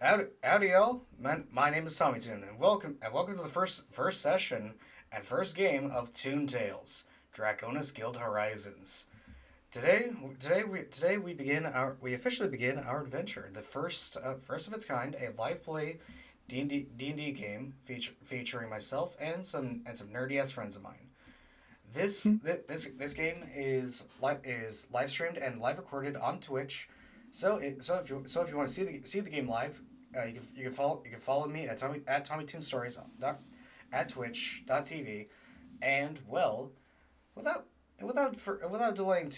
Howdy, y'all. My name is Tommy Toon, and welcome to the first session and first game of Toon Tales, Drakkonus Guild Horizons. We officially begin our adventure, the first of its kind, a live play D&D game featuring myself and some nerdy ass friends of mine. This game is live streamed and live recorded on Twitch. So if you want to see the game live, you can follow me at Tommy Toon Stories at Twitch.tv, and without without delaying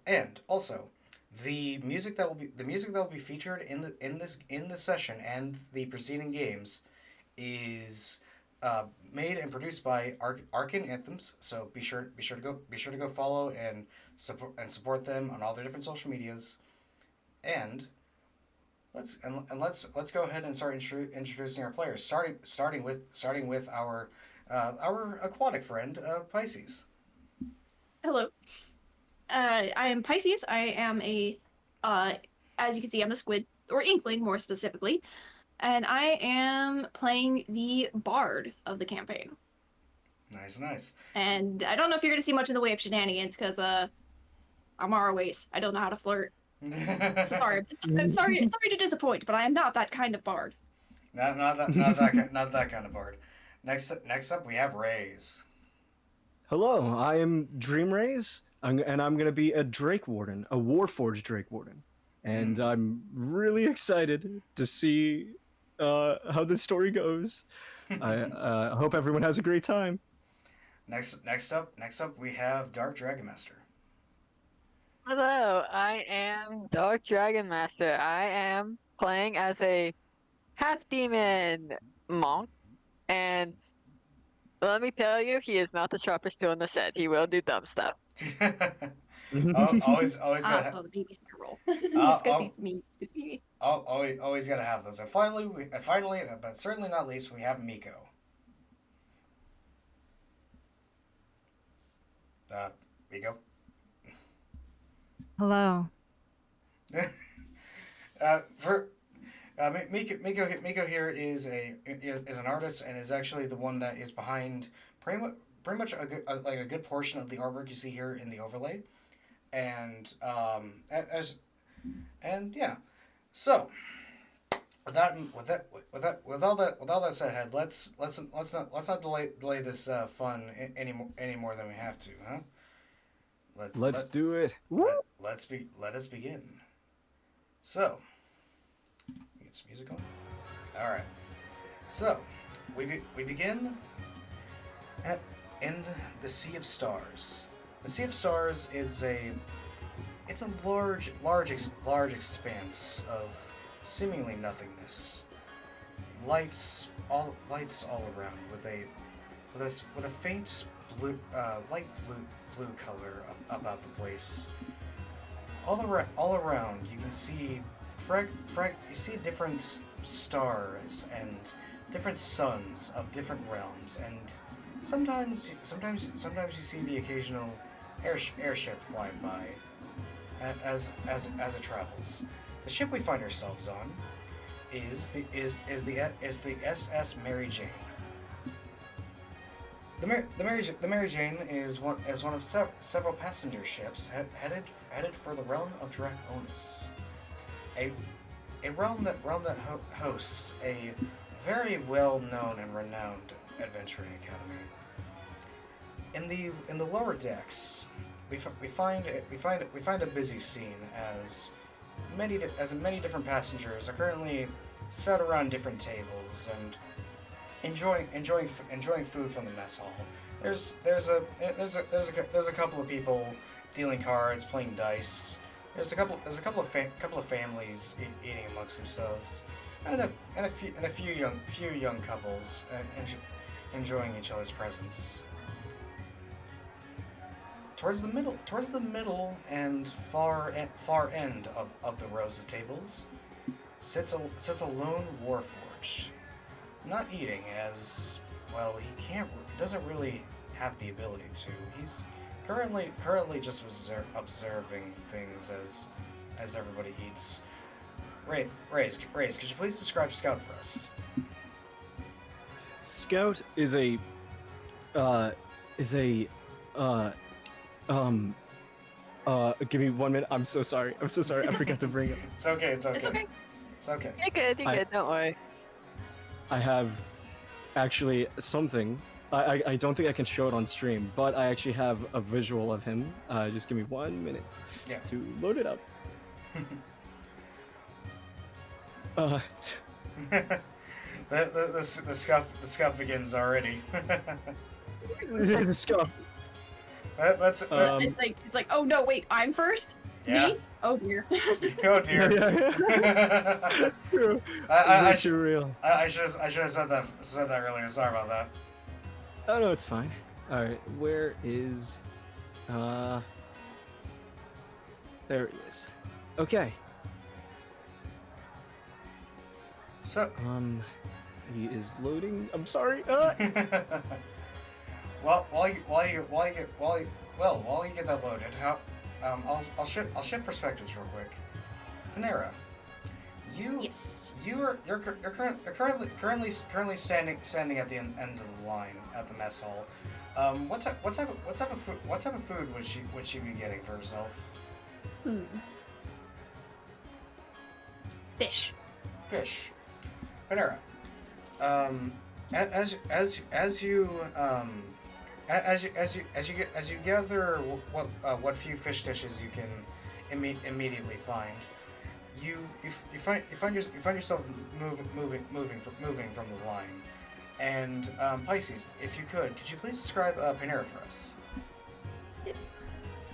and also the music that will be featured in this session and the preceding games is made and produced by Arcane Anthems. So be sure to go follow and support them on all their different social medias. And let's go ahead and start introducing our players. Starting with our aquatic friend Pisces. Hello. I am Pisces. I am uh, as you can see, I'm the squid, or inkling more specifically, and I am playing the bard of the campaign. Nice. And I don't know if you're going to see much in the way of shenanigans, because I'm ROAs. I don't know how to flirt. So sorry. I'm sorry to disappoint, but I am not that kind of bard. Not that kind of bard. Next up we have Rays. Hello, I am Dreamrays, and I'm going to be a Drake Warden, a Warforged Drake Warden. And Mm. I'm really excited to see how this story goes. I hope everyone has a great time. Next up we have Dark Dragon Master. Hello, I am Dark Dragon Master. I am playing as a half demon monk, and let me tell you, he is not the sharpest tool in the set. He will do dumb stuff. Always Ah, gotta so the babysitter role. uh, It's gonna be uh, me. It's gonna be me. always gotta have those. And finally, but certainly not least, we have Miko. Uh, Miko. Hello. For Miko here is an artist and is actually the one that is behind pretty much a good portion of the artwork you see here in the overlay, and as and yeah. So with all that said ahead, let's not delay this fun any more than we have to, huh? Let's do it. Let us begin. So, get some music on. All right. So, we begin at in the Sea of Stars. The Sea of Stars is a large expanse of seemingly nothingness. Lights all around with a faint light blue color about the place. All around, you can see you see different stars and different suns of different realms, and sometimes you see the occasional airship fly by as it travels. The ship we find ourselves on is the SS Mary Jane. The Mary Jane is one of several passenger ships headed for the realm of Drakkonus, a realm that hosts a very well known and renowned adventuring academy. In the lower decks, we find a busy scene as many different passengers are currently sat around different tables and enjoying food from the mess hall. There's a couple of people dealing cards, playing dice. There's a couple of families eating amongst themselves, and a few young couples enjoying each other's presence. Towards the middle and far end of the rows of tables sits a lone warforged, not eating, as well he doesn't really have the ability to. He's currently just observing things as everybody eats. Rays, could you please describe Scout for us? Scout is a is a uh give me 1 minute. I'm so sorry. I forgot to bring it. It's okay. It's okay. It's okay. You're good, you're I- good, don't worry. I have actually something. I don't think I can show it on stream, but I actually have a visual of him. Just give me 1 minute Yeah. to load it up. Uh, The scuff begins already. Scout. That's It's like, oh no, wait, I'm first. yeah. Me? Oh dear. Oh dear. I Too real. should have said that earlier. Sorry about that. Oh no, it's fine. All right, where is? There he is. Okay. So. He is loading. I'm sorry. Well, while you get that loaded, I'll shift perspectives real quick. Panera, Yes. you're currently standing at the end of the line at the mess hall. What type of food would she be getting for herself? Fish. Fish. Panera. As you gather what few fish dishes you can immediately find, you find yourself moving from the line. And Pisces, if you could you please describe Panera for us?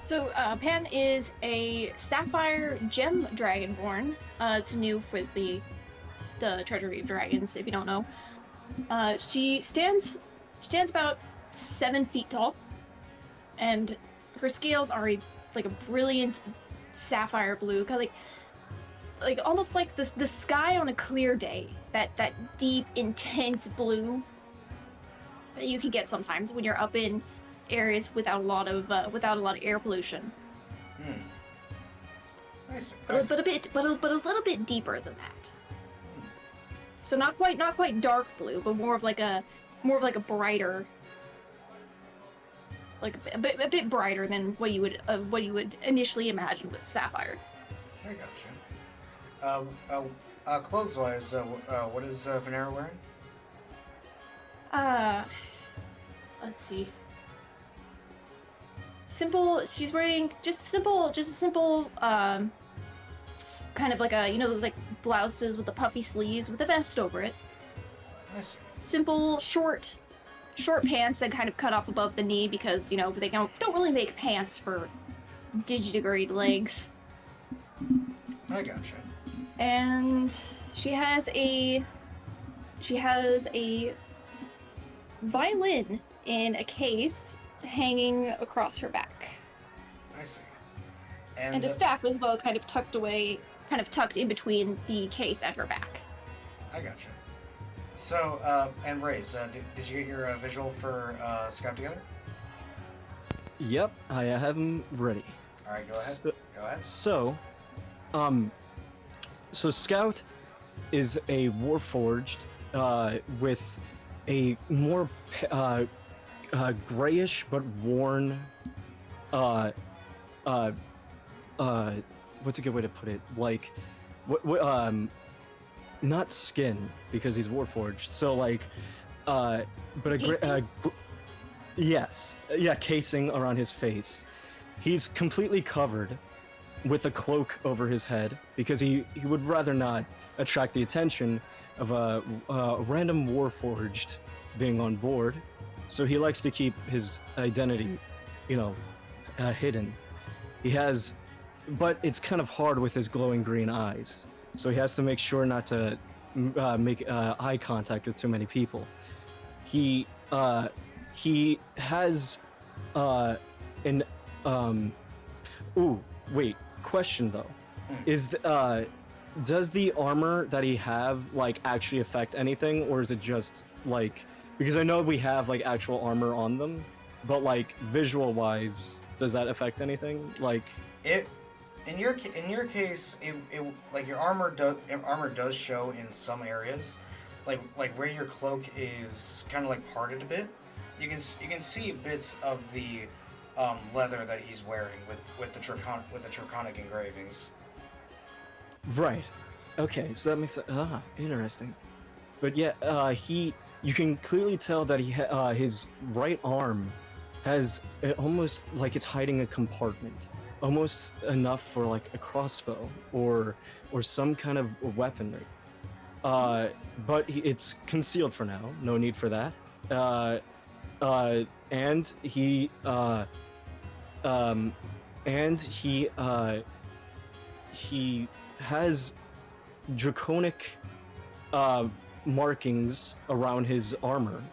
So, Pan is a sapphire gem dragonborn. It's new for the Treasury of Dragons, if you don't know. She stands about 7 feet tall, and her scales are like a brilliant sapphire blue, kind of like almost like the sky on a clear day. That deep, intense blue that you can get sometimes when you're up in areas without a lot of air pollution. Nice. But a little bit deeper than that. So not quite dark blue, but more of like a brighter, like a bit brighter than what you would initially imagine with sapphire. I gotcha. Clothes-wise, what is Panera wearing? Let's see. Simple. She's wearing just a simple, kind of like those like blouses with the puffy sleeves with a vest over it. I see. Simple, short pants that kind of cut off above the knee because, they don't really make pants for digidegrade legs. I gotcha. And she has a violin in a case hanging across her back. I see. And a staff as well, kind of tucked in between the case and her back. I gotcha. So, and Rays, did you get your visual for Scout together? Yep, I have him ready. All right, go ahead. Go ahead. So Scout is a warforged with a more grayish but worn what's a good way to put it? Like not skin because he's warforged. So like but yes. Yeah, casing around his face. He's completely covered with a cloak over his head because he would rather not attract the attention of a random warforged being on board. So he likes to keep his identity, hidden. But it's kind of hard with his glowing green eyes. So he has to make sure not to make eye contact with too many people. He has an question though. Does the armor that he have actually affect anything, or is it just because I know we have actual armor on them, but visual wise, does that affect anything? in your case, it like your armor does show in some areas, like where your cloak is kind of like parted a bit. You can see bits of the leather that he's wearing with the draconic engravings. Right. Okay, so that makes it interesting. But yeah, you can clearly tell that his right arm has almost like it's hiding a compartment, almost enough for like a crossbow or some kind of weaponry. But it's concealed for now. No need for that. And he has draconic markings around his armor.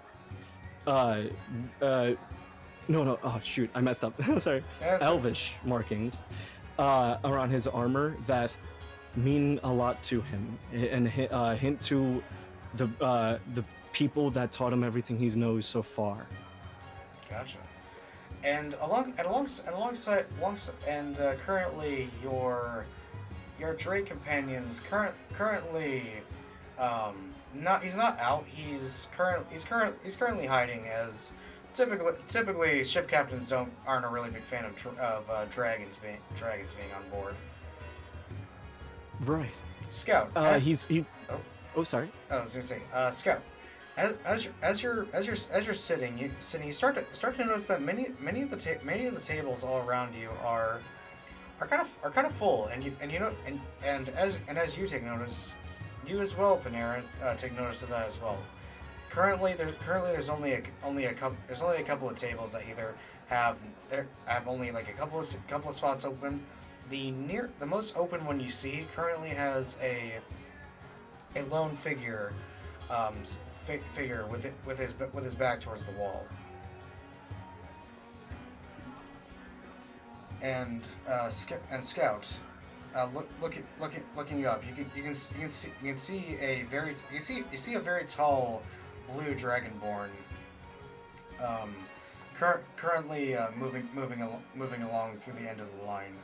No, oh shoot, I messed up. Sorry. Elvish markings around his armor that mean a lot to him and hint to the people that taught him everything he knows so far. Gotcha. And currently your Drake companion's currently he's not out. He's currently hiding, as typically ship captains aren't a really big fan of dragons being on board. Right. Scout. Oh, sorry. I was gonna say, Scout. As you're sitting, you start to notice that many of the tables all around you are kind of full, and as you take notice, you as well, Panera, take notice of that as well. Currently there's only a couple of tables that either have only like a couple of spots open. The most open one you see currently has a lone figure with his back towards the wall. And Scout, looking up, you see a very tall blue dragonborn, currently moving along through the end of the line.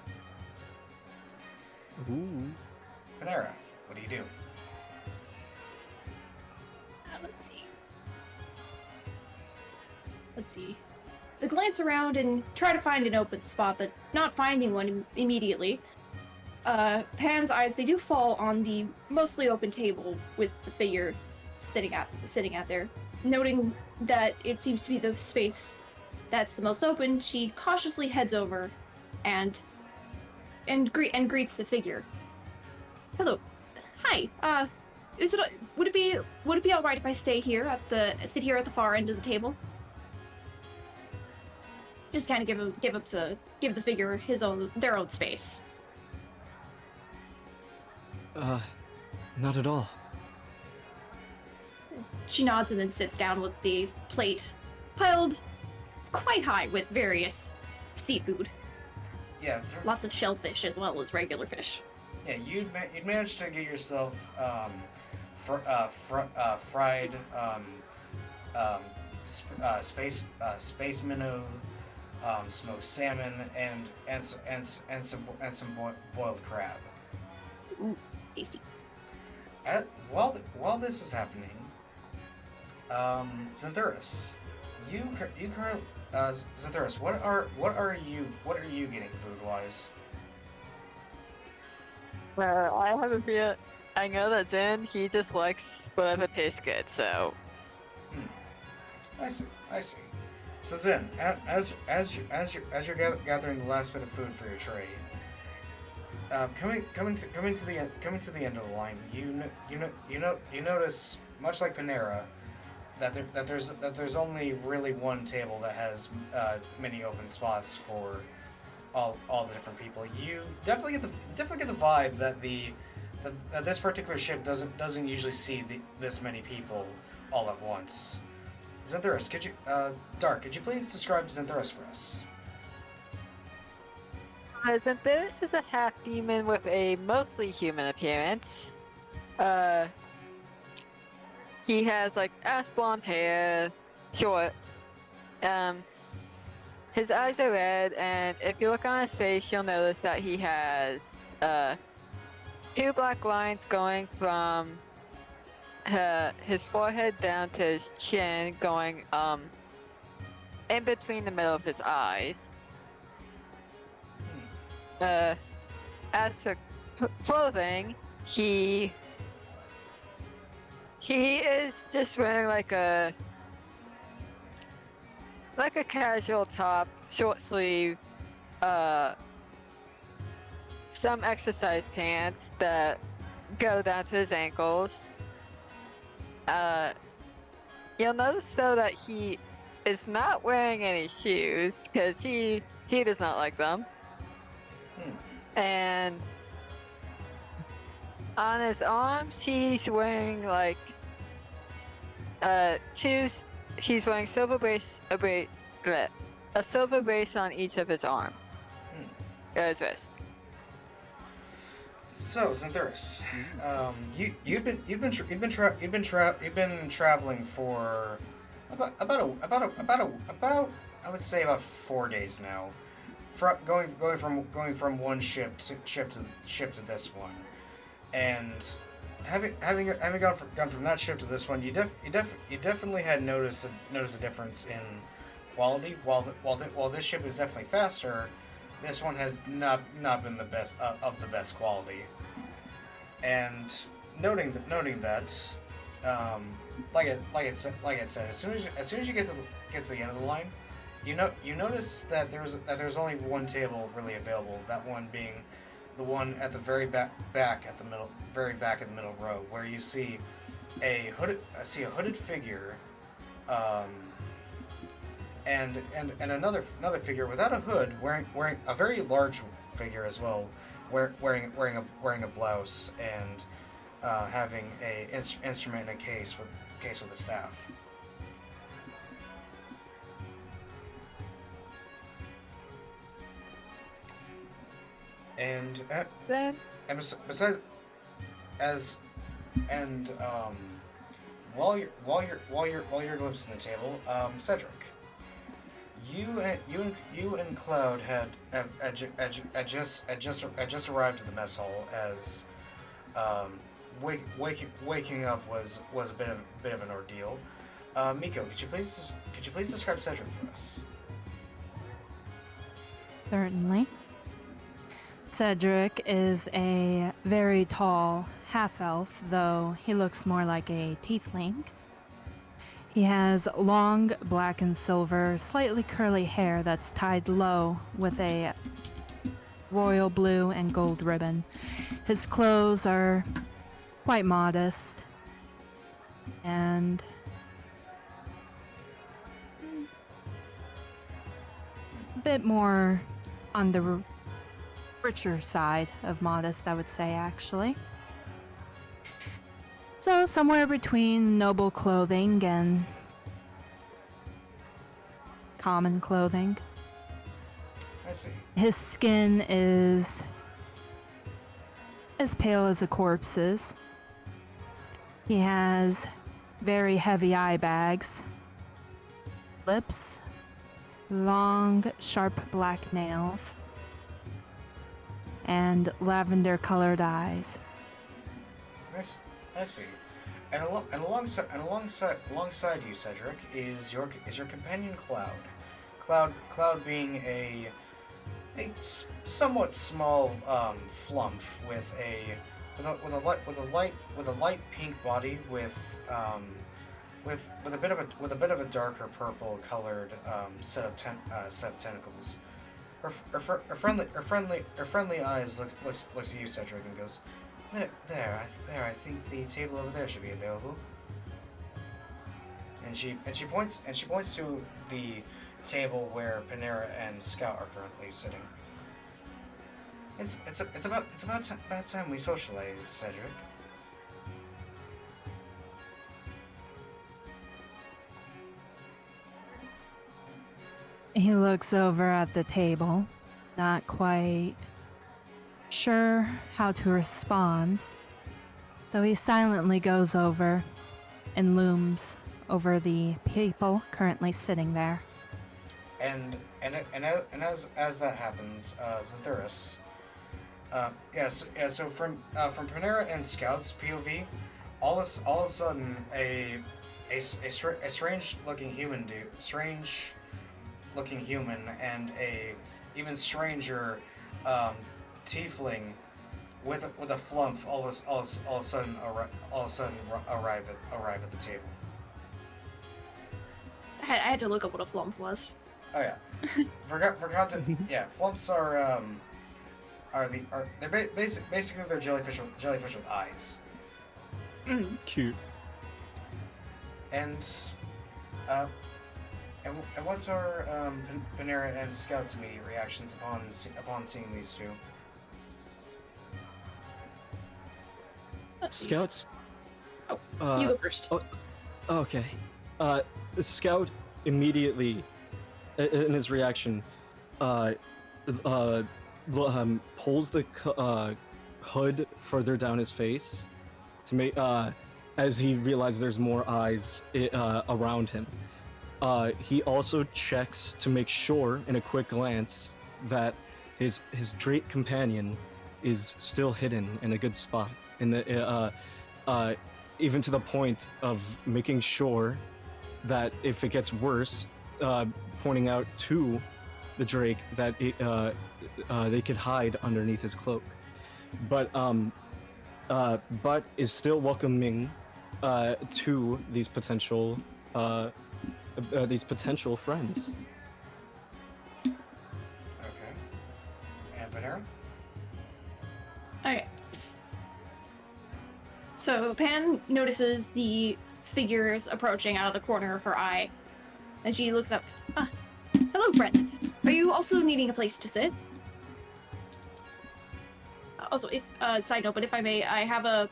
Ooh. Panera, what do you do? Let's see. I glance around and try to find an open spot, but not finding one immediately. Pan's eyes, they do fall on the mostly open table with the figure sitting at there. Noting that it seems to be the space that's the most open, she cautiously heads over and greets the figure. Hello. Hi. Would it be all right if I sit here at the far end of the table? Just kind of give the figure their own space. Not at all. She nods and then sits down with the plate piled quite high with various seafood. Yeah. Lots of shellfish as well as regular fish. Yeah, you'd managed to get yourself fried space minnow, smoked salmon, and some boiled crab. Ooh, tasty. While this is happening, Xanthuris, Xanthuris, what are you getting food wise? I have a feel. I know that Zen, he just likes whatever tastes good, so. I see. So Zen, as you're gathering the last bit of food for your trade, coming to the end of the line, you notice, much like Panera, that there's only really one table that has many open spots for all the different people. You definitely get the vibe that that this particular ship doesn't usually see this many people all at once. Xanthuris, Dark, could you please describe Xanthuris for us? Xanthuris is a half demon with a mostly human appearance. He has like ash blonde hair, short. His eyes are red, and if you look on his face, you'll notice that he has two black lines going from his forehead down to his chin, going in between the middle of his eyes. As for clothing, he is just wearing like a casual top, short sleeve, some exercise pants that go down to his ankles. You'll notice though that he is not wearing any shoes because he does not like them. And on his arms, he's wearing like he's wearing a silver brace on each of his arm. His wrist. So, Xanthuris, you've been traveling for about I would say about 4 days now. Going from one ship to this one, and having gone from that ship to this one, you definitely had noticed a difference in quality. While this ship is definitely faster, this one has not been the best of the best quality. And noting that, like it said, as soon as you get to the end of the line, you notice that there's only one table really available. That one being the one at the very back at the middle row, where you see a hooded figure, and another figure without a hood, wearing a very large figure as well, wearing a blouse and having a instrument in a case with a staff. And besides, while you're glimpsing the table, Cedric, you and Cloud had just arrived at the mess hall as waking up was a bit of an ordeal. Miko, could you please describe Cedric for us? Certainly. Cedric is a very tall half-elf, though he looks more like a tiefling. He has long black and silver, slightly curly hair that's tied low with a royal blue and gold ribbon. His clothes are quite modest and a bit more on the richer side of modest, I would say, actually. So somewhere between noble clothing and common clothing. I see. His skin is as pale as a corpse's. He has very heavy eye bags, lips, long, sharp black nails, and lavender-colored eyes. I see. And alongside you, Cedric, is your companion Cloud. Cloud being a somewhat small flump with a light pink body with a bit of a darker purple colored set of tentacles. Her friendly eyes looks at you, Cedric, and goes, There. I think the table over there should be available. And she points to the table where Panera and Scout are currently sitting. It's about time we socialize, Cedric. He looks over at the table, not quite sure how to respond, so he silently goes over and looms over the people currently sitting there. as that happens, Xanthuris. So from Panera and Scout's POV, all of a sudden a strange looking human and a even stranger tiefling with a flump all of a sudden arrive at the table. I had to look up what a flump was. Oh yeah, forgot to yeah. Flumps are basically they're jellyfish with eyes. Mm. Cute. And what's our Panera and Scout's immediate reactions upon seeing these two? Let's see. Scouts. Oh, Uh, you go first. oh, okay. The Scout immediately, in his reaction, pulls the hood further down his face to make as he realizes there's more eyes around him. He also checks to make sure, in a quick glance, that his Drake companion is still hidden in a good spot. In the even to the point of making sure that if it gets worse, pointing out to the Drake that they could hide underneath his cloak, but is still welcoming to these potential friends. Okay. And Panera? Okay. So Pan notices the figures approaching out of the corner of her eye, and she looks up. Ah, hello, friends. Are you also needing a place to sit? Also, if side note, but if I may, I have an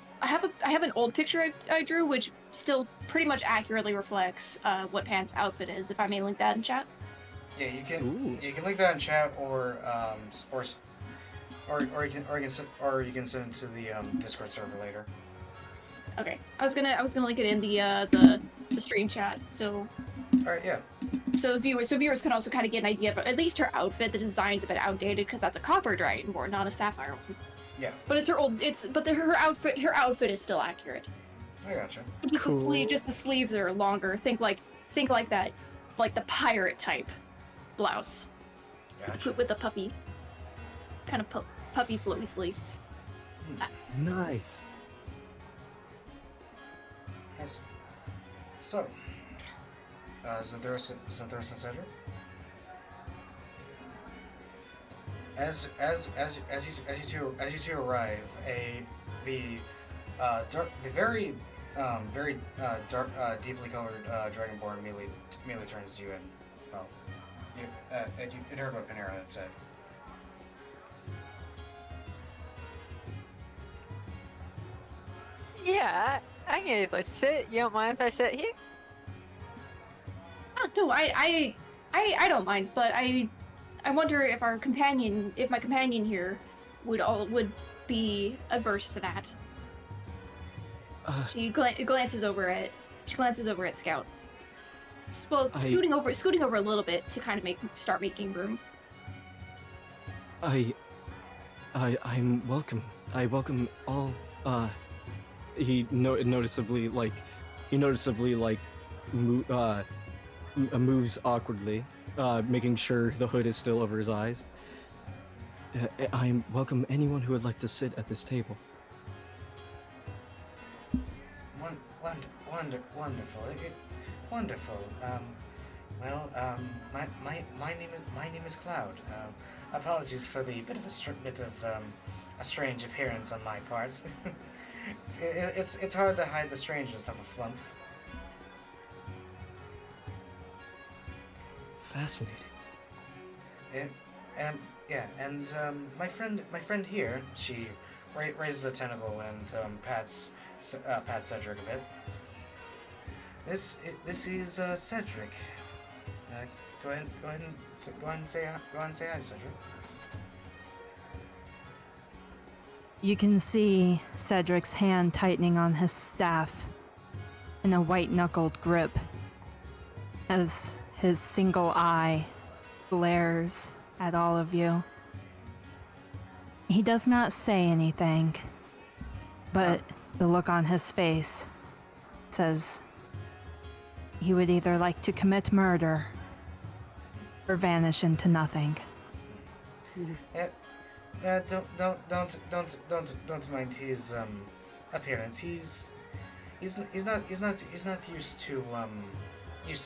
old picture I drew, which still pretty much accurately reflects what Pan's outfit is. If I may link that in chat. Yeah, you can. Ooh. You can link that in chat, or you can send it to the Discord server later. Okay, I was gonna link it in the stream chat. So. All right. Yeah. So viewers can also kind of get an idea of at least her outfit. The design's a bit outdated because that's a copper dragonborn, not a sapphire one. Yeah. But it's her old. Her outfit is still accurate. I gotcha. Just Cool. the sleeves are longer. Think like that, like the pirate type blouse Gotcha. with the puffy, kind of puffy flowy sleeves. Nice. Yes. So, Xanthuris and Cedric. As you two arrive, the very dark, deeply colored dragonborn immediately turns to you and well, you heard what Panera had said. Yeah, I can get a place to sit. You don't mind if I sit here? Ah, no, I don't mind, but I wonder if my companion here would be averse to that. She glances over at Scout. Well, scooting over a little bit to kind of start making room. I'm welcome. I welcome all. He noticeably moves awkwardly, making sure the hood is still over his eyes. I welcome anyone who would like to sit at this table. Wonderful. Wonderful. My name is Cloud. Apologies for the bit of a strange appearance on my part. It's hard to hide the strangeness of a flump. Fascinating. My friend here, she raises a tentacle and pats Cedric a bit. This is Cedric. Go ahead and say hi, Cedric. You can see Cedric's hand tightening on his staff in a white-knuckled grip as his single eye glares at all of you. He does not say anything, but the look on his face says he would either like to commit murder or vanish into nothing. Don't mind his appearance. He's not used to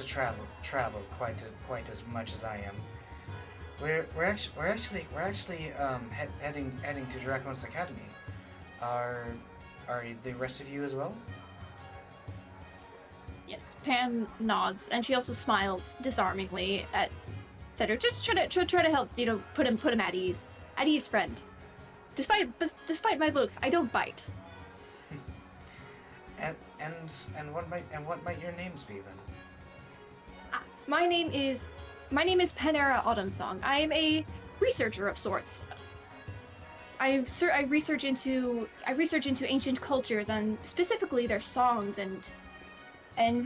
travel quite as much as I am. We're actually heading to Drakkonus Academy. Are the rest of you as well? Yes, Pam nods, and she also smiles disarmingly at Cedric. Just try to help, put him at ease. At ease, friend. Despite my looks, I don't bite. and what might your names be then? My name is Panera Autumnsong. I am a researcher of sorts. I research into ancient cultures, and specifically their songs and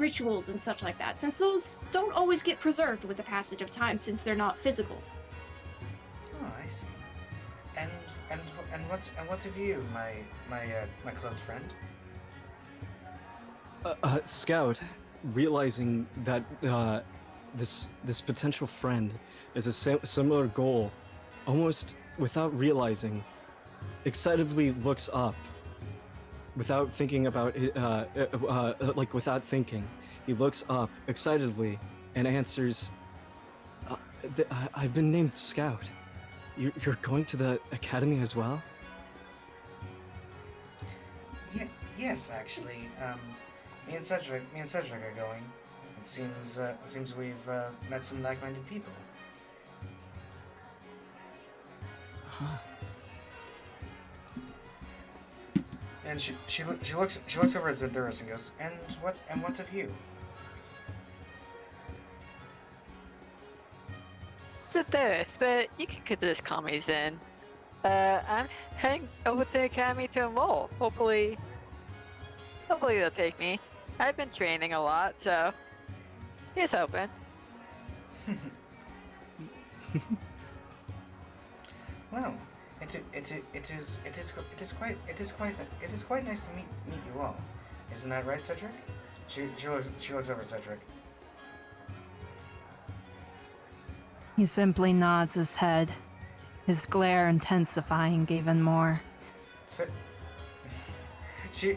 rituals and such like that, since those don't always get preserved with the passage of time, since they're not physical. Oh, I see. And what of you, my close friend? Scout, realizing that this potential friend is a similar goal, almost without realizing, excitedly looks up. Without thinking about it, without thinking, he looks up excitedly and answers, I've been named Scout. You're going to the academy as well? Yes, actually. Me and Cedric are going. It seems we've met some like-minded people. Huh. And she looks over at Zinthurus and goes, and what of you? Zinthurus, but you can just call me Zen. I'm heading over to the academy to enroll. Hopefully they'll take me. I've been training a lot, so here's hoping. Well, it is quite nice to meet you all. Isn't that right, Cedric? She looks over at Cedric. He simply nods his head, his glare intensifying even more. So, she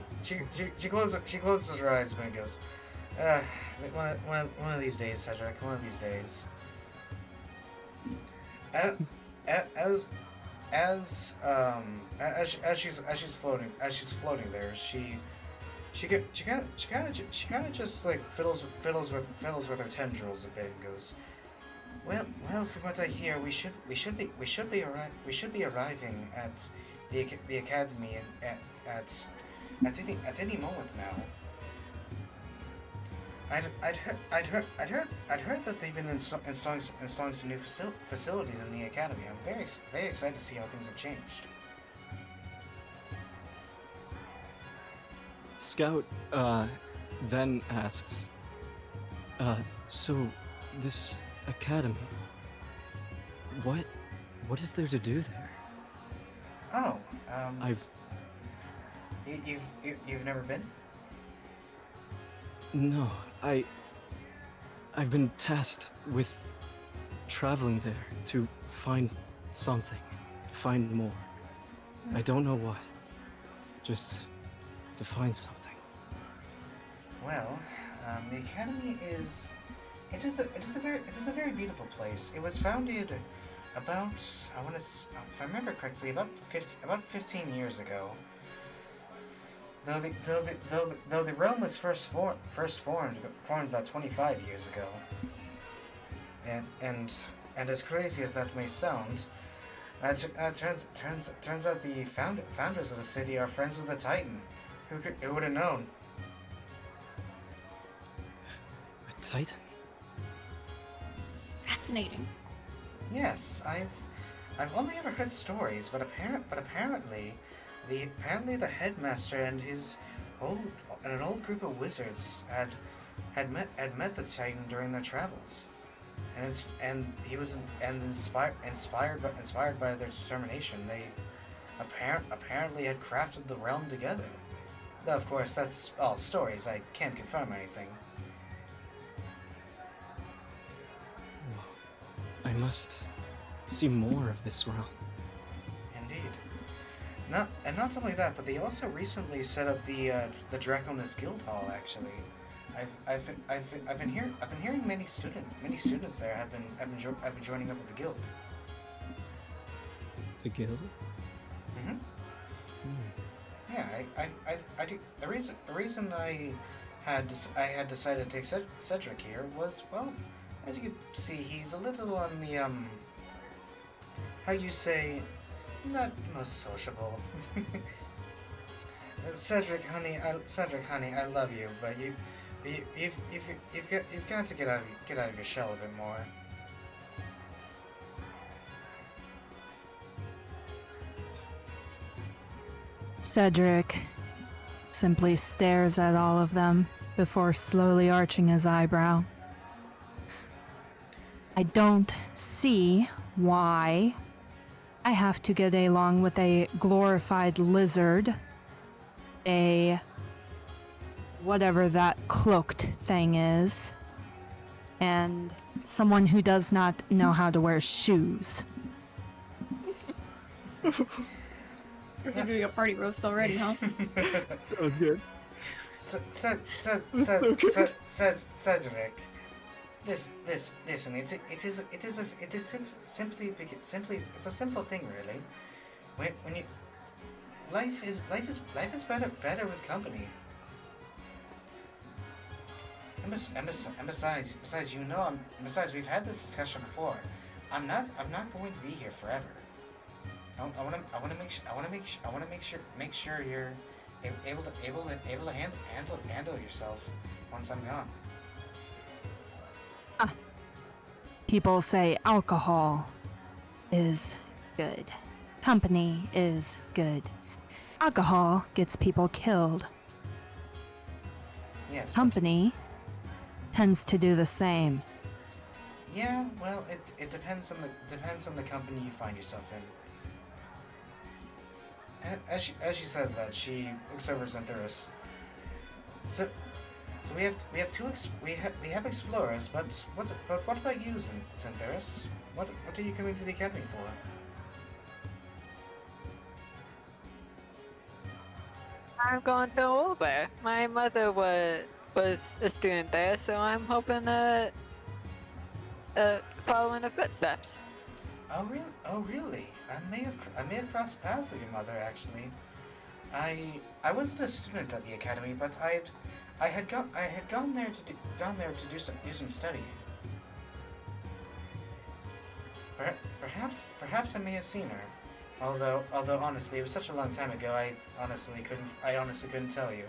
closes her eyes and goes, one of these days, Cedric. One of these days. As she's floating there, she kind of just like fiddles with her tendrils a bit and goes, well, from what I hear, we should be arriving at the academy at any moment now. I'd heard that they've been installing some new facilities in the academy. I'm very excited to see how things have changed. Scout then asks, so this academy, what is there to do there? Oh, I've you've never been? No, I've been tasked with traveling there to find something, find more. I don't know what, just to find something. Well, the academy is a very beautiful place. It was founded about, if I remember correctly, about 15 years ago. Though the realm was first formed about 25 years ago. And as crazy as that may sound, turns out the founders of the city are friends with the Titan. Who would have known? A Titan? Fascinating. Yes, I've only ever heard stories, but apparently the headmaster and an old group of wizards had met the Titan during their travels. and he was and inspired by their determination. They apparently had crafted the realm together. Though of course that's all stories. I can't confirm anything. I must see more of this realm. Indeed. Not only that, but they also recently set up the Drakkonus Guild Hall. Actually, I've been hearing many students there have been joining up with the guild. The guild? Mm-hmm. Yeah, I do. The reason I had decided to take Cedric here was, well, as you can see, he's a little on the how you say, not the most sociable. Cedric, honey, I love you, but you've got to get out of your shell a bit more. Cedric simply stares at all of them before slowly arching his eyebrow. I don't see why I have to get along with a glorified lizard, a whatever that cloaked thing is, and someone who does not know how to wear shoes. Guess we're doing a party roast already, huh? That was good. Cedric. Listen. It is simply it's a simple thing, really. When you life is better with company. And besides, besides, we've had this discussion before. I'm not going to be here forever. I want to make sure you're able to handle yourself once I'm gone. People say alcohol is good. Company is good. Alcohol gets people killed. Yes. Company tends to do the same. Yeah. Well, it depends on the company you find yourself in. As she says that, she looks over Xanthuris. So we have explorers, but what about you, Xanthuris? What are you coming to the academy for? I'm going to Uber. My mother was a student there, so I'm hoping to follow in the footsteps. Oh really? I may have crossed paths with your mother actually. I wasn't a student at the academy, but I had gone there to do some studying. Perhaps I may have seen her. Although honestly, it was such a long time ago. I honestly couldn't tell you.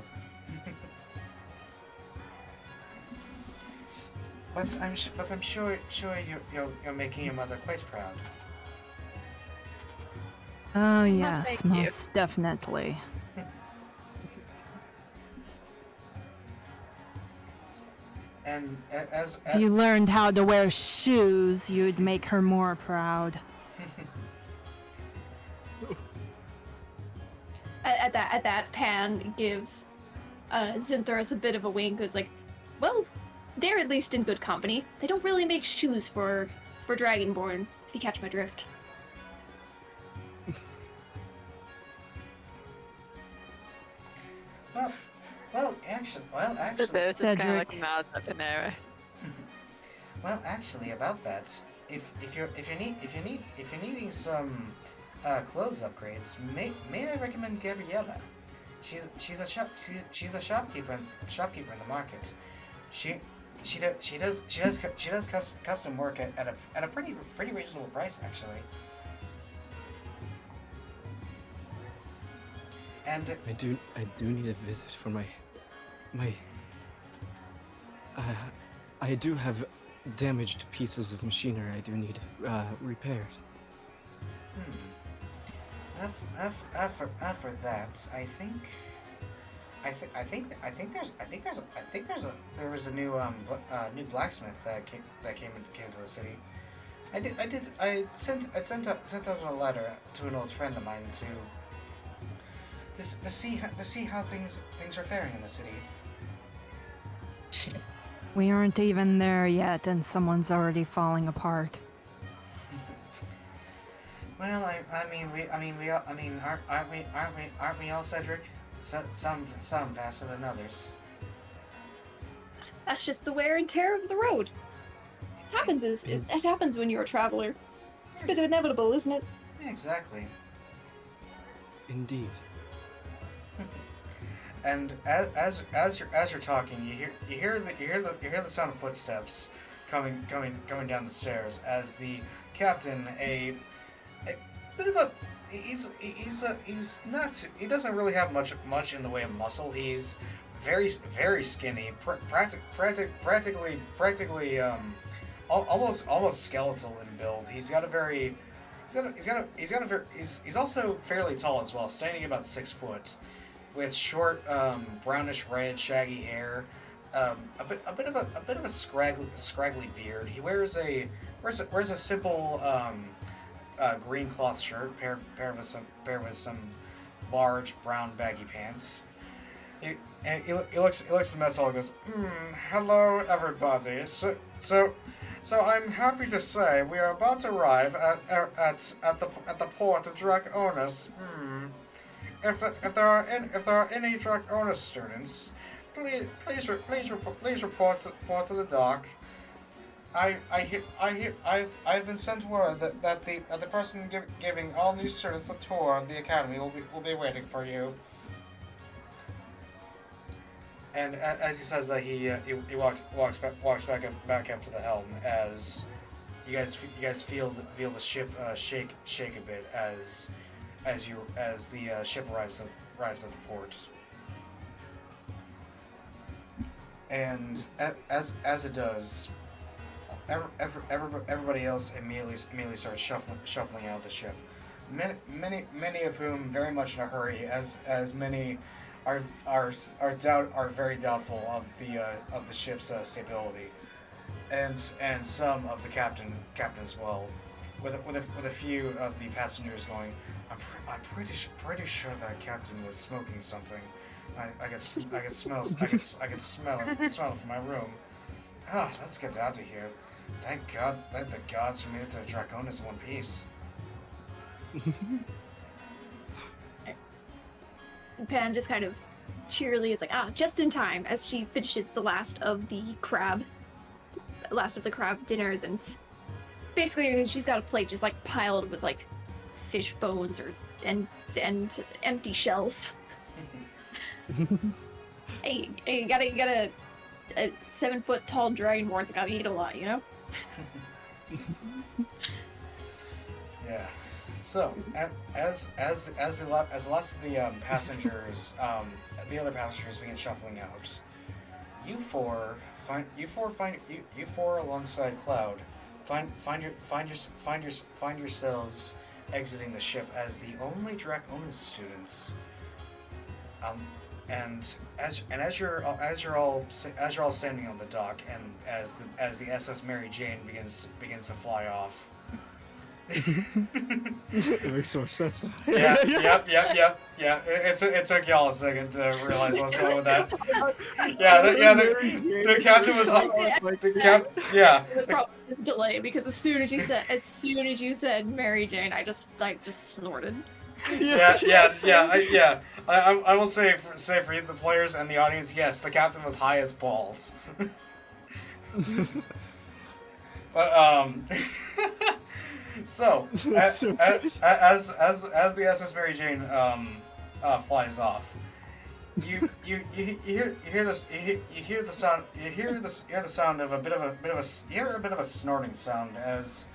But I'm sure you're making your mother quite proud. Oh yes, thank you. most definitely. And as If you learned how to wear shoes, you'd make her more proud. At that, Pan gives Xanthuris a bit of a wink. Who's like, well, they're at least in good company. They don't really make shoes for Dragonborn, if you catch my drift. actually, So there's just kind of Cedric. like nods at Panera. well, actually, about that, if you're needing some clothes upgrades, may I recommend Gabriella? She's a shopkeeper in the market. She does custom work at a pretty reasonable price actually. And I do need a visit for my I do have damaged pieces of machinery I do need repaired. after that, I think there was a new new blacksmith that came to the city. I sent out a letter to an old friend of mine to see how things are faring in the city. We aren't even there yet, and someone's already falling apart. Well, aren't we all, Cedric? Some faster than others. That's just the wear and tear of the road. It happens when you're a traveler. It's a bit inevitable, isn't it? Exactly. Indeed. And as you're talking, you hear the sound of footsteps coming down the stairs as the captain, a bit of a he doesn't really have much in the way of muscle. He's very skinny, practically almost skeletal in build. He's also fairly tall as well, standing about 6 foot, with short brownish red shaggy hair, a bit of a scraggly beard. He wears a simple green cloth shirt paired with some large brown baggy pants. He looks at the mess hall and goes, hello everybody. So I'm happy to say we are about to arrive at the port of Drakkonus. If there are any Drakkonus students, please report to the dock. I've been sent word that the person giving all new students a tour of the academy will be waiting for you. And as he says that, he walks back up to the helm as you guys feel the ship shake a bit as the ship arrives at the port. And as it does, everybody else immediately starts shuffling out of the ship. Many of whom very much in a hurry, as many are very doubtful of the ship's stability, and some of the captain as well, with a few of the passengers going, I'm pretty sure that captain was smoking something. I can smell it from my room. Let's get out of here. Thank God that the gods made it to Drakkonus in one piece. Pan just kind of cheerily is like, just in time, as she finishes the last of the crab dinners, and basically she's got a plate just like piled with like fish bones and empty shells. Hey, you got a 7 foot tall dragonborn's gotta eat a lot, you know? Yeah. So, as the last of the passengers, the other passengers begin shuffling out, you four alongside Cloud find yourselves exiting the ship as the only Drakkonus students. And as you're all standing on the dock, and as the SS Mary Jane begins to fly off. It makes so much sense. Yeah. It took y'all a second to realize what's going on with that. The captain was yeah. It was probably a delay because as soon as you said Mary Jane, I just snorted. I will say for the players and the audience, yes, the captain was high as balls. But so as the SS Mary Jane flies off, you hear the sound of a bit of a snorting sound as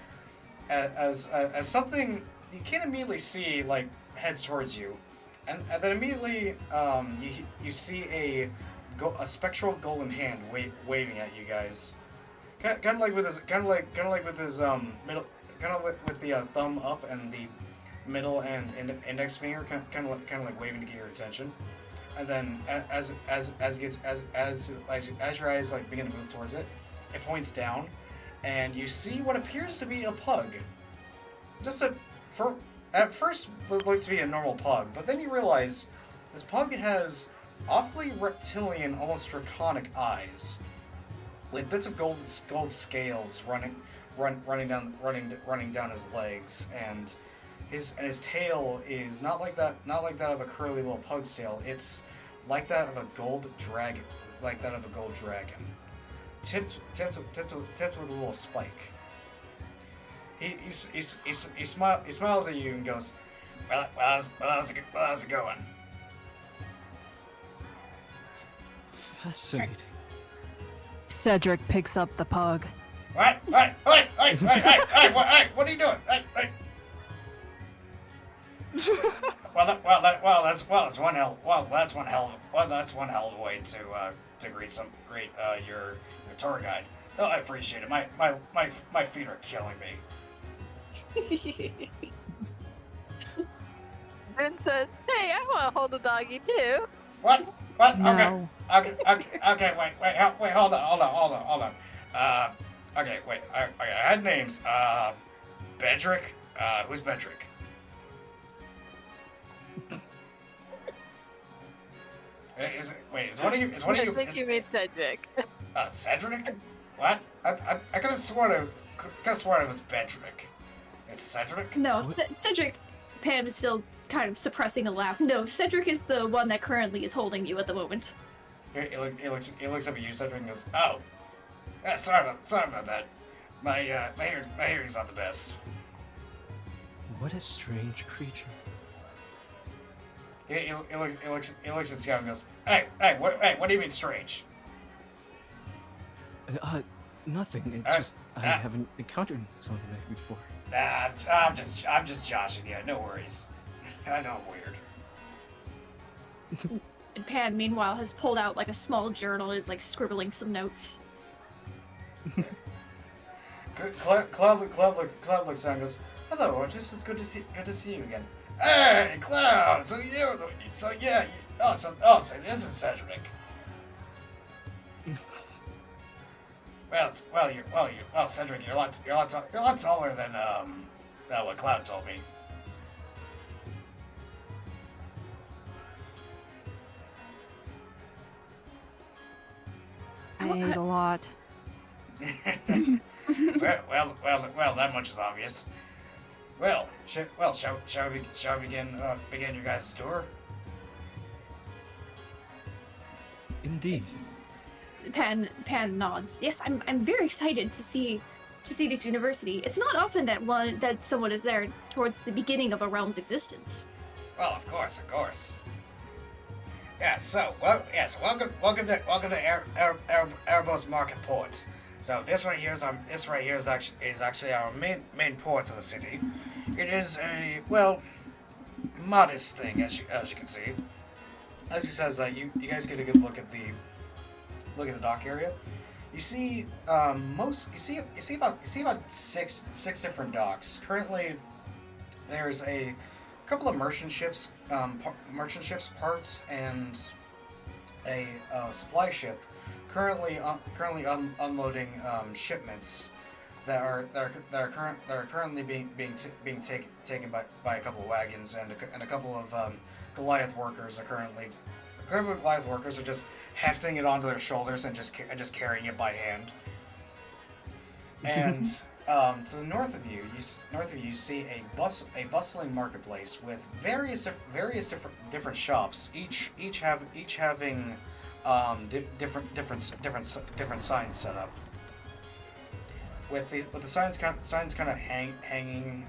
something you can't immediately see like heads towards you, and then immediately you see a spectral golden hand waving at you guys, kind of like with his middle, with the thumb up and the middle and index finger kind of like waving to get your attention, and then as it gets as your eyes like begin to move towards it, it points down, and you see what appears to be a pug. Just at first what looks to be a normal pug, but then you realize this pug has awfully reptilian, almost draconic eyes, with bits of gold scales running down his legs, and his tail is not like that of a curly little pug's tail. It's like that of a gold dragon, tipped with a little spike. He smiles at you and goes, how's it going? Fascinating. Cedric picks up the pug. What? Hey, what are you doing? Hey. That's one hell of a way to greet your tour guide. Oh, I appreciate it. My feet are killing me. Ben says, "Hey, I want to hold the doggy too." What? No. Okay. Wait. Hold on. Okay. Wait. I had names. Bedrick. Who's Bedrick? Is one of you? I think you mean Cedric. Cedric? What? I could have sworn it was Bedrick. It's Cedric? No, Cedric. Pam is still kind of suppressing a laugh. No, Cedric is the one that currently is holding you at the moment. He looks up at you, Cedric, and goes, "Oh, sorry about that. My hearing's not the best." What a strange creature. He looks at Scout and goes, Hey, what do you mean strange? Nothing. It's just I haven't encountered something like that before. I'm just joshing you. No worries. I know I'm weird. And Pan, meanwhile, has pulled out like a small journal and is like scribbling some notes. Cloud looks down and goes, "Hello, Otis. It's good to see you again." Hey, Cloud. So this is Cedric. Well, Cedric, you're a lot taller than what Cloud told me. I ate a lot. well, that much is obvious. Well, shall we begin your guys' tour? Indeed. Pan nods. Yes, I'm very excited to see this university. It's not often that someone is there towards the beginning of a realm's existence. Well, of course. Yeah. So welcome to Erebos Market Port. So this right here is actually our main port of the city. It is a modest thing as you can see. As he says that, you guys get a good look at the dock area. You see about six different docks. Currently, there's a couple of merchant ships parts, and a supply ship currently unloading shipments that are currently being taken by a couple of wagons, and a couple of Goliath workers are just hefting it onto their shoulders and just carrying it by hand. And to the north of you see a bustling marketplace with various different shops, each having different signs set up. With the signs kind of hanging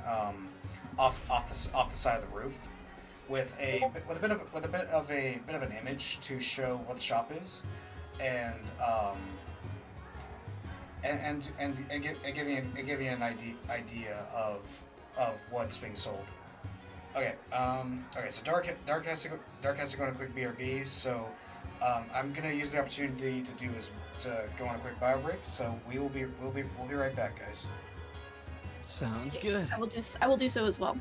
off the side of the roof, with a bit of an image to show what the shop is, and give you an idea of what's being sold. Okay. So Dark has to go on a quick BRB. So I'm gonna use the opportunity to go on a quick bio break. So we'll be right back, guys. Sounds good. I will do so as well.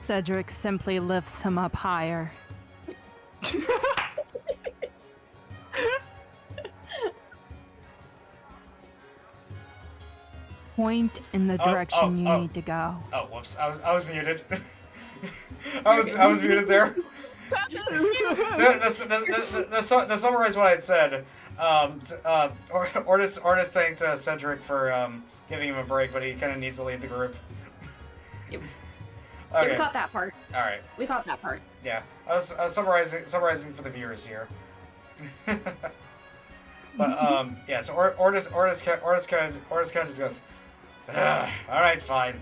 Cedric simply lifts him up higher. Point in the direction you need to go. Oh, whoops! I was muted. I was muted there. To summarize what I had said, Ortis thanked Cedric for giving him a break, but he kind of needs to lead the group. Yep. Okay. Yeah, we caught that part. All right. We caught that part. Yeah, I was summarizing for the viewers here. But yeah. So Ortis kind of just goes, all right, fine,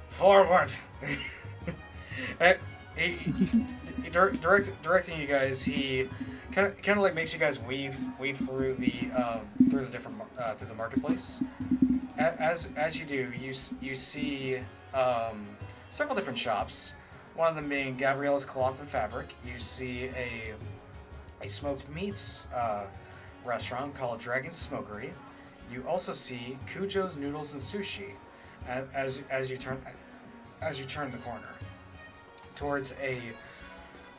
forward. And directing you guys, he kind of like makes you guys weave through the different through the marketplace. As you do, you see several different shops. One of them being Gabriella's Cloth and Fabric. You see a smoked meats restaurant called Dragon's Smokery. You also see Cujo's Noodles and Sushi as you turn the corner towards a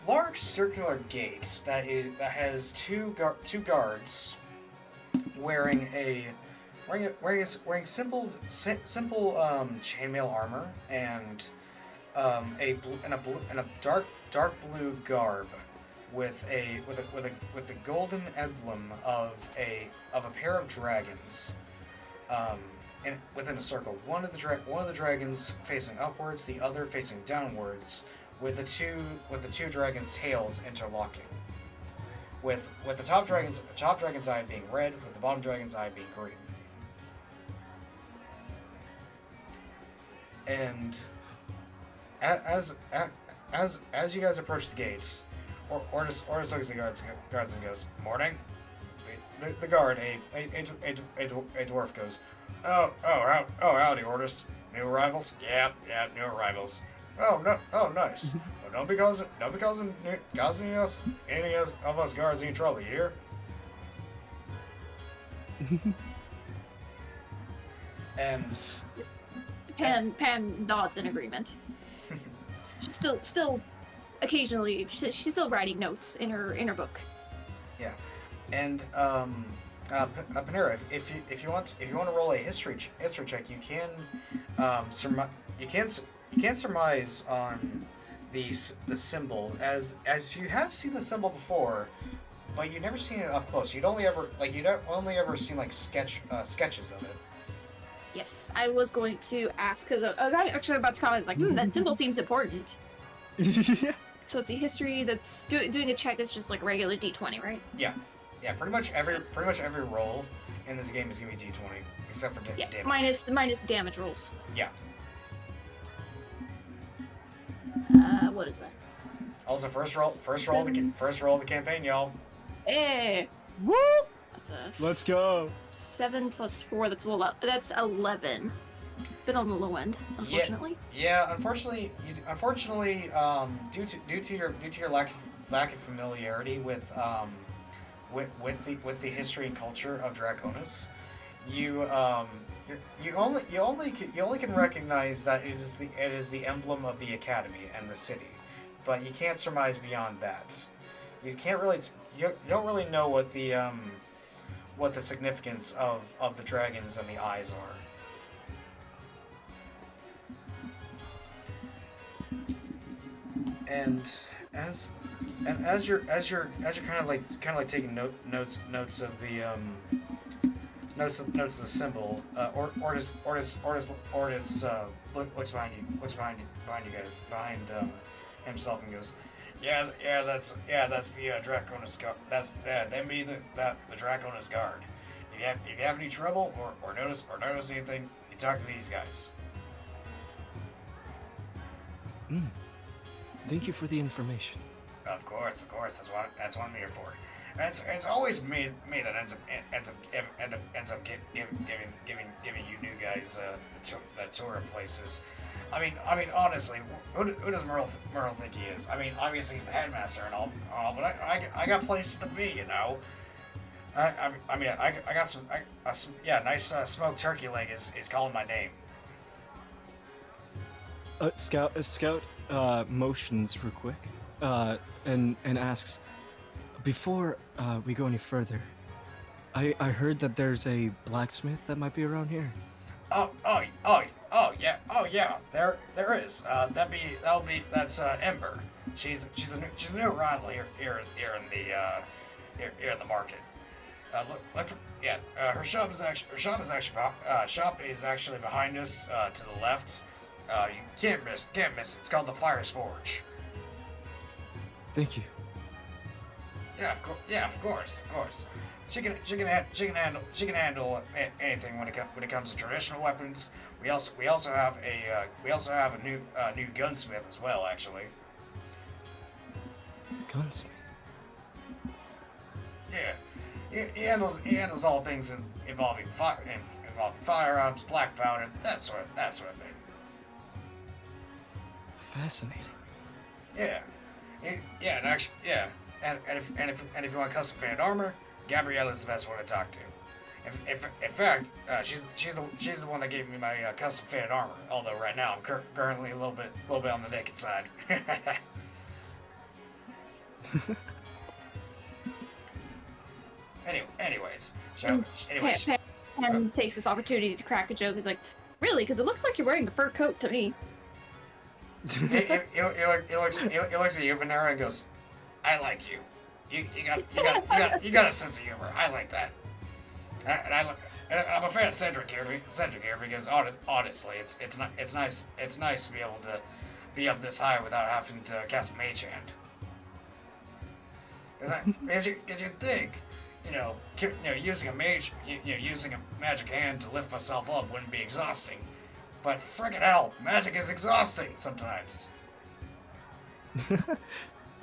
large circular gate that has two guards wearing simple chainmail armor and a dark blue garb with the golden emblem of a pair of dragons within a circle. One of the dragons facing upwards, the other facing downwards, with the two dragons' tails interlocking. With the top dragon's eye being red, with the bottom dragon's eye being green. And as you guys approach the gates, Ortis looks at the guards and goes, "Morning." The guard, a dwarf, goes, howdy, Ortis. New arrivals? Yeah, new arrivals. Oh, no, nice. Well, don't be causing any of us guards any trouble, you hear? And Pan nods in agreement. She's still occasionally she's still writing notes in her book. Yeah, and Panera, if you want to roll a history check, you can surmise on the symbol as you have seen the symbol before, but you've never seen it up close. You'd only ever seen like sketches of it. Yes, I was going to ask because I was actually about to comment like, that symbol seems important. Yeah. So it's a history that's doing a check is just like a regular D20, right? Yeah, pretty much every roll in this game is gonna be D20 except for damage. minus damage rolls. Yeah. What is that? Also, first roll of the campaign, y'all. Hey, Woo! that's a Let's go. 7 plus 4. That's 11. Bit on the low end, unfortunately. Yeah, unfortunately, due to your lack of familiarity with the history and culture of Drakkonus, you only can recognize that it is the emblem of the academy and the city, but you can't surmise beyond that. You don't really know what the significance of the dragons and the eyes are. And as you're kind of like taking notes of the notes of the symbol, Ortis looks behind you guys, behind himself, and goes, yeah, that's the Drakkonus guard. Them be the Drakkonus guard. If you have any trouble or notice anything, you talk to these guys. Thank you for the information. Of course. That's what I'm here for. It's always me that ends up giving you new guys the tour of places. I mean, honestly, who does Merle think he is? I mean, obviously he's the headmaster and all, but I got places to be, you know. I got some nice smoked turkey leg is calling my name. Scout motions real quick, and asks, before we go any further, I heard that there's a blacksmith that might be around here. Oh yeah. There is. That's Ember. She's a new arrival here in the market. Her shop is actually behind us to the left. You can't miss. It's called the Fire's Forge. Thank you. Of course. She can handle anything when it comes to traditional weapons. We also have a new gunsmith as well, actually. Gunsmith. Yeah, he handles all things involving firearms, black powder, that sort of thing. Fascinating. Yeah, and if you want custom fitted armor, Gabriella's the best one to talk to. In fact, she's the one that gave me my custom fitted armor. Although right now I'm currently a little bit on the naked side. Anyways, Pen takes this opportunity to crack a joke. He's like, "Really? Because it looks like you're wearing a fur coat to me." He looks at you, Panera, and goes, "I like you. You got a sense of humor. I like that." And I'm a fan of Cedric here because honestly, it's nice to be able to be up this high without having to cast Mage Hand. Because you think, using a magic hand to lift myself up wouldn't be exhausting, but frickin' hell, magic is exhausting sometimes.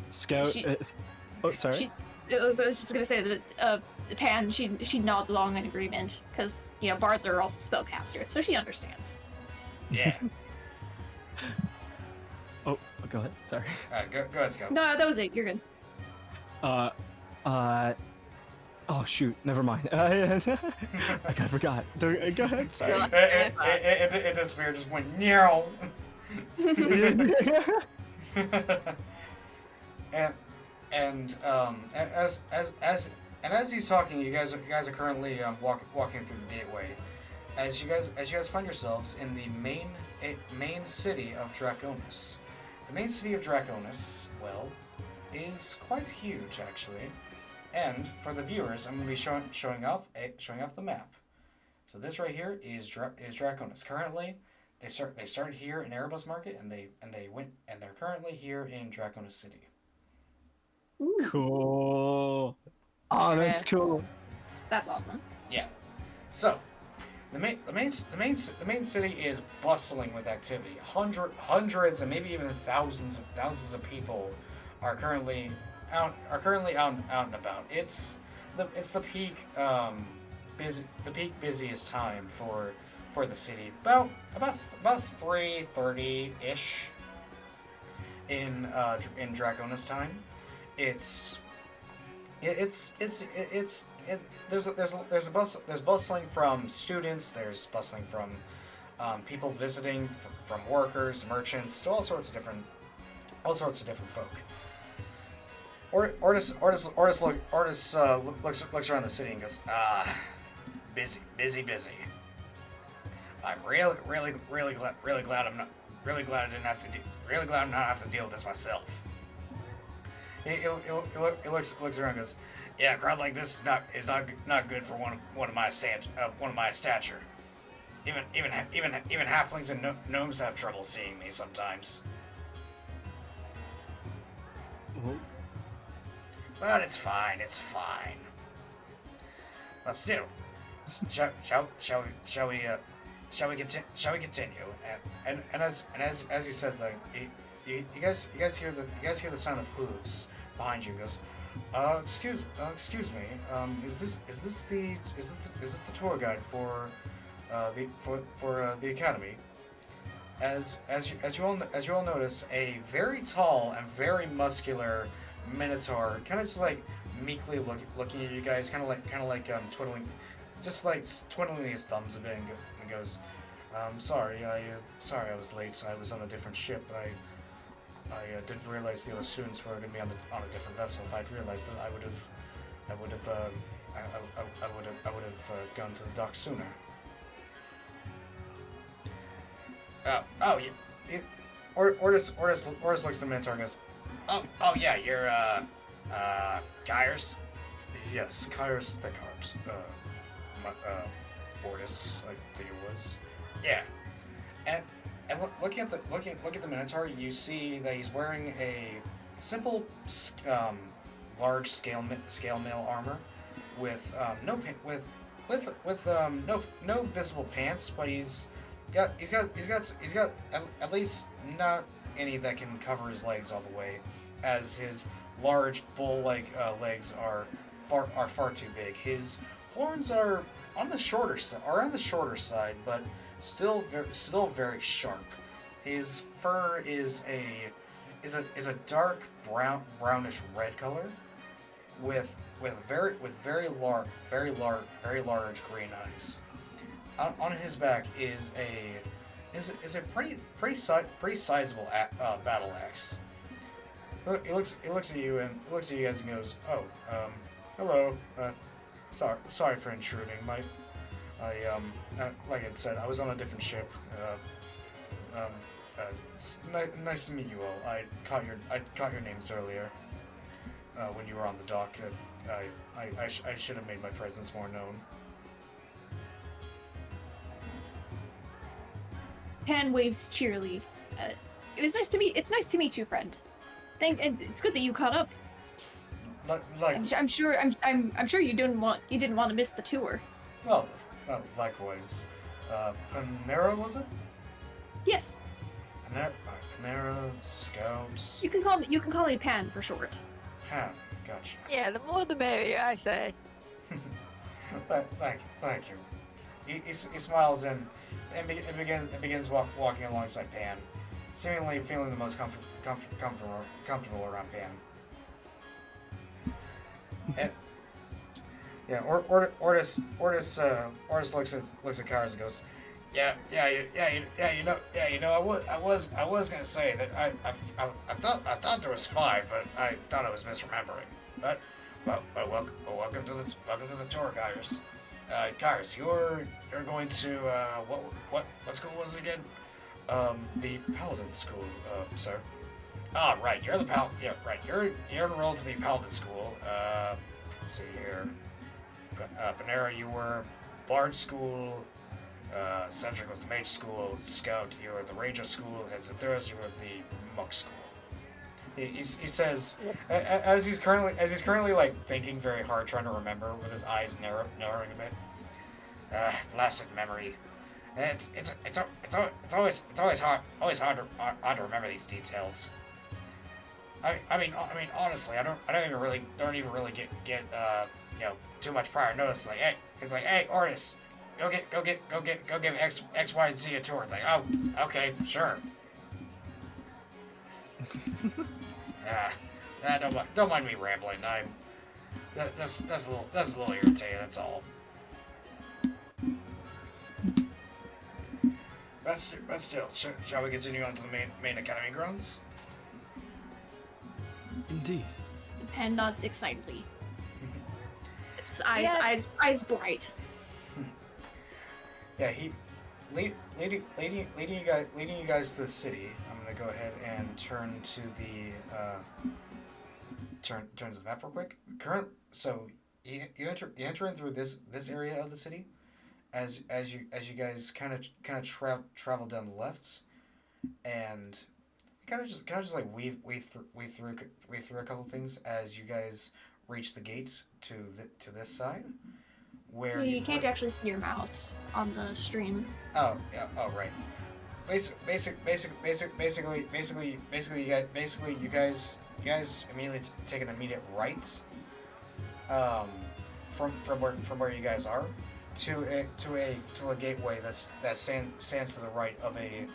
Scout. Sorry. I was just gonna say that Pan she nods along in agreement because bards are also spellcasters, so she understands. Yeah. Oh, go ahead. Sorry. Go ahead, Scout. No, that was it. You're good. Oh shoot, never mind. I forgot. Go ahead. Sorry. It disappeared. Just went meow. and as he's talking, you guys are currently walking through the gateway. As you guys find yourselves in the main city of Drakkonus. The main city of Drakkonus, well, is quite huge actually. And for the viewers, I'm going to be showing off the map. So this right here is Drakkonus. Currently, they started here in Erebus Market, and they're currently here in Drakkonus City. Cool. Oh, that's cool. That's awesome. Yeah. So, the main city is bustling with activity. Hundreds and maybe even thousands of people are currently out and about. It's the peak busiest time for the city. About 3:30 ish in Drakkonus time. There's bustling from students. There's bustling from people visiting, from workers, merchants, to all sorts of different folk. Artis looks around the city and goes, busy. I'm really glad I'm not have to deal with this myself. He looks around and goes, yeah, a crowd like this is not good for one of my stature. Even halflings and gnomes have trouble seeing me sometimes. Oh. But it's fine. But still, shall we continue? And as he says that, you guys hear the sound of hooves behind you. And goes, excuse me. Is this the tour guide for the academy? As you all notice, a very tall and very muscular Minotaur kind of just like meekly looking at you guys, kind of like twiddling his thumbs a bit and goes, Sorry, sorry I was late. I was on a different ship. I didn't realize the other students were going to be on a different vessel. If I'd realized that, I would have, gone to the dock sooner. Oh, Ordis looks at the Minotaur and goes, oh yeah, you're, Gyres? Yes, Gyres Thickheart. Ordis, I think it was. Yeah. And looking at the Minotaur, you see that he's wearing a simple, large scale mail armor with no visible pants, but he's got at least not any that can cover his legs all the way, as his large bull-like legs are far too big. His horns are on the shorter side, but still very sharp. His fur is a dark brownish red color, with very large green eyes. On his back is a pretty sizable battle axe. He looks at you guys and goes, "Oh, hello. Sorry for intruding. Like I said, I was on a different ship. It's nice to meet you all. I caught your names earlier when you were on the dock. I should have made my presence more known." Pan waves cheerily. It's nice to meet you, friend. It's good that you caught up. I'm sure you didn't want to miss the tour. Well, likewise. Panera, was it? Yes. Panera, Scout. You can call me Pan for short. Pan, gotcha. Yeah, the more the merrier, I say. Thank you. He smiles and begins walking alongside Pan, seemingly feeling the most comfortable around Pan. And, yeah, Ordis looks at Kars and goes, I was gonna say that I thought there was 5, but I thought I was misremembering. But welcome to the tour, Kars. Kars, you're going to what school was it again? The Paladin School, sir. Ah, right. You're the Yeah, right. You're enrolled to the Paladin School. Let's see here. Panera, you were Bard School. Cedric was the Mage School. Scout, you were the Ranger School. And Zethuras, you were the Monk School. He says, as he's currently like thinking very hard, trying to remember with his eyes narrowing a bit. Blasted memory. It's always hard to remember these details. I mean honestly, I don't even really get too much prior notice. Like, hey, it's like, hey, Ordis, go give X, Y, and Z a tour. It's like, oh, okay, sure. Don't mind me rambling. That's a little irritating. That's all. But still, shall we continue on to the main academy grounds? Indeed. Pan nods excitedly. His eyes bright. Yeah, leading you guys to the city. I'm gonna go ahead and turn to the turn to the map real quick. So you enter in through this area of the city, as you guys kind of travel down the left, and kind of just like weave through a couple things as you guys reach the gate to this side, where you can't actually see your mouse on the stream. Oh yeah. Oh right. Basically, you guys immediately take an immediate right, from where you guys are, to a gateway that stands to the right of a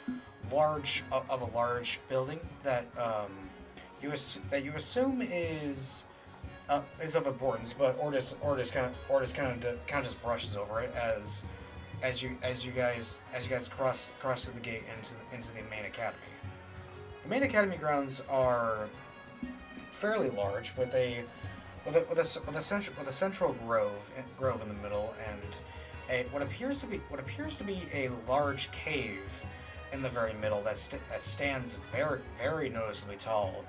large building that you assume is of importance, but Ordis kind of just brushes over it as as you guys cross through the gate into the main academy. The main academy grounds are fairly large, with a central grove in the middle, and what appears to be a large cave in the very middle that stands very noticeably tall,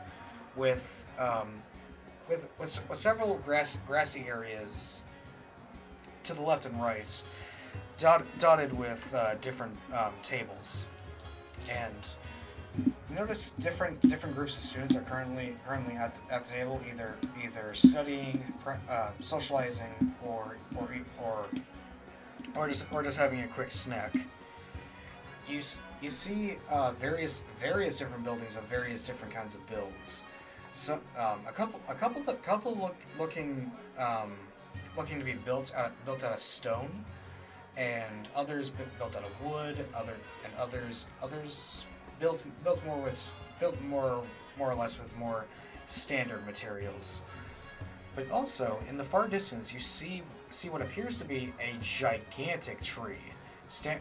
with several grassy areas to the left and right, dotted with different tables, and you notice different groups of students are currently at the table, either studying, socializing, or just having a quick snack. You see various different buildings of various different kinds of builds. So a couple looking to be built out of stone, and others built out of wood. Others built more or less with more standard materials. But also in the far distance, you see what appears to be a gigantic tree, standing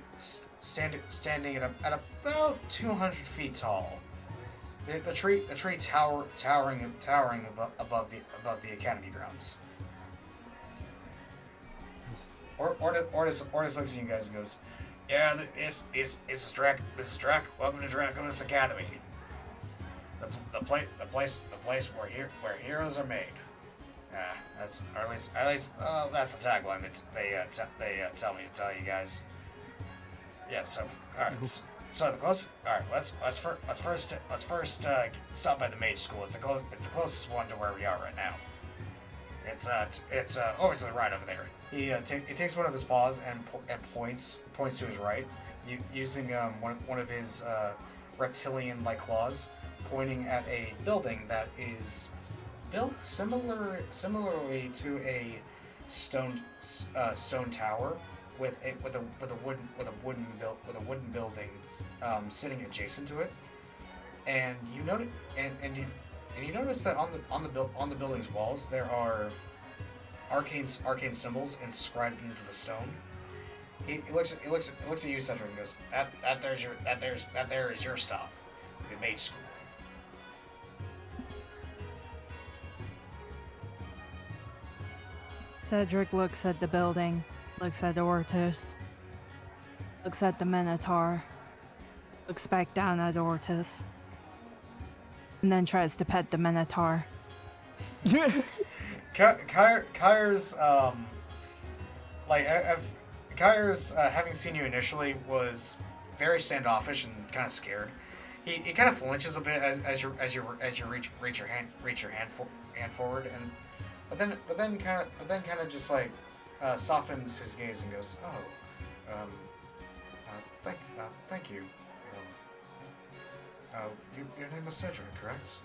at about 200 feet tall. The tree towering above the academy grounds. Ordis looks at you guys and goes, "Yeah, this is Drak. This is Drak. Welcome to Drakkonus Academy. The place where heroes are made." That's at least that's the tagline that they tell me to tell you guys. Yeah. So all right. So the close. All right. Let's first stop by the mage school. It's the closest one to where we are right now. It's over to the right over there. He takes one of his paws and points to his right, using one of his reptilian-like claws, pointing at a building that is built similarly to a stone tower, with a wooden building sitting adjacent to it. And you notice that on the building's walls there are arcane symbols inscribed into the stone. He looks at you, Cedric, and goes, that there is your stop, the mage school. Cedric looks at the building, looks at Ortis, looks at the Minotaur, looks back down at Ortis, and then tries to pet the Minotaur. Kyre's Kyre's having seen you initially was very standoffish and kind of scared. He kind of flinches a bit as you reach your hand forward, and but then kind of just like softens his gaze and goes, thank you. Your name was Cedric, correct?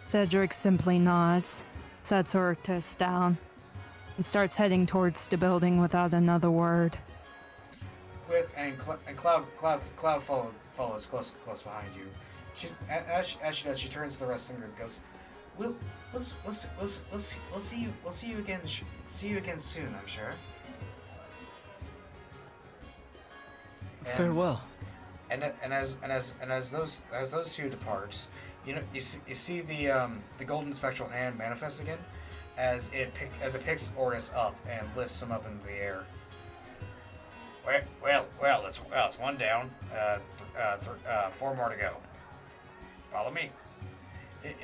Cedric simply nods, sets Ortis down, and starts heading towards the building without another word. Cloud follows close behind you. As she does, she turns to the rest of the group and goes, We'll see you again. See you again soon, I'm sure. Farewell. And as those two depart, you see the golden spectral hand manifest again, as it picks Ortis up and lifts him up into the air. Well, it's one down. 4 more to go. Follow me. It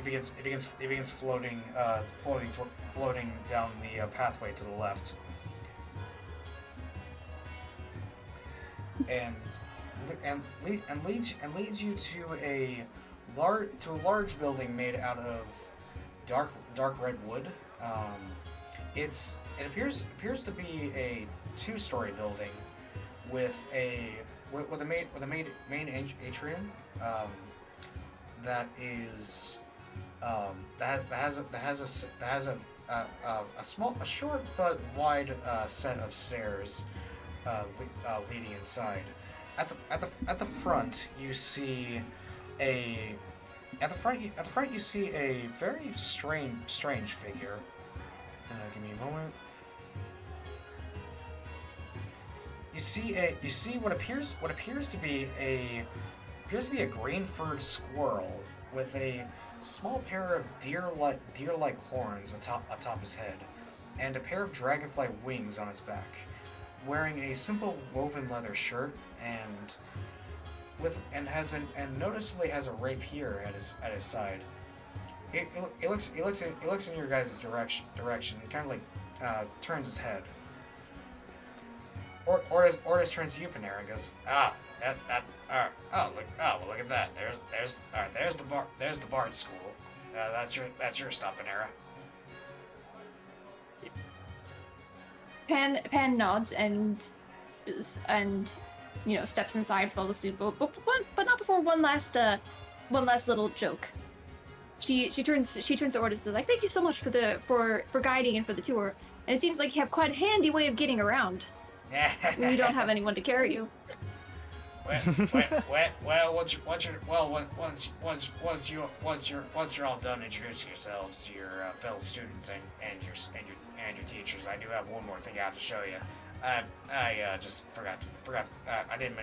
begins floating down the pathway to the left, and leads you to a large building made out of dark red wood. It appears to be a 2-story building with a main atrium that has a short but wide set of stairs leading inside. At the front you see a very strange figure. Give me a moment. You see what appears to be a green-furred squirrel with a small pair of deer-like horns atop his head, and a pair of dragonfly wings on his back, wearing a simple woven leather shirt and noticeably has a rapier at his side. He looks in your guys' direction, and kind of like turns his head. Ordis turns to you, Panera, and goes, look at that. There's the Bard School. That's your stop, Panera. Pan nods and steps inside, follows suit, but not before one last little joke. She turns to Ordis and says, like, thank you so much for guiding and for the tour. And it seems like you have quite a handy way of getting around. You don't have anyone to carry you. Once you're all done introducing yourselves to your fellow students and your teachers, I do have one more thing I have to show you. I just forgot. I didn't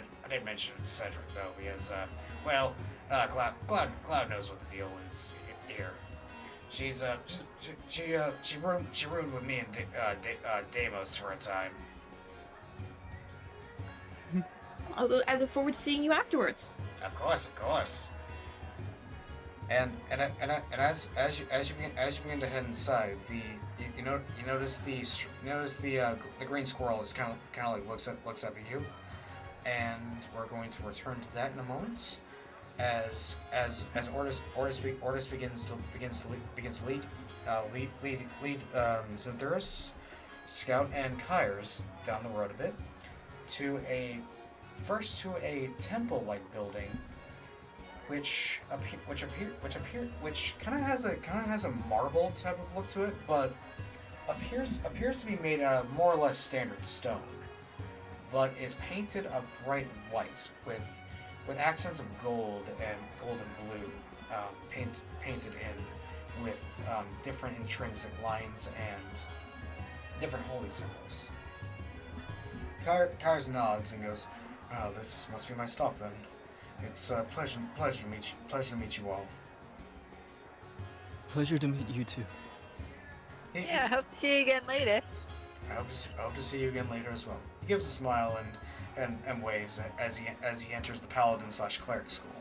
mention it to Cedric though, because Cloud knows what the deal is here. She roomed with me and Deimos for a time. I look forward to seeing you afterwards. Of course. And as you begin to head inside, you notice the green squirrel is kind of like looks up at you, and we're going to return to that in a moment. As Ordis begins to lead Zinthurus, Scout, and Kyers down the road a bit to a temple-like building, which kind of has a marble type of look to it, but appears to be made out of more or less standard stone, but is painted a bright white with accents of gold and blue, painted in with different intrinsic lines and different holy symbols. Kars nods and goes, "Oh, this must be my stop then. It's a pleasure to meet you all." Pleasure to meet you too. Yeah, hope to see you again later. I hope to see you again later as well. He gives a smile and waves as he enters the Paladin/Cleric school.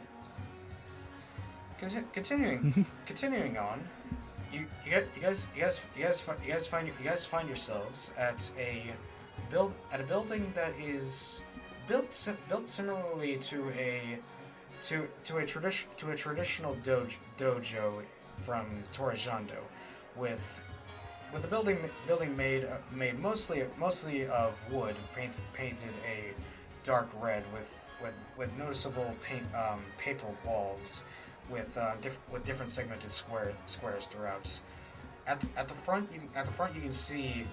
Continuing on, you guys find yourselves at a building that is built similarly to a traditional dojo from Torrejando, with the building made mostly of wood, painted a dark red with noticeable paper walls with different segmented squares throughout. At the front you can see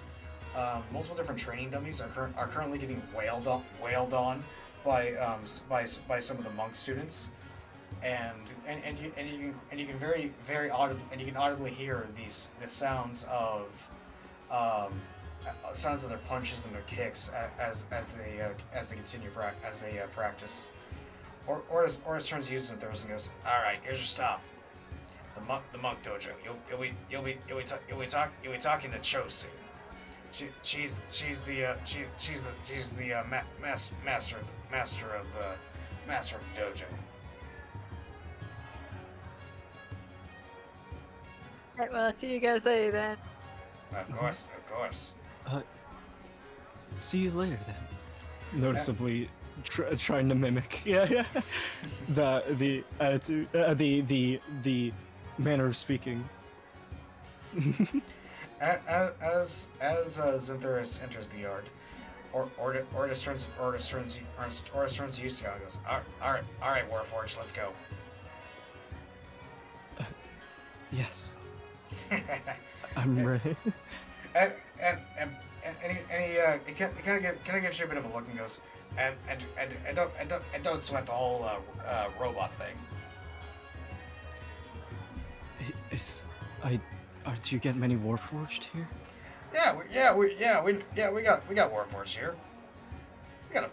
multiple different training dummies are currently getting wailed on by some of the monk students, and you can very audibly hear the sounds of their punches and their kicks as they continue practice. Ordis turns to you and and goes, "All right, here's your stop. The monk dojo. You'll be talking to Cho soon. She's the master of the dojo." Alright, well, I'll see you guys later then. Of course. See you later then. Noticeably trying to mimic, the attitude, the manner of speaking. As Zinthurus enters the yard, Ordis turns to you, Scott, and goes, "All right, Warforged, let's go." Yes. I'm ready. and he kind of gives you a bit of a look and goes, and don't sweat the whole robot thing. Do you get many Warforged here? We got Warforged here. We got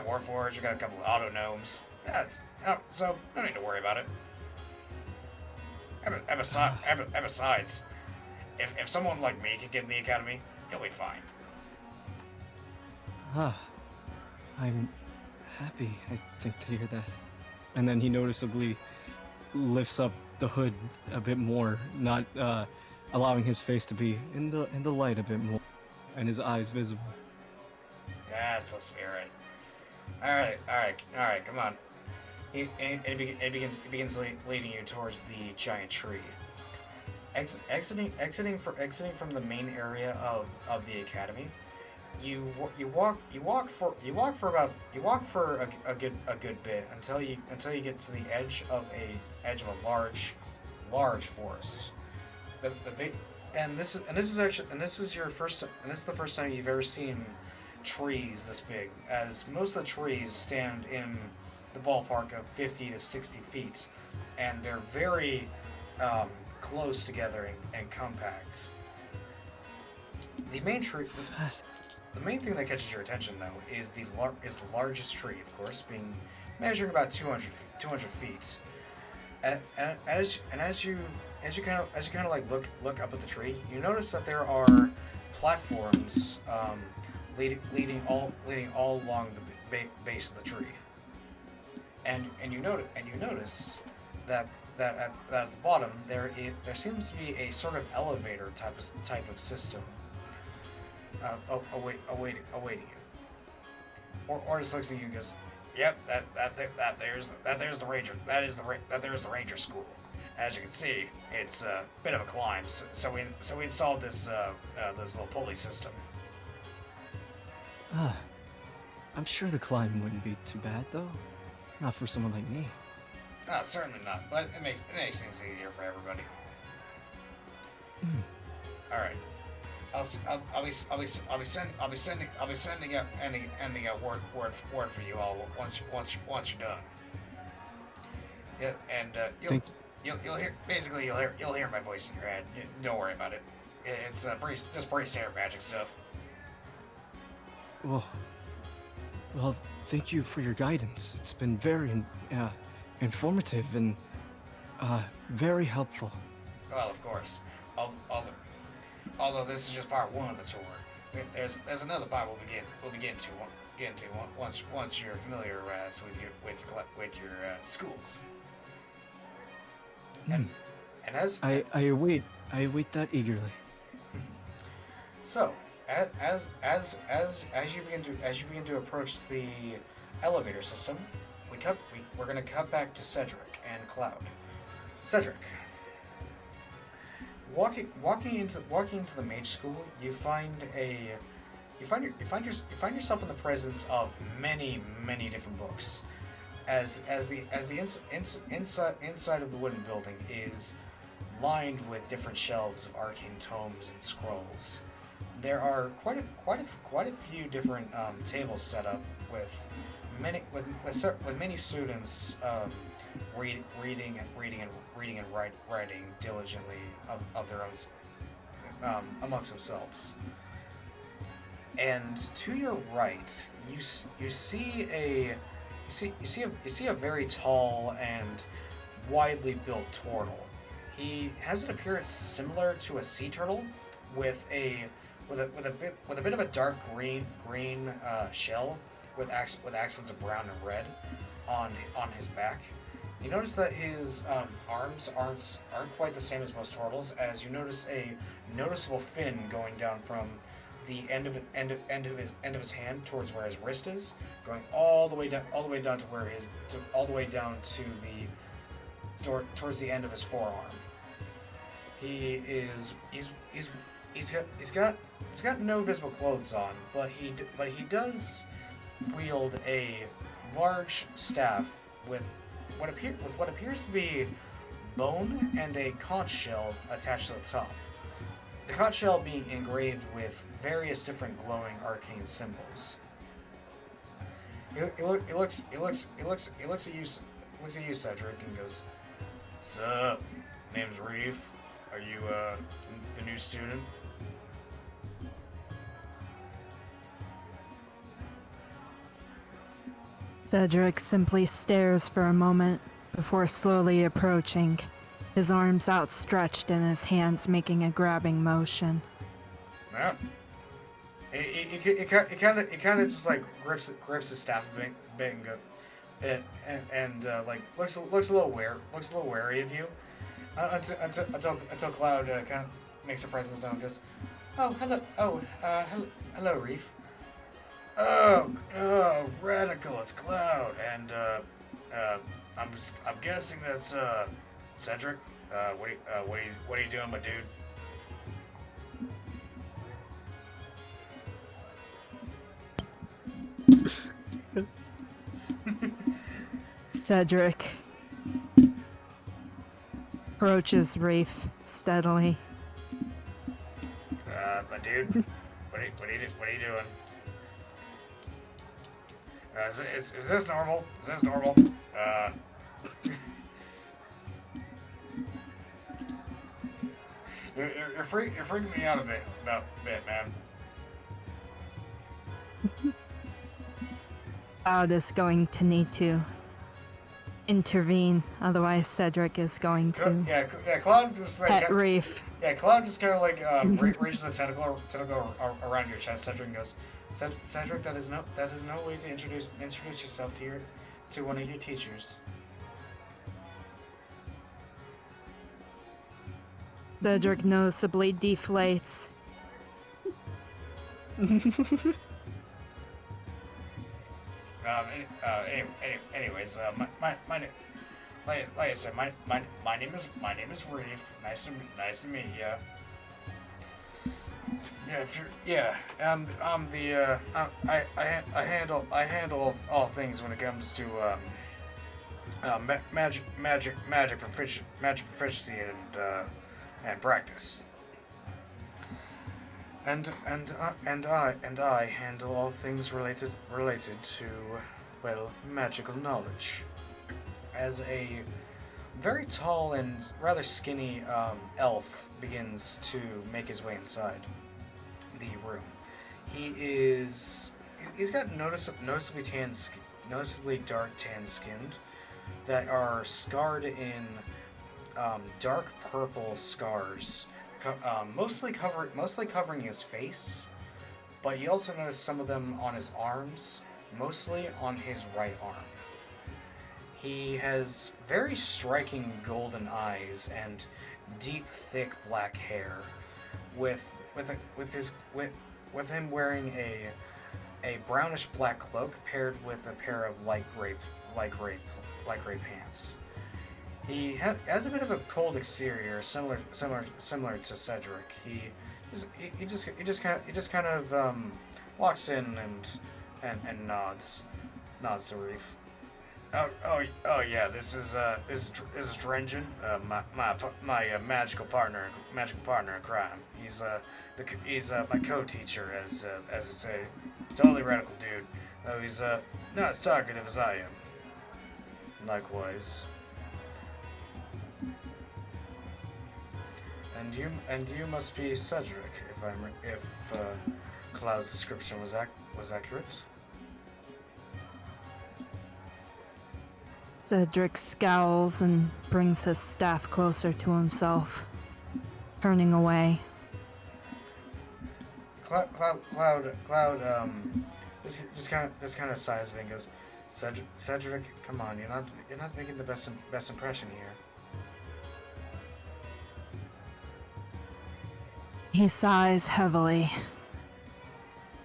Warforged. We got a couple of auto gnomes. So no need to worry about it. And besides, if someone like me can get in the academy, you'll be fine. Ah, I'm happy, I think, to hear that. And then he noticeably lifts up the hood a bit more, not allowing his face to be in the light a bit more, and his eyes visible. That's the spirit. All right. Come on. It begins leading you towards the giant tree. Exiting from the main area of the academy, you walk for a good bit until you get to the edge of a large forest. The big this is the first time you've ever seen trees this big, as most of the trees stand in the ballpark of 50 to 60 feet, and they're very close together and compact. The main thing that catches your attention, though, is the largest tree, of course, measuring about 200 feet. And as you kind of like look up at the tree, you notice that there are platforms leading all along the base of the tree. And you notice that at the bottom there seems to be a sort of elevator type of system awaiting you. Or just looks at you and goes, "Yep, there's the ranger. There's the ranger school. As you can see, it's a bit of a climb. So we installed this little pulley system." I'm sure the climb wouldn't be too bad, though. Not for someone like me. Certainly not. But it makes things easier for everybody. All right. I'll be sending out word for you all once you're done. Yeah, and you'll hear my voice in your head. Don't worry about it. It's just pretty standard magic stuff. Well, thank you for your guidance. It's been very informative and very helpful. Well, of course. Although this is just part one of the tour, there's another part we'll begin to once you're familiar with your schools. And as I await that eagerly. So, as you begin to approach the elevator system, we're gonna cut back to Cedric and Cloud. Cedric, walking into the mage school, you find yourself in the presence of many different books, as the inside of the wooden building is lined with different shelves of arcane tomes and scrolls. There are quite a few different tables set up with many students reading and writing diligently of their own amongst themselves. And to your right, you see a very tall and widely built turtle. He has an appearance similar to a sea turtle, with a bit of a dark green shell with accents of brown and red on his back. You notice that his arms aren't quite the same as most turtles, as you notice a noticeable fin going down from the end of his hand towards where his wrist is, going all the way down towards the end of his forearm. He's got no visible clothes on, but he does wield a large staff with what appears to be bone and a conch shell attached to the top. The conch shell being engraved with various different glowing arcane symbols. He looks at you, Cedric, and goes, "Sup? Name's Reef. Are you the new student?" Cedric simply stares for a moment before slowly approaching, his arms outstretched and his hands making a grabbing motion. Yeah. He kind of just like grips his staff a bit and go, and like looks a little wary of you, until Cloud kind of makes her presence known. Goes, oh hello Reef. Oh, Radical, it's Cloud, and I'm guessing that's Cedric. What are you doing, my dude? Cedric approaches Reef steadily. My dude, what are you doing? Is this normal? Is this normal? You're freaking me out a bit, man. Cloud is going to need to intervene, otherwise Cedric is going to Cloud just like pet Reef. yeah, Cloud just kind of like reaches a tentacle around your chest, Cedric, and goes, Cedric, that is no way to introduce yourself to one of your teachers. Cedric noticeably deflates. Anyways, like I said, my name is Reef. Nice to meet you. Yeah, if you're, yeah, I'm the I handle all things when it comes to magic proficiency and practice. And I handle all things related to, well, magical knowledge. As a very tall and rather skinny elf begins to make his way inside the room, he's got noticeably dark tan skinned that are scarred in dark purple scars. Mostly covering his face, but you also notice some of them on his arms, mostly on his right arm. He has very striking golden eyes and deep, thick black hair, with him wearing a brownish black cloak paired with a pair of light gray pants. He has a bit of a cold exterior, similar to Cedric. He just kind of walks in and nods to Reef. Oh yeah, this is Drengen, my magical partner in crime. He's my co-teacher, as I say. Totally radical dude. Though he's not as talkative as I am. Likewise. And you must be Cedric, if Cloud's description was accurate. Cedric scowls and brings his staff closer to himself, turning away. Cloud, just kind of sighs a bit and goes, Cedric, come on, you're not making the best impression here. He sighs heavily,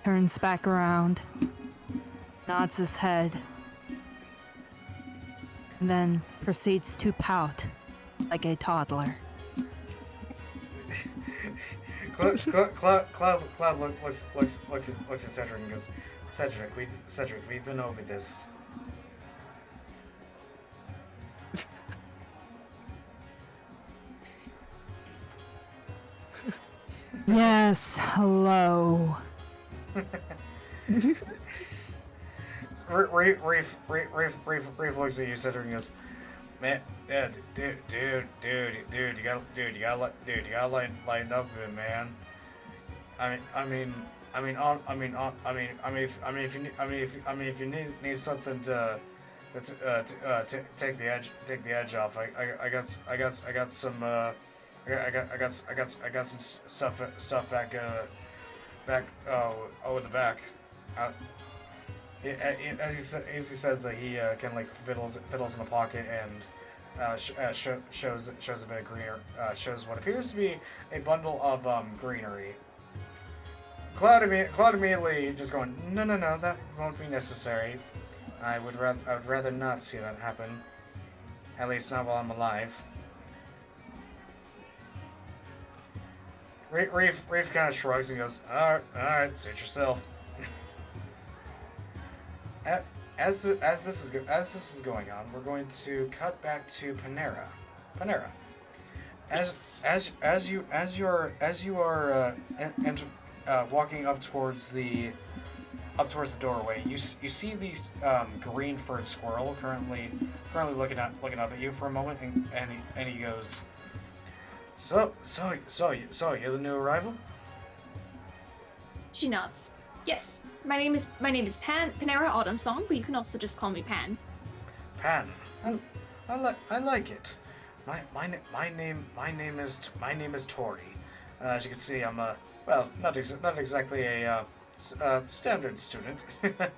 turns back around, nods his head, and then proceeds to pout like a toddler. Cloud looks at Cedric and goes, Cedric, we've been over this. Yes, hello. Reef looks at you, Cedric, and goes, man, yeah, dude, you gotta lighten up a bit, man. I mean, if you need something to, take the edge off. I got some I got some stuff back in the back. Uh, as he says that he kind of like fiddles in the pocket and shows a bit of greenery, shows what appears to be a bundle of greenery. Cloud immediately just going, no, that won't be necessary. I would rather not see that happen. At least not while I'm alive. Reef kind of shrugs and goes, all right, suit yourself. As this is going on, we're going to cut back to Panera. As you are walking up towards the doorway, you see these green furred squirrel currently looking up at you for a moment, and he goes, so you're the new arrival? She nods. Yes, my name is Panera Autumn Song, but you can also just call me Pan. Pan. I like it. My name is Tori. As you can see, I'm not exactly a standard student. I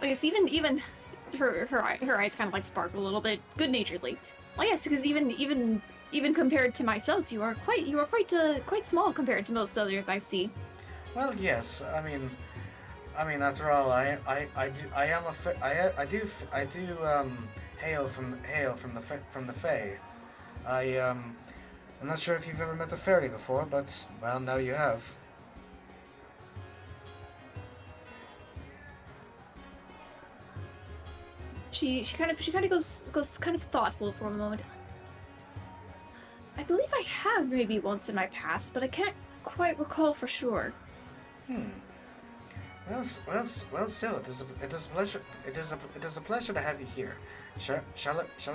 guess even her eyes kind of like sparkle a little bit, good naturedly. Well, yes, because even compared to myself, you are quite small compared to most others I see. Well, yes. I mean, after all, I do hail from the Fae. I'm not sure if you've ever met a fairy before, but well, now you have. She kind of goes kind of thoughtful for a moment. I believe I have maybe once in my past, but I can't quite recall for sure. Well, still, it is a pleasure to have you here. Shall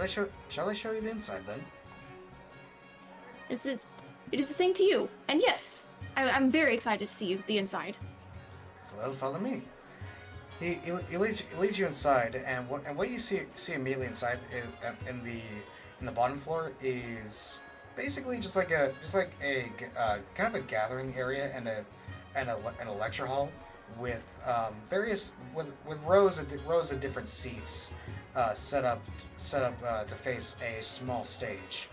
I show you the inside then? It is the same to you, and yes, I'm very excited to see the inside. Well, follow me. He leads you inside, and what you see immediately inside is, in the bottom floor is basically just like a kind of a gathering area and a lecture hall with rows of different seats set up to face a small stage.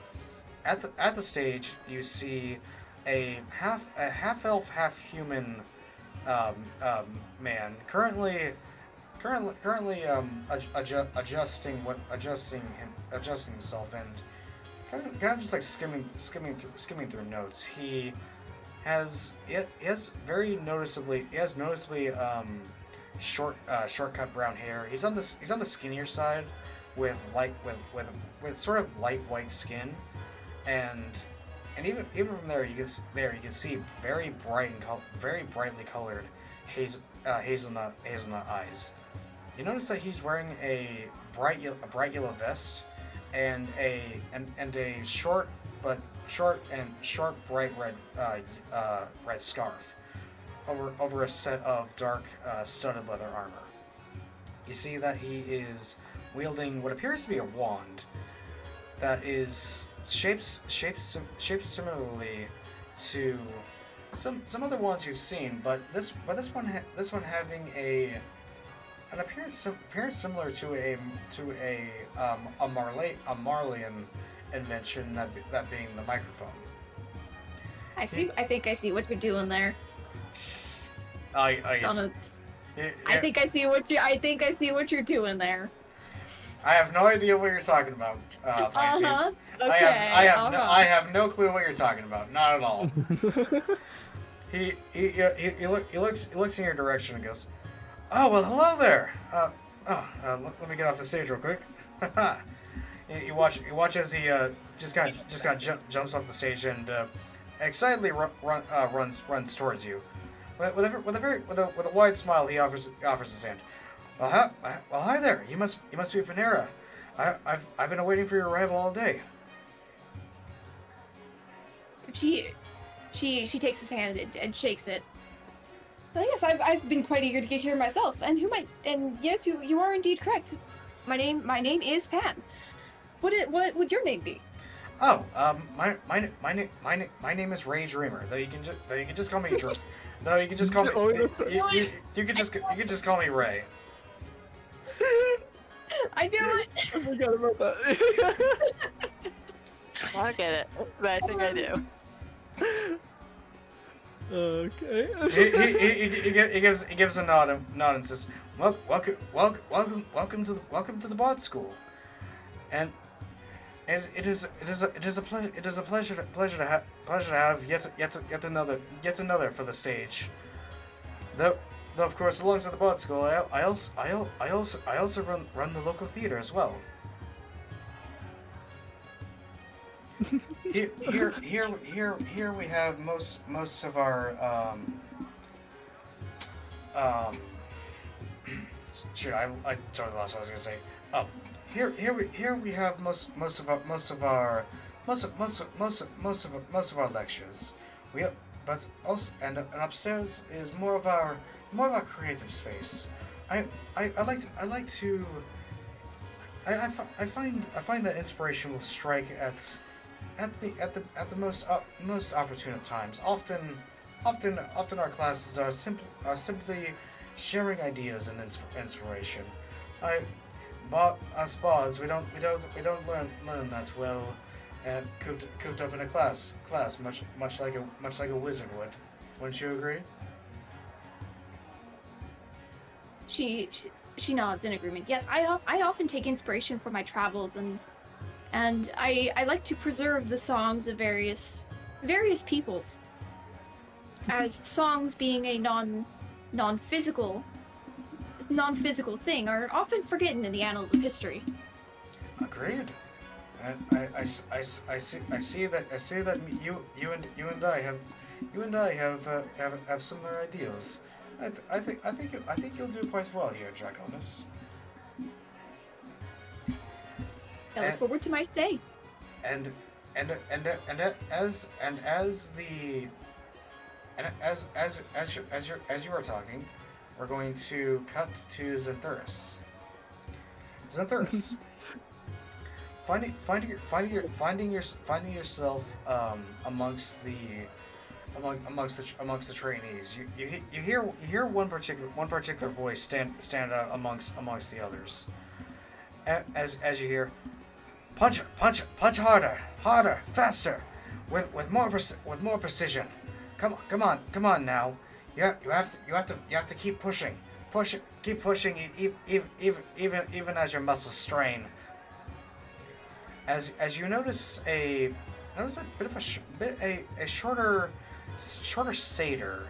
At the stage, you see a half elf, half human man currently adjusting himself and kind of just like skimming through notes. He has very noticeably short-cut brown hair. He's on the skinnier side with sort of light white skin, and even from there you can see very brightly colored hazelnut eyes. You notice that he's wearing a bright yellow vest and a short bright red scarf over a set of dark studded leather armor. You see that he is wielding what appears to be a wand that is shaped similarly to some other wands you've seen, but this one having an appearance similar to a Marleyan invention, that being the microphone. I think I see what you're doing there. I think I see what you're doing there. I have no idea what you're talking about, Pisces. Okay, I have no clue what you're talking about. Not at all. He looks in your direction and goes, "Oh, well, hello there. Let me get off the stage real quick." You watch as he just kind of jumps off the stage and excitedly runs towards you. With a wide smile, he offers his hand. Well, hi there. You must be Panera. I've been waiting for your arrival all day. She takes his hand and shakes it. But yes, I've been quite eager to get here myself. And yes, you are indeed correct. My name is Pan. What would your name be? Oh, my name is Ray Dreamer. Though you can just call me though you can just call me Oh, that's right. you could just call me Ray. I knew it. I forgot about that. I don't get it, but I think I do. Okay. He gives a nod and says, welcome to the bard school, and it is a pleasure to have yet another for the stage. Though of course alongside the bard school, I also run the local theater as well. Here we have most of our shoot, I totally lost what I was gonna say. Oh, here we have most of our lectures. But also and upstairs is more of our creative space. I find that inspiration will strike at the most opportune of times. Often our classes are simply sharing ideas and inspiration. Us bards, we don't learn that well, cooped up in a class much like a wizard would. Wouldn't you agree? She nods in agreement. Yes, I often take inspiration from my travels, and I like to preserve the songs of various peoples, as songs being a non-physical thing are often forgotten in the annals of history. Agreed. And I see that you and I have similar ideals. I think you'll do quite well here, Drakkonus. I look forward to my stay. And as you are talking, we're going to cut to Xanthuris. Xanthuris, finding yourself amongst the trainees. You hear one particular voice stand out amongst the others. As you hear, punch harder, faster, with more precision. Come on now. You have to keep pushing, even as your muscles strain. As you notice a bit of a shorter satyr.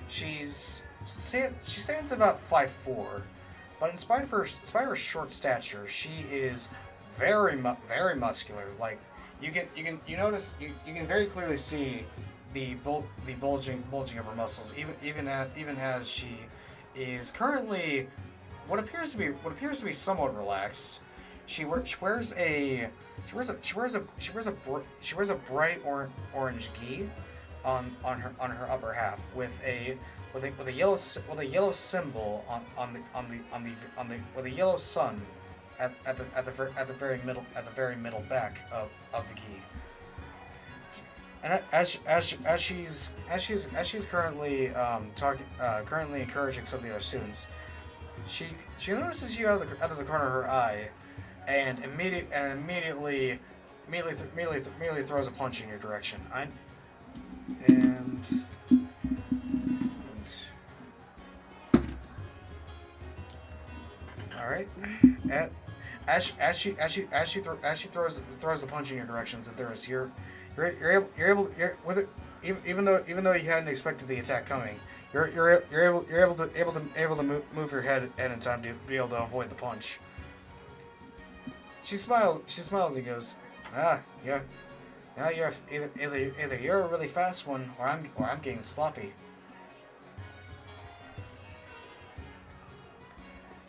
She stands about 5'4", but in spite of her short stature, she is very muscular. Like you can very clearly see the bulging of her muscles, even as she is currently what appears to be somewhat relaxed. She wears a bright orange gi on her upper half with a yellow symbol with a yellow sun at the very middle back of the gi. And as she's currently currently encouraging some of the other students, she notices you out of the corner of her eye, and immediately throws a punch in your direction. All right. As she throws the punch in your direction, Xanthuris, you're able to, even though you hadn't expected the attack coming, you're able to move your head in time to be able to avoid the punch. She smiles and goes, you're either you're a really fast one, or I'm getting sloppy.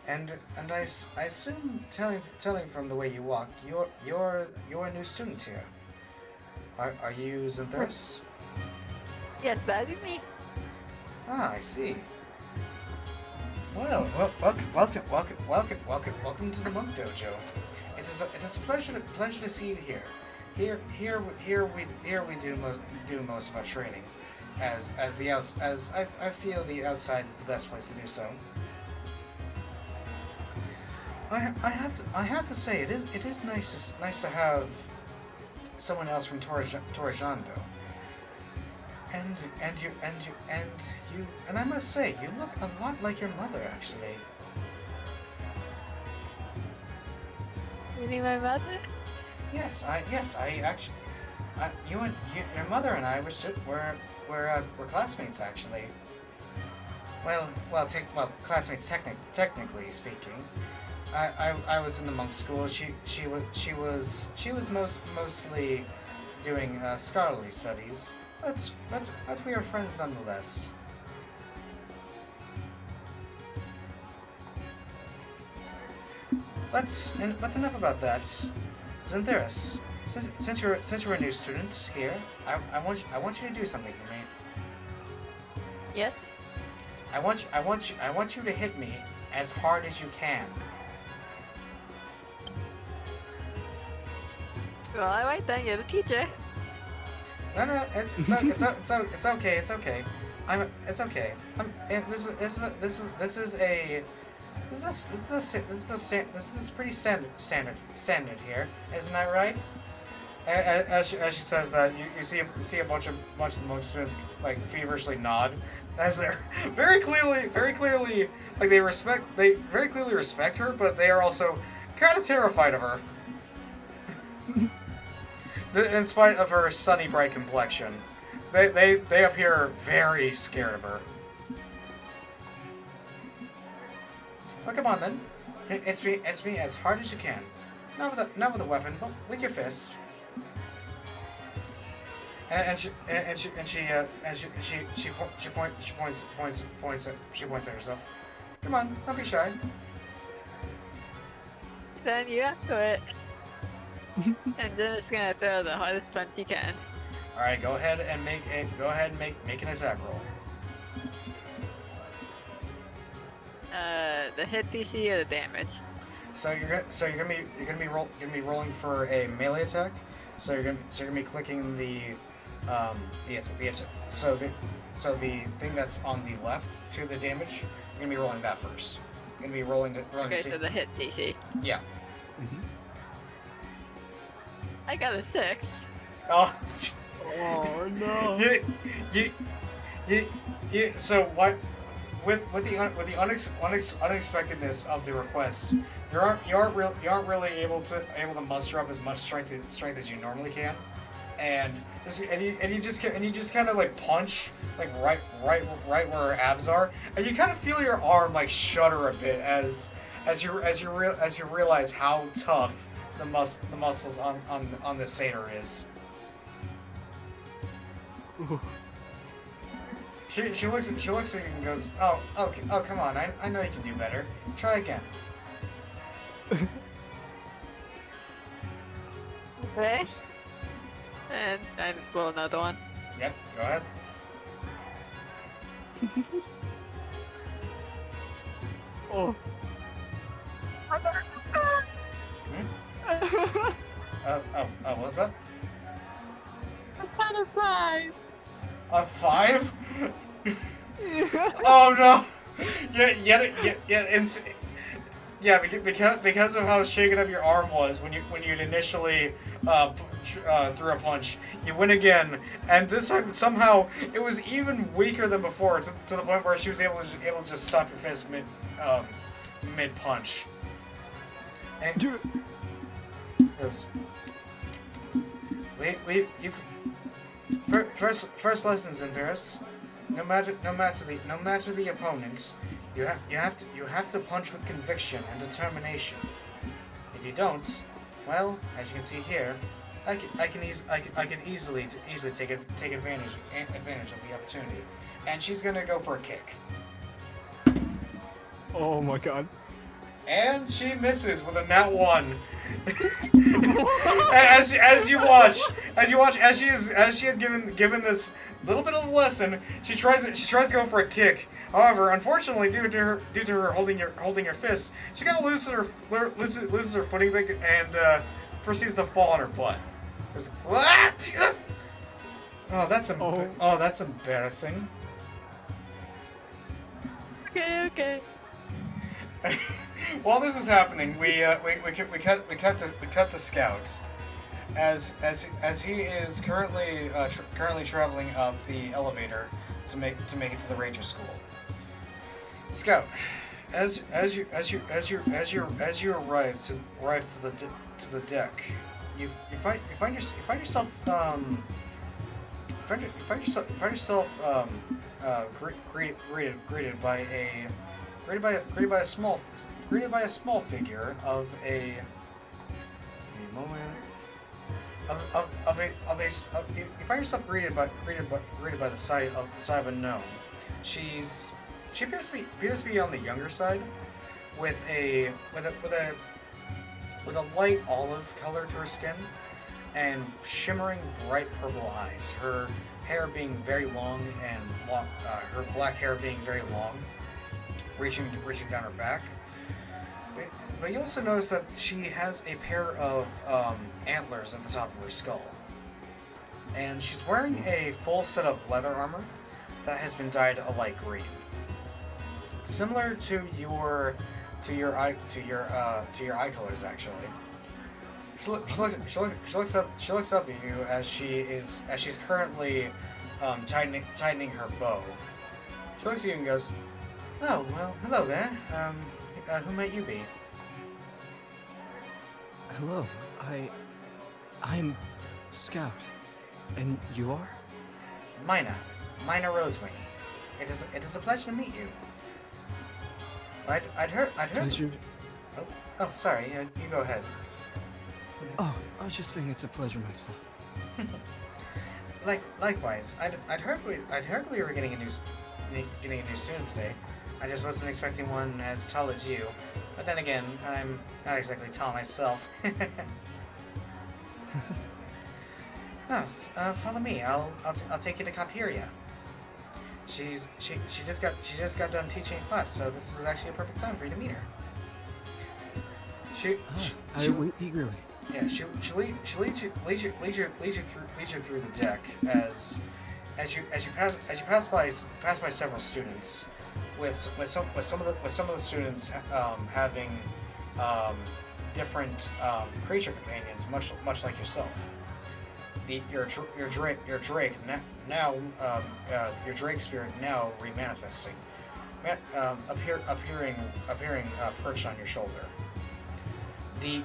And I assume, telling from the way you walk, you're a new student here. Are you Xanthuris? Yes, that'd be me. Ah, I see. Well, welcome to the Monk Dojo. It is a pleasure to see you here. Here we do most of our training, as I feel the outside is the best place to do so. I have to say it is nice to have someone else from Torrejando. And I must say, you look a lot like your mother, actually. You mean my mother? Yes, I actually, your mother and I were classmates, actually. Well, classmates technically speaking. I was in the monk school. She was mostly doing scholarly studies. But we are friends nonetheless. But enough about that. Xantheris, since you're a new student here, I want you to do something for me. Yes. I want you to hit me as hard as you can. Well, I might then. You're the teacher. No, it's okay. It's okay. This is pretty standard here, isn't that right? As she says that, you see a bunch of the monk students like feverishly nod, as they're very clearly like they very clearly respect her, but they are also kind of terrified of her. In spite of her sunny, bright complexion, they appear very scared of her. Well, come on then. It's me as hard as you can. Not with a weapon, but with your fist. And she points at herself. Come on, don't be shy. Then you answer it. And then it's gonna throw the hardest punch you can. All right, go ahead and make an attack roll. The hit DC or the damage? So you're gonna be rolling for a melee attack. So you're gonna be clicking the thing that's on the left to the damage. You're gonna be rolling that first. You're gonna be rolling Okay, so the hit DC. Yeah. I got a 6. Oh. Oh no. So what? With the unexpectedness of the request, you aren't really able to muster up as much strength as you normally can, and you just kind of like punch like right where her abs are, and you kind of feel your arm like shudder a bit as you realize how tough the muscles on the satyr is. Ooh. She looks at you and goes, oh, come on, I know you can do better. Try again. Okay. And roll another one. Yep, go ahead. Oh. What's that? I got a 5. A 5? Oh no! Because of how shaken up your arm was when you'd initially threw a punch, you win again, and this time somehow it was even weaker than before, to the point where she was able to just stop your fist mid punch. And yes, you've first lessons in this. No matter the opponent, you have to punch with conviction and determination. If you don't, well, as you can see here, I can easily take advantage of the opportunity, and she's gonna go for a kick. Oh my god. And she misses with a nat 1. as you watch, as she had given this little bit of a lesson, she tries to go for a kick. However, unfortunately, due to her holding your fist, she kind of loses her footing and proceeds to fall on her butt. What? Oh, that's embarrassing. Okay. While this is happening, we cut the Scout as he is currently traveling up the elevator to make it to the Ranger School. Scout, as you arrive to the deck, you find yourself greeted by a small figure of a. Give me a moment. You find yourself greeted by the side of a gnome. She appears to be on the younger side, with a light olive color to her skin, and shimmering bright purple eyes. Her hair being very long her black hair being very long, reaching down her back. But you also notice that she has a pair of antlers at the top of her skull. And she's wearing a full set of leather armor that has been dyed a light green. Similar to your eye colors, actually. She looks up at you as she's currently tightening her bow. She looks at you and goes, "Oh, well, hello there. Who might you be?" Hello, I'm Scout, and you are? Mina Rosewing. It is a pleasure to meet you. I'd heard. Pleasure. Oh, sorry. You go ahead. Oh, I was just saying it's a pleasure myself. Likewise, I'd heard we were getting a new student today. I just wasn't expecting one as tall as you. But then again, I'm not exactly tall myself. Follow me. I'll take you to Capiria. She just got done teaching a class, so this is actually a perfect time for you to meet her. I wait eagerly. Yeah, she leads you through the deck as you pass by several students, with some of the students having different creature companions, much like yourself. Your Drake your Drake spirit now remanifesting, appearing perched on your shoulder. The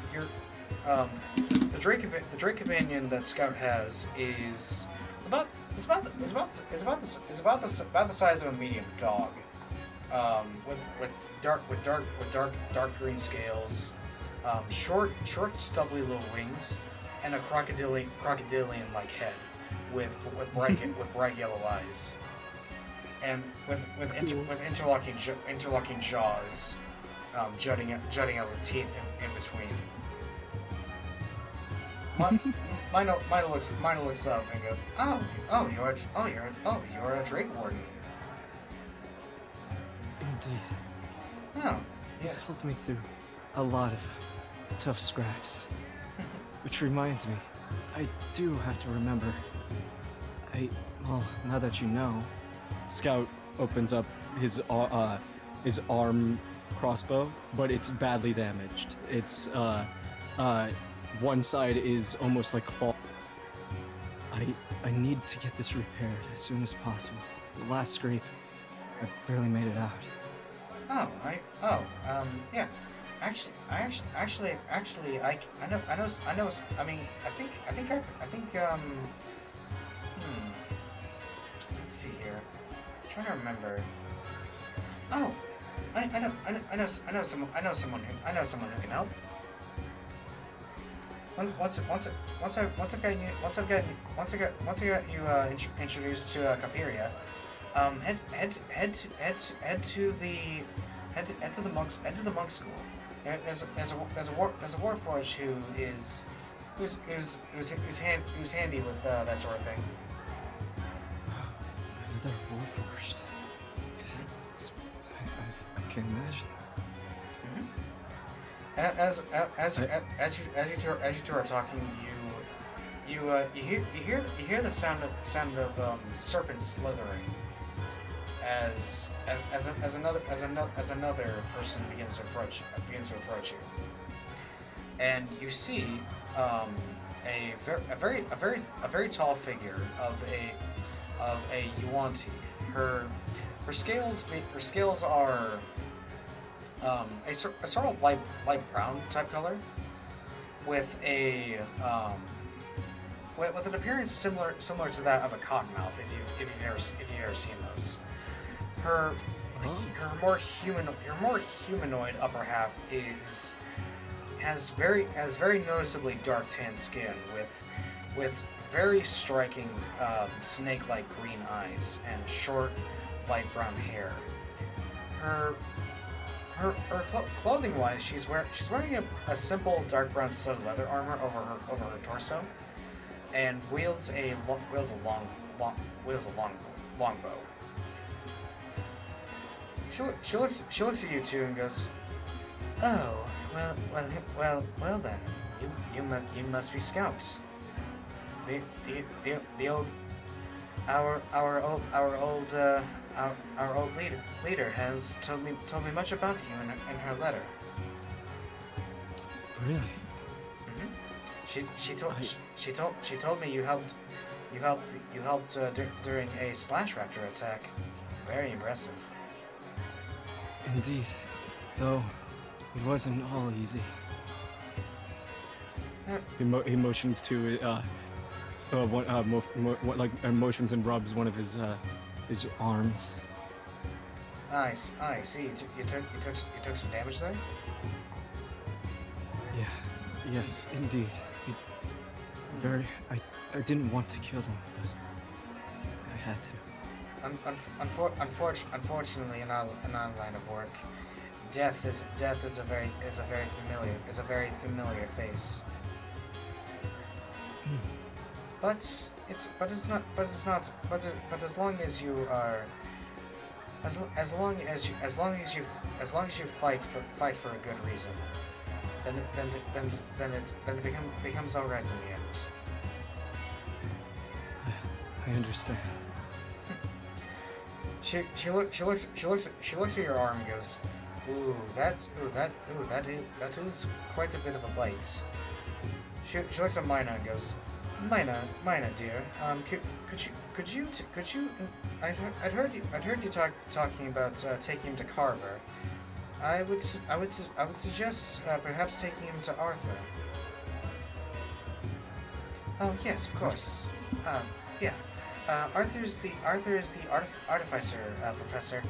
Drake companion that Scout has is about the size of a medium dog, with dark green scales, short stubbly little wings, and a crocodilian like head, with bright yellow eyes, and with interlocking jaws, jutting out with teeth in between. Mina looks up and goes, you're a Drake Warden. Indeed. Oh, He's yeah. helped me through a lot of tough scraps. Which reminds me, I do have to remember. Well, now that you know, Scout opens up his arm crossbow, but it's badly damaged. It's one side is almost like claw. I need to get this repaired as soon as possible. The last scrape, I barely made it out. Yeah. Actually, I know. I mean, I think. Let's see here. I'm trying to remember. Oh, I know someone who can help. Once I've got you introduced to Capiria, head to the monk school. there's a warforged who's handy with that sort of thing. Another warforged. I can imagine. As you two are talking, you hear the sound of serpents slithering as another person begins to approach you, and you see a very tall figure of a Yuanti. Her scales are a sort of light brown type color, with with an appearance similar to that of a cottonmouth, if you've ever seen those. Her more humanoid upper half has very noticeably dark tan skin with very striking snake-like green eyes and short light brown hair. Her clothing-wise, she's wearing a simple dark brown studded leather armor over her torso, and wields a long bow. She looks at you two and goes, "Oh, well then, you must be scouts. The old our old leader has told me much about you in her letter." Really? She told me you helped during a slash raptor attack. Very impressive. Indeed. Though it wasn't all easy. He motions to motions and rubs one of his arms. I see. You took some damage there. Yeah. Yes, indeed. I didn't want to kill them, but I had to. Unfortunately, in our line of work, death is a very familiar face. But as long as you are, as long as you fight for a good reason, then it becomes all right in the end. I understand. She looks at your arm and goes, that is quite a bit of a bite. She looks at Mina and goes, Mina, dear, could you I'd heard you talking about taking him to Carver. I would suggest perhaps taking him to Arthur. Oh yes, of course. Yeah. Arthur is the artificer professor.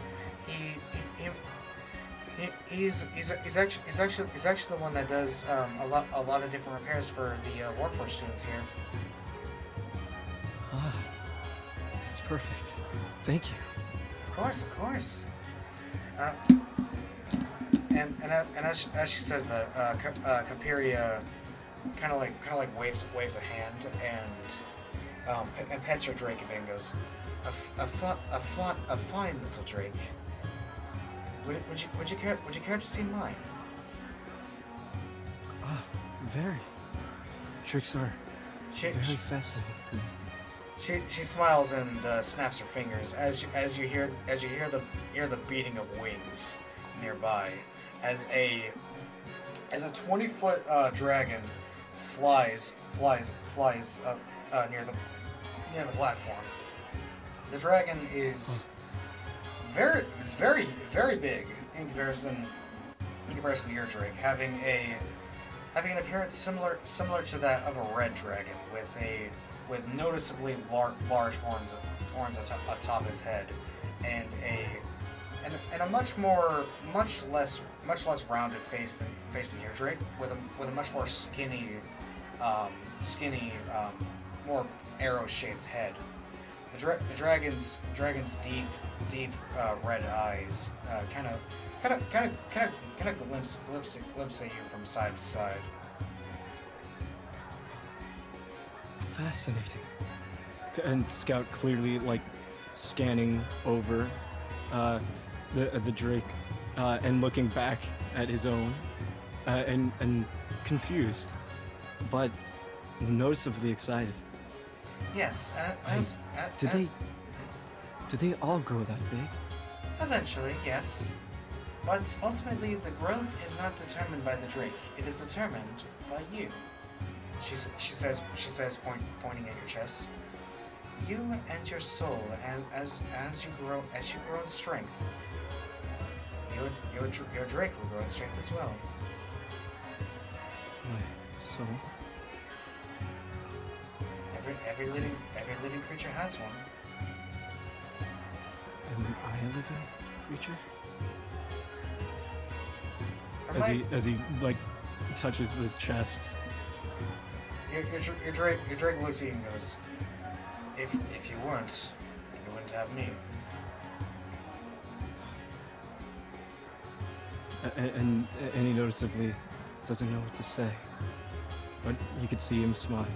He's actually the one that does a lot of different repairs for the Warforged students here. Ah, that's perfect. Thank you. Of course. And as she says that, Capiria kind of like waves a hand and pets her drake a bit and goes, a fine little drake. Would you care to see mine? Ah, very. Tricks are very fascinating. She smiles and snaps her fingers as you hear the beating of wings nearby as a 20-foot dragon flies near the platform. The dragon is very big in comparison to your drake, having an appearance similar to that of a red dragon with noticeably large horns atop his head, and a much less rounded face than your drake, with a much more skinny, more arrow-shaped head. dragon's deep red eyes kind of glimpse at you from side to side. Fascinating. And Scout clearly like scanning over the Drake and looking back at his own and confused, but noticeably excited. Yes, Do they all grow that big? eventually, yes. But ultimately, the growth is not determined by the Drake. It is determined by you. She says, pointing at your chest. You and your soul, as you grow in strength, your Drake will grow in strength as well. My soul? Every living creature has one. Am I a living creature? From my, As he like touches his chest. your Drake looks at you and goes, If you weren't, you wouldn't have me. And he noticeably doesn't know what to say, but you could see him smile.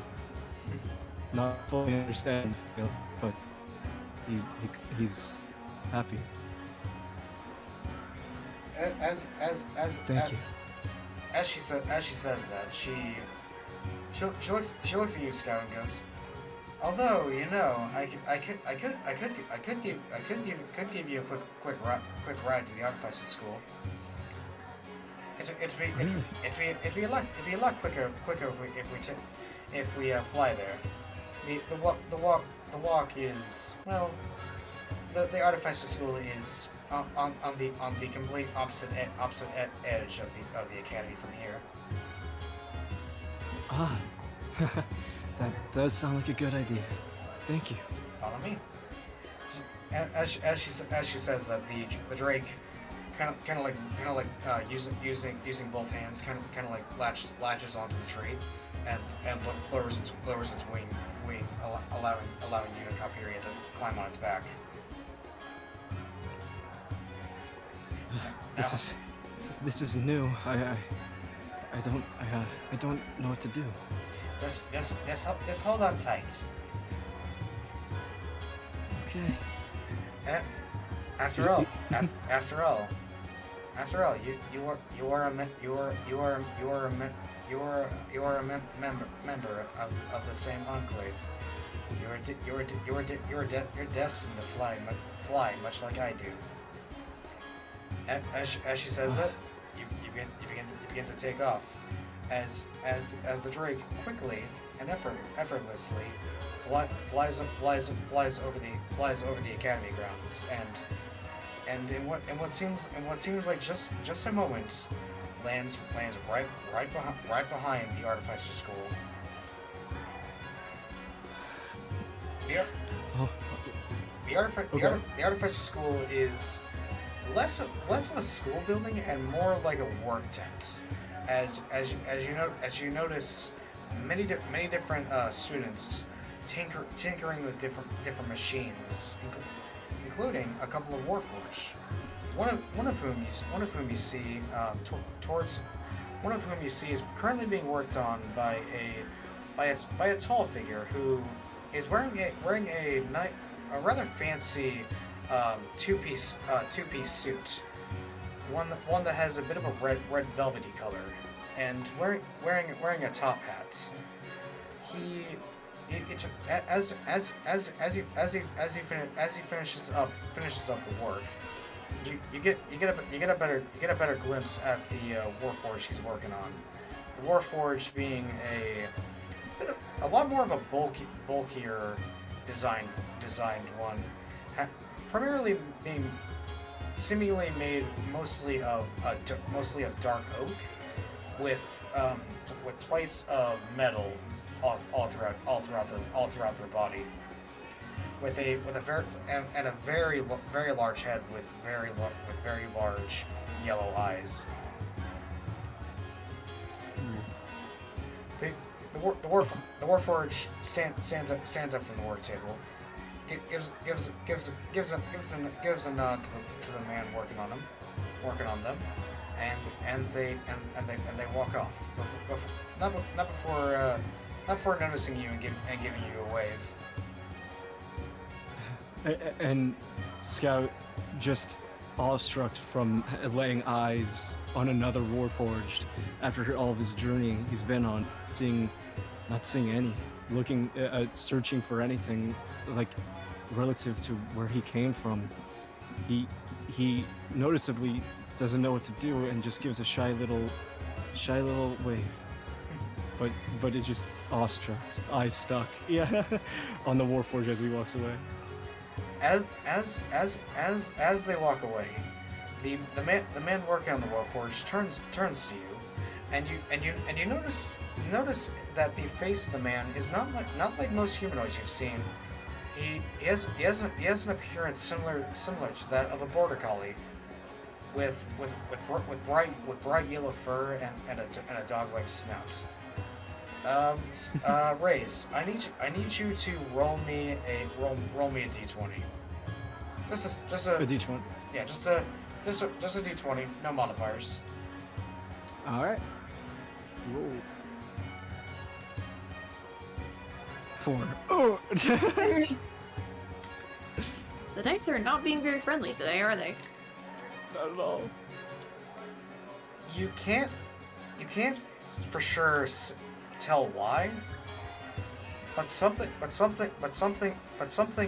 Not fully understand, but he's happy. Thank you. As she says that, she looks at you, Scout, and goes, although I could give you a quick ride to the artificer school. It'd be a lot quicker if we fly there. The walk is, well, the artificer school is on the complete opposite edge of the academy from here. Ah, that does sound like a good idea. Thank you. Follow me. As she says that, the Drake kind of like using both hands kind of like latches onto the tree and lowers its wing allowing you and Capiria to climb on its back. This is new. I don't know what to do. Just hold on tight. Okay. After all, you are a member of the same enclave. You're destined to fly much like I do. As she says that, you begin to take off, as the Drake quickly and effortlessly flies over the academy grounds, and in what seems like just a moment, lands right behind the artificer school. The artificer school is less of a school building and more like a work tent, as you notice many different students tinkering with different machines, including a couple of Warforged. One of whom you see is currently being worked on by a tall figure who is wearing a rather fancy two-piece suit, one that has a bit of a red velvety color, and wearing a top hat. As he finishes up the work, you get a better glimpse at the Warforged he's working on. The Warforged being a lot more of a bulkier designed one, primarily being seemingly made mostly of dark oak, with plates of metal all throughout their body, with a very large head with very large yellow eyes. The Warforged stands up from the work table, gives a nod to the man working on them, and they walk off. Not before noticing you and giving you a wave. And Scout, just awestruck from laying eyes on another Warforged after all of his journey he's been on, not seeing any, looking, searching for anything, like, relative to where he came from. He noticeably doesn't know what to do and just gives a shy little wave. But it's just awestruck, eyes stuck, yeah, on the Warforged as he walks away. As they walk away, the man working on the Warforged turns to you, and you notice that the face of the man is not like most humanoids you've seen. He has an appearance similar to that of a border collie, with bright yellow fur and a dog-like snout. Raze, I need you to roll me a d20. Just a A D20. Yeah, just a d20, no modifiers. All right. Roll. 4. Oh. The dice are not being very friendly today, are they? Not at all. You can't for sure tell why, but something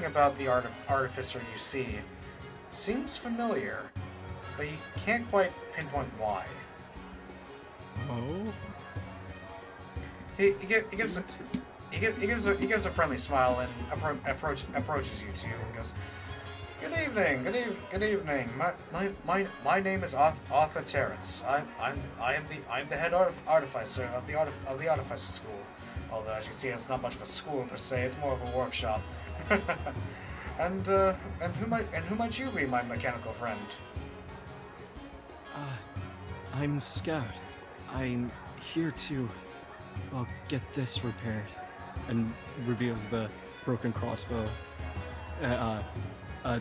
about the artificer you see seems familiar, but you can't quite pinpoint why. Oh. He gives a friendly smile and approaches you two and goes, Good evening. My name is Arthur Terrence. I'm the head artificer of the artificer school. Although, as you can see, it's not much of a school per se. It's more of a workshop. and who might you be, my mechanical friend? I'm Scout. I'm here to, well, get this repaired. And reveals the broken crossbow.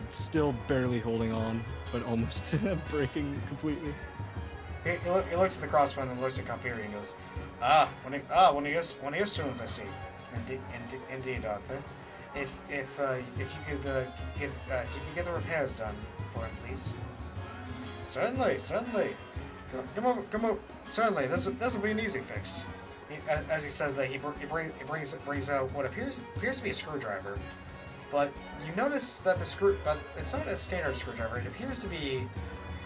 Still barely holding on, but almost breaking completely. He looks at the crossbow and looks at Kapiri and goes, one of your students, I see. Indeed, Arthur. If you could get the repairs done for him, please. Certainly. Come over. Certainly, this will be an easy fix. As he says that, he brings out what appears to be a screwdriver. But you notice that it's not a standard screwdriver. It appears to be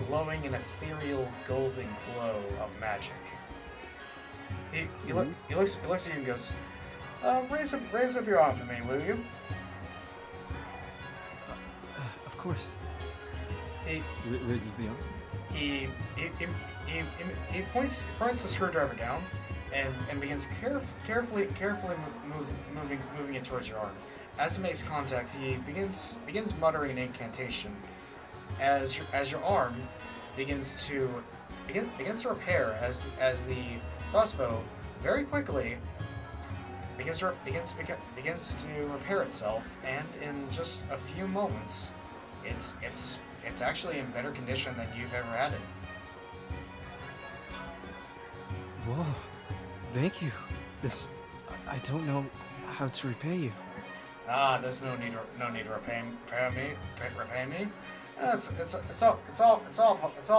glowing an ethereal golden glow of magic. He looks at you and goes, raise up your arm for me, will you? Of course. He raises the arm. He points the screwdriver down and begins carefully moving it towards your arm. As it makes contact, he begins muttering an incantation. As your arm begins to repair, as the crossbow very quickly begins to repair itself, and in just a few moments, it's actually in better condition than you've ever had it. Whoa, thank you. I don't know how to repay you. There's no need to repay me. It's all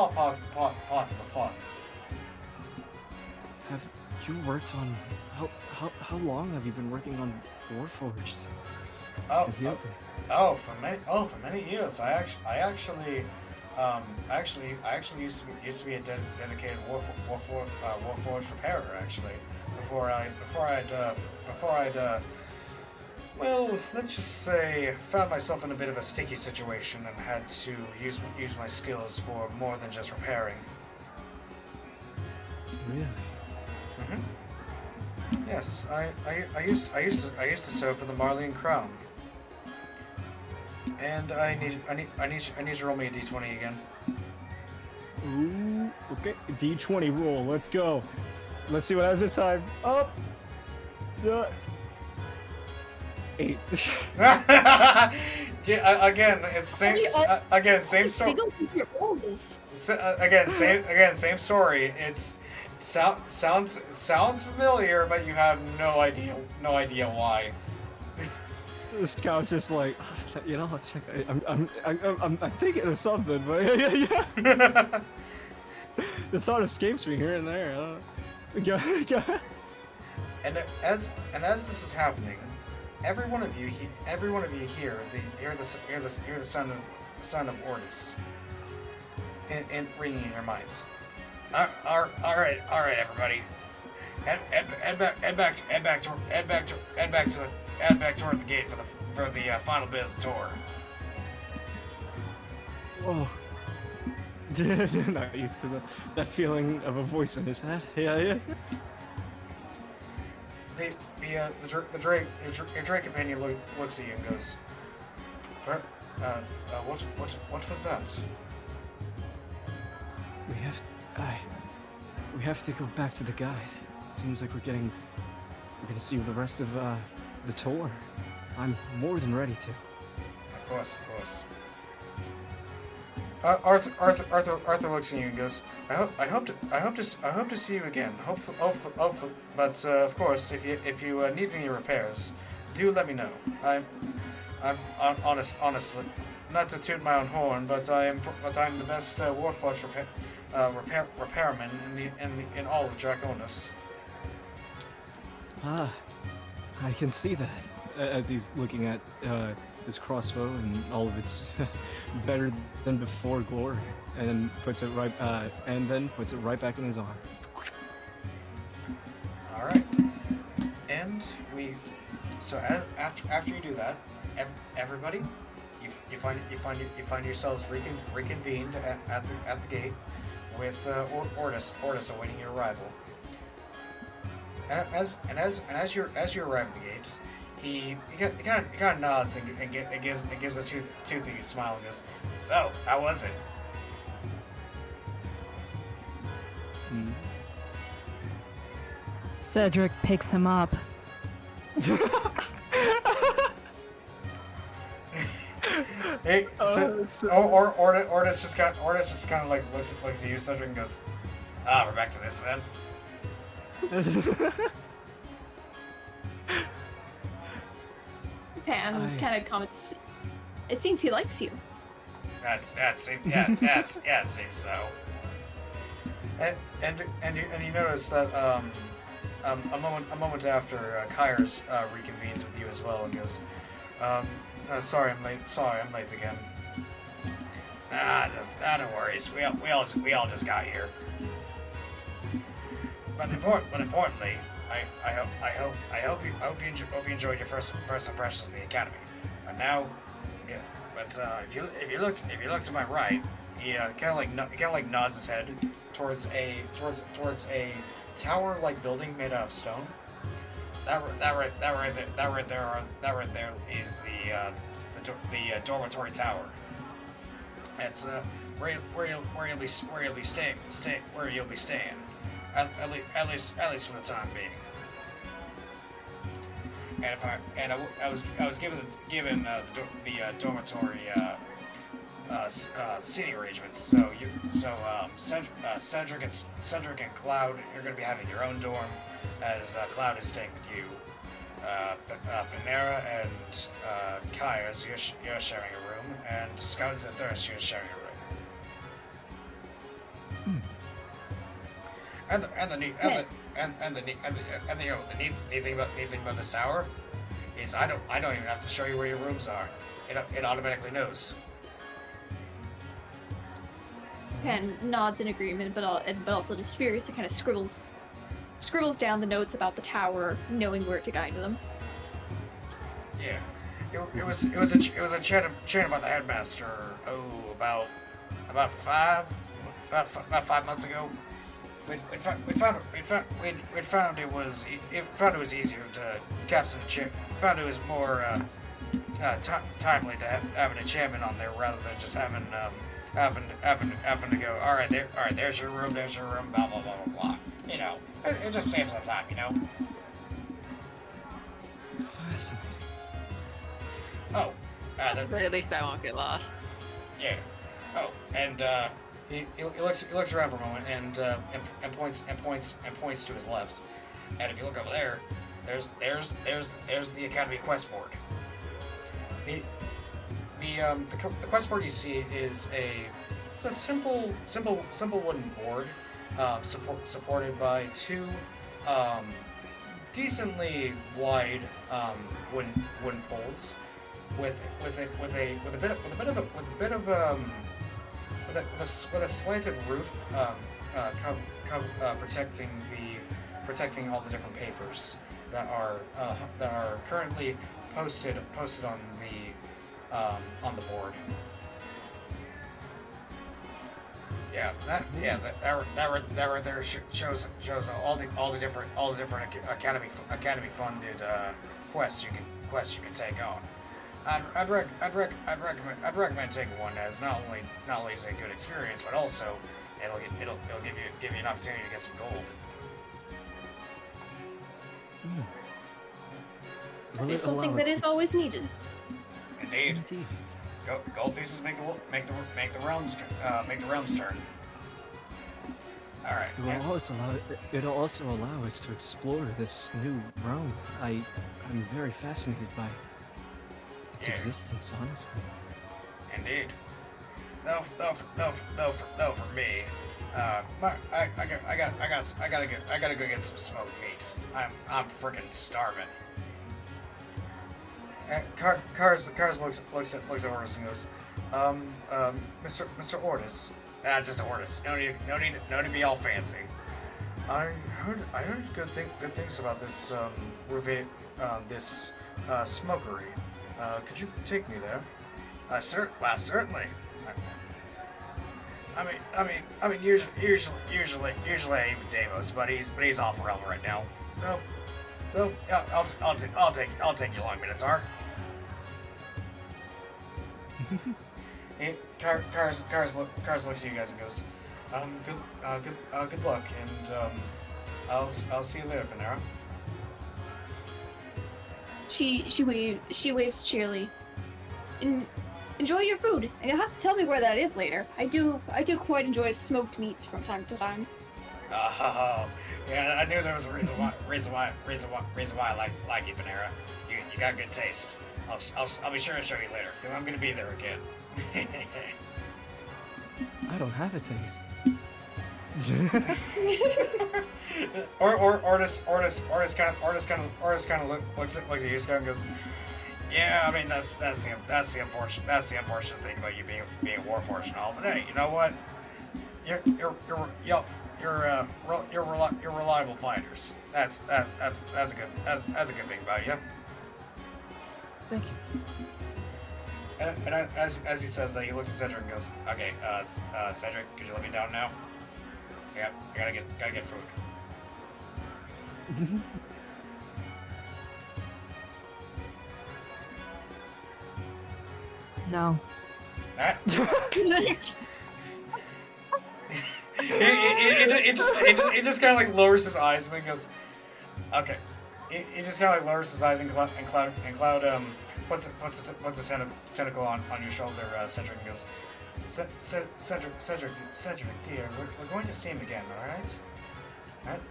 part of the fun. Have you worked on how long have you been working on Warforged? For many years. I actually used to be a dedicated Warforged repairer actually. Before I'd well, let's just say, found myself in a bit of a sticky situation and had to use my skills for more than just repairing. Really? Mm-hmm. Yes, I used to serve for the Marleyan Crown. And I need to roll me a d20 again. Ooh, okay. D20 roll. Let's go. Let's see what happens this time. Up. 8. Yeah, again, it's same. Again, same story. Single figure rolls. Same story. Sounds familiar, but you have no idea why. The scout's just like, you know, let's check. I'm thinking of something, but yeah. The thought escapes me here and there. Go. And as this is happening, every one of you hear the sound of Ortis, and ringing in your minds. All right, everybody. Head back toward the gate for the final bit of the tour. Whoa. Not used to that feeling of a voice in his head. Yeah. The Drake companion looks at you and goes, what was that? We have to go back to the guide. Seems like we're gonna see the rest of the tour. I'm more than ready to. Of course. Arthur looks at you and goes, I hope to see you again. Hopefully, but of course, if you need any repairs, do let me know. I'm honestly, not to toot my own horn, but I'm the best Warforged repairman in all of Drakkonus. I can see that as he's looking at his crossbow and all of its better than before glory, and then puts it right back in his arm. All right, and after you do that, everybody, you find yourselves reconvened at the gate with Ortis awaiting your arrival. As you arrive at the gate, he kind of nods and gives a toothy smile and goes, "So, how was it?" Cedric picks him up. Hey, Ortis just kind of like looks at you, Cedric, and goes, we're back to this then." And kind of comments, "It seems he likes you." It seems so. And you notice that a moment after Kyers reconvenes with you as well and goes, sorry I'm late again. No worries. We all just got here. But importantly, I hope you enjoyed your first impressions of the academy. And now, yeah. But if you look to my right, he kind of like nods his head towards a tower-like building made out of stone. That right there is the dormitory tower. It's where you'll be staying. At least for the time being. And I was given the dormitory seating arrangements. Cedric and Cloud, you're going to be having your own dorm, as Cloud is staying with you. Panera and Kyers, you're sharing a room, and Scouts and Thirst, you're sharing a room. And the neat thing about this tower is I don't even have to show you where your rooms are. It automatically knows. Pen nods in agreement, but also just furiously kind of scribbles down the notes about the tower, knowing where to guide them. Yeah, it was a chat about the headmaster. About 5 months ago. We'd found it was easier to cast a chair. Found it was more timely to have an enchantment on there rather than just having to go. All right, there's your room, blah blah blah blah blah. You know, it just saves us time, you know. Fascinating. Oh, But at least I won't get lost. yeah. Oh, and he looks around for a moment and points to his left. And if you look over there, there's the Academy quest board. The quest board you see is it's a simple wooden board, supported by two decently wide wooden poles with a slanted roof protecting all the different papers that are currently posted on the board. Yeah, that right there shows all the different academy funded quests you can take on. I'd recommend taking one, as not only is it a good experience, but also it'll give you an opportunity to get some gold. Will It's it something allow that it- is always needed. Indeed. Indeed. Gold pieces make the realms turn. All right. It'll also allow us to explore this new realm. I'm very fascinated by its Yeah. existence, honestly. Indeed. Though for me, I gotta go get some smoked meat. I'm freaking starving. Cars looks over us and goes, Mr. Ortis. Just Ortis. No need to be all fancy. I heard good things about this smokery. Could you take me there? Certainly. I mean, usually I even Davos, but he's off realm right now. So yeah, I'll take you along, Minotaur. And Cars looks at you guys and goes, good luck, and I'll see you later, Panera. She waves cheerily. Enjoy your food, and you'll have to tell me where that is later. I do quite enjoy smoked meats from time to time. Oh, yeah, I knew there was a reason why I like you, Panera. You got good taste. I'll be sure to show you later, because I'm gonna be there again. I don't have a taste. Ortis kind of looks at you and goes, yeah, I mean that's the unfortunate thing about you being a warforged and all. But hey, you know what? You're reliable fighters. That's a good thing about you. Thank you. And as he says that, he looks at Cedric and goes, okay, Cedric, could you let me down now? Yeah, I gotta get food. No. Alright. He just kind of like lowers his eyes and he goes, okay. He just kind of like lowers his eyes and Cloud puts a tentacle on your shoulder, Cedric, and goes, Cedric, dear, we're going to see him again, all right?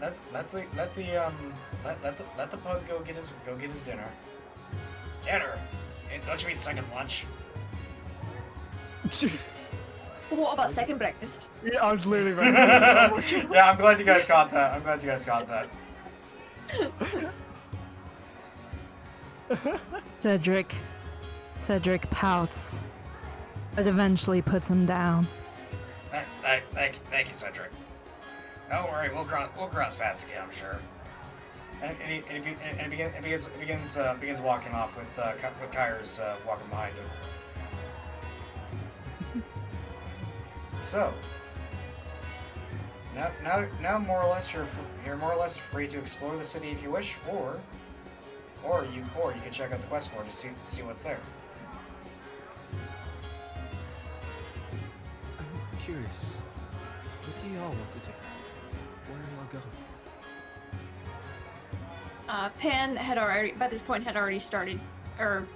Let the pug go get his dinner. Dinner? Don't you mean second lunch? What about second breakfast? Yeah, I was literally about to say that. Yeah, I'm glad you guys got that. Cedric pouts, but eventually puts him down. Thank you, Cedric. Don't worry, we'll cross paths again, I'm sure. And he begins walking off with Kyers walking behind him. So now more or less you're more or less free to explore the city if you wish, or you can check out the quest board to see what's there. I'm curious. What do y'all want to do? Where do y'all go? Pan had already, by this point, had already started, or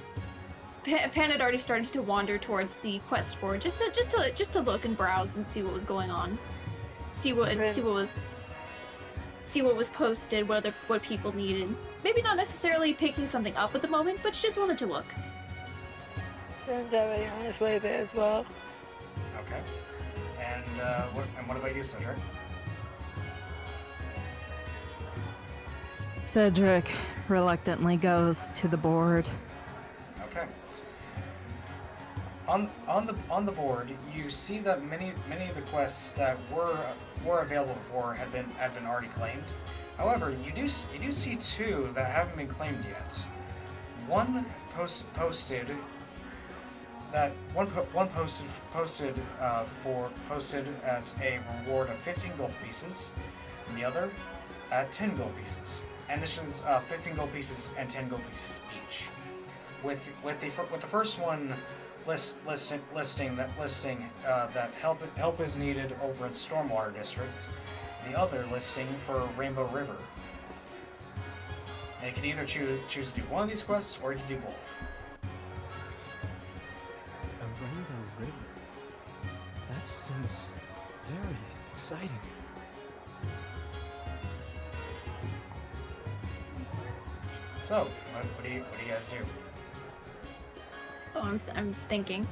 Pan had already started to wander towards the quest board, just to look and browse and see what was going on, see what was posted, what people needed. Maybe not necessarily picking something up at the moment, but she just wanted to look. Turns out he's on his way there as well. Okay. And what about you, Cedric? Cedric reluctantly goes to the board. Okay. On the board, you see that many of the quests that were available before had been already claimed. However, you do see two that haven't been claimed yet. One posted at a reward of 15 gold pieces, and the other at 10 gold pieces. And this is 15 gold pieces and 10 gold pieces each. With the first one listing that help is needed over in Stormwater District, the other listing for Rainbow River. And you can either choose to do one of these quests or you can do both. A Rainbow River. That seems very exciting. So, what do you guys do? Oh, I'm thinking.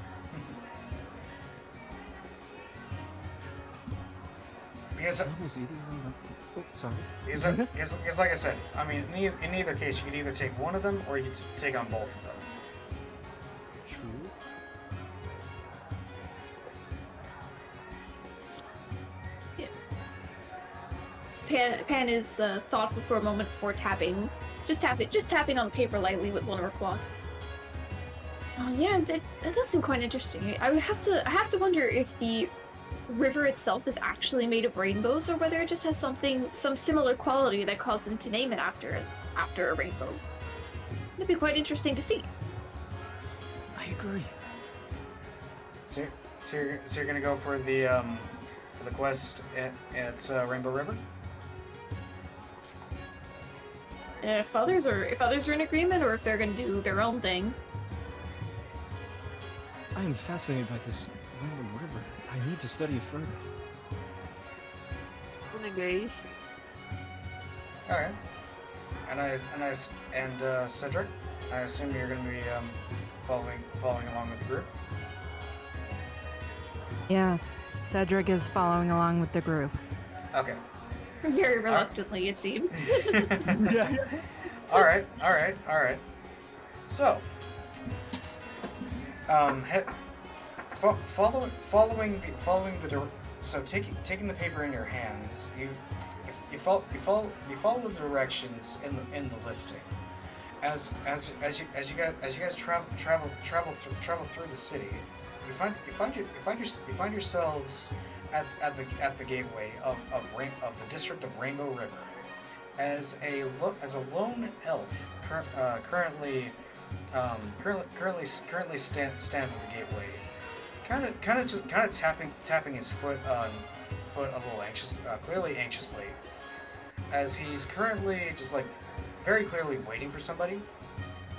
Because That was either one. Oh, sorry. because like I said, I mean, in either case, you could either take one of them or you could take on both of them. True. Yeah. So Pan is thoughtful for a moment before tapping, just tapping on the paper lightly with one of her claws. Yeah, that does seem quite interesting. I have to wonder if the river itself is actually made of rainbows, or whether it just has some similar quality that caused them to name it after a rainbow. It'd be quite interesting to see. I agree. So you're gonna go for the quest at Rainbow River? If others are in agreement, or if they're gonna do their own thing. I am fascinated by this Rainbow River. I need to study it further. One agrees. Okay. And Cedric, I assume you're gonna be following along with the group. Yes, Cedric is following along with the group. Okay. Very reluctantly, it seems. All right. So, taking the paper in your hands, you follow the directions in the listing. As you guys travel through the city, you find yourselves at the gateway of the district of Rainbow River. As a lone elf currently stands at the gateway, kind of tapping his foot a little clearly anxiously, as he's currently just like very clearly waiting for somebody.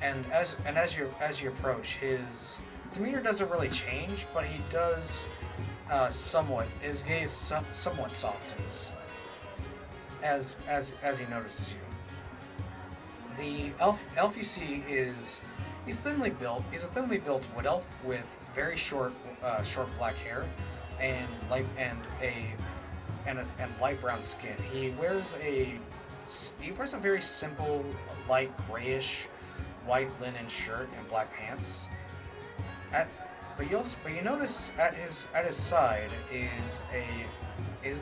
And as you approach, his demeanor doesn't really change, but he does somewhat. His gaze somewhat softens as he notices you. The elf you see he's a thinly built wood elf with very short black hair and light brown skin. He wears a very simple light grayish white linen shirt and black pants. But you notice at his side is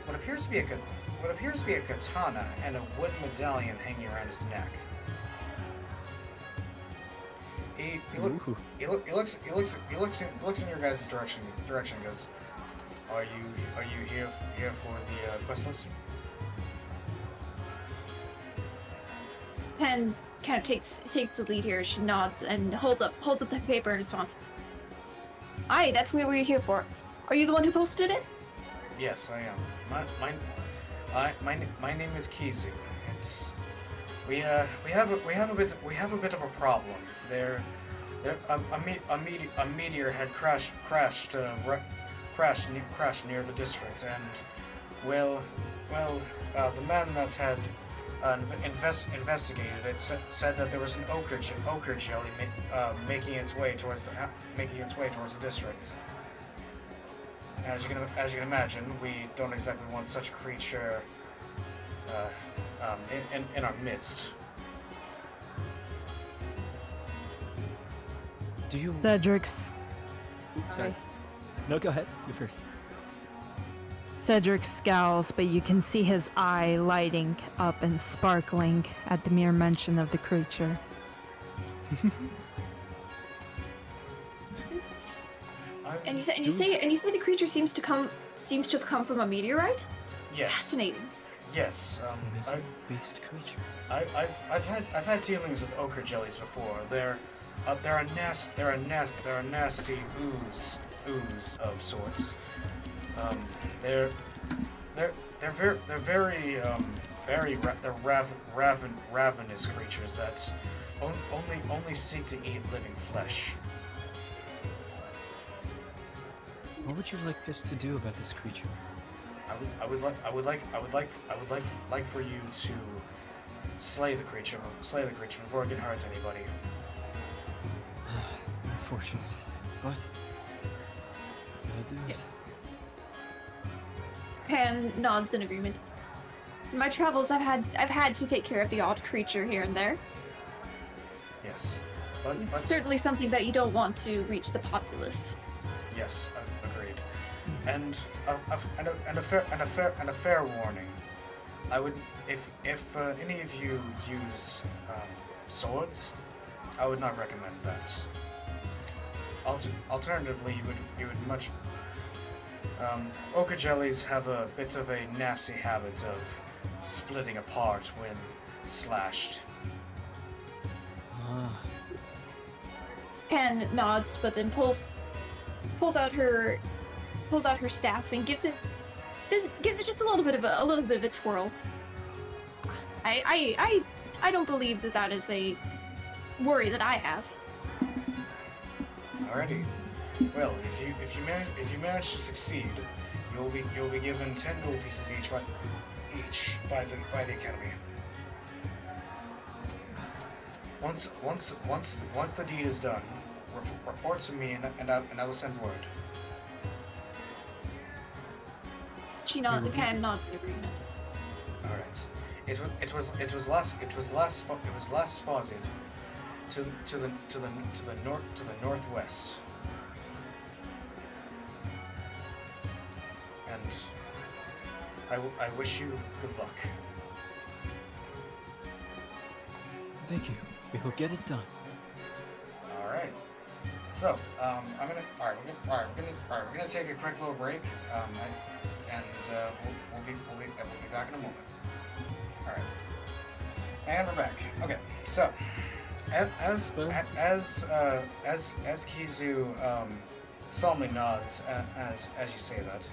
what appears to be a katana and a wood medallion hanging around his neck. He looks in your guys' direction and goes, Are you here for the quest list? Pen kind of takes the lead here. She nods and holds up the paper in response. Aye, that's what we're here for. Are you the one who posted it? Yes, I am. My name is Kizu. We have a bit of a problem. A meteor had crashed near the district, and the man that had investigated it said that there was an ochre jelly making its way towards the district. As you can imagine, we don't exactly want such a creature in our midst. Do you? Cedric's Sorry. No, go ahead. You first. Cedric scowls, but you can see his eye lighting up and sparkling at the mere mention of the creature. And you say the creature seems to have come from a meteorite? Yes. Fascinating. Yes. Beast creature. I've had dealings with ochre jellies before. They're a nasty ooze of sorts. They're ravenous creatures that only seek to eat living flesh. What would you like us to do about this creature? I would like for you to slay the creature before it can hurt anybody. Unfortunate. What? Gotta do it. Pan nods in agreement. In my travels, I've had to take care of the odd creature here and there. Yes, but It's certainly something that you don't want to reach the populace. yes, agreed. And a fair warning. I would, if any of you use swords, I would not recommend that. Alternatively, you would much. Ochre jellies have a bit of a nasty habit of splitting apart when slashed. Pan nods, but then pulls out her staff and gives it just a little bit of a twirl. I don't believe that is a worry that I have. Alrighty. Well, if you manage to succeed, you'll be given 10 gold pieces each by the academy. Once the deed is done, report to me and I will send word. The Pan nods in agreement. All right. It was last spotted to the northwest. And I wish you good luck. Thank you. We will get it done. All right. So, we're gonna take a quick little break. We'll be back in a moment. All right. And we're back. Okay. So, as Kizu solemnly nods as you say that,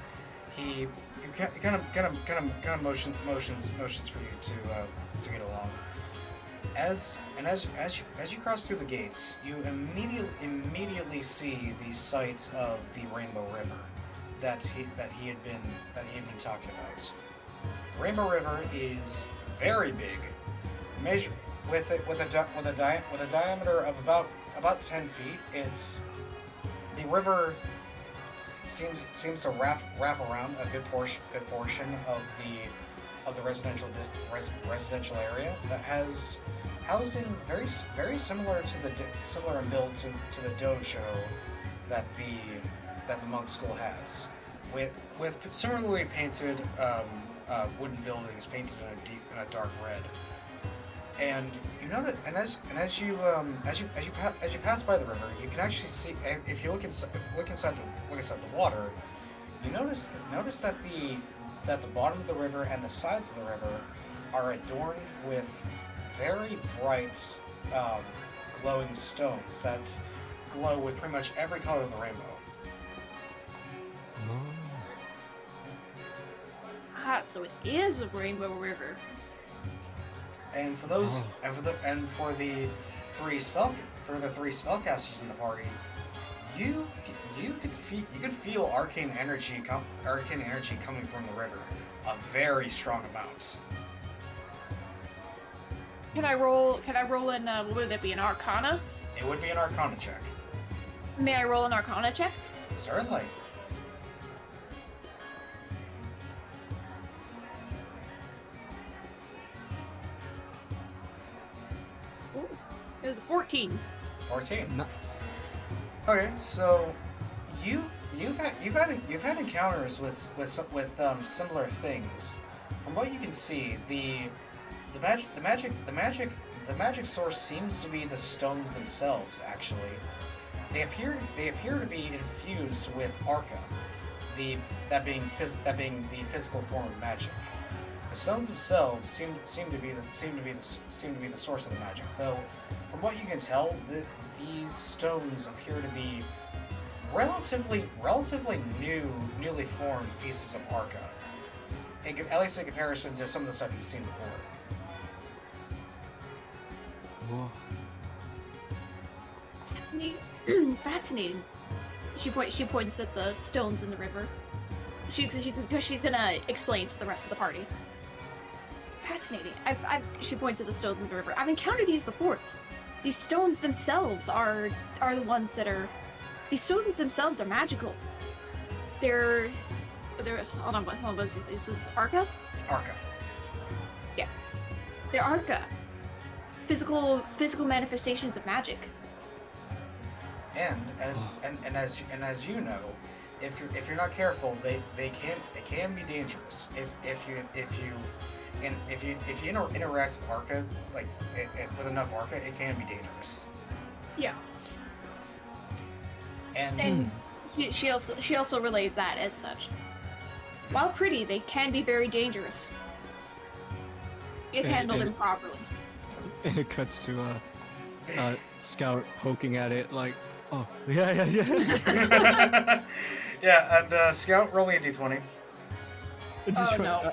he kind of motions for you to get along. As you cross through the gates, you immediately see the site of the Rainbow River that he had been talking about. Rainbow River is very big, measure with a diameter of about 10 feet. The river seems to wrap around a good portion of the residential area that has housing very similar in build to the dojo that the monk school has, with similarly painted wooden buildings painted in a dark red. And you notice, as you pass by the river, you can actually see, if you look inside the water, you notice that the bottom of the river and the sides of the river are adorned with very bright, glowing stones that glow with pretty much every color of the rainbow. Ah, so it is a Rainbow River. And for those, and for the three spellcasters in the party, you could feel arcane energy coming from the river, a very strong amount. Can I roll in, what would that be, an Arcana? It would be an Arcana check. May I roll an Arcana check? Certainly. Ooh, it was a 14. 14. Nice. Okay, so you've had encounters with similar things. From what you can see, the magic source seems to be the stones themselves. Actually, they appear to be infused with Arca, that being the physical form of magic. The stones themselves seem to be the source of the magic, though. From what you can tell, these stones appear to be relatively newly formed pieces of Arca, at least in comparison to some of the stuff you've seen before. Whoa. Fascinating. Fascinating. She points at the stones in the river. She's gonna explain to the rest of the party. Fascinating. She points at the stones in the river. I've encountered these before. These stones themselves are the ones that are. These stones themselves are magical. They're. Hold on. This is Arca? Arca. Yeah. They're Arca. Physical manifestations of magic. And as you know, if you're not careful, they can be dangerous. If you interact with Arca, with enough Arca, it can be dangerous. Yeah. And she also relays that as such. While pretty, they can be very dangerous if handled improperly. And it cuts to Scout poking at it like, oh yeah. yeah, and Scout, roll me a d20. Oh no.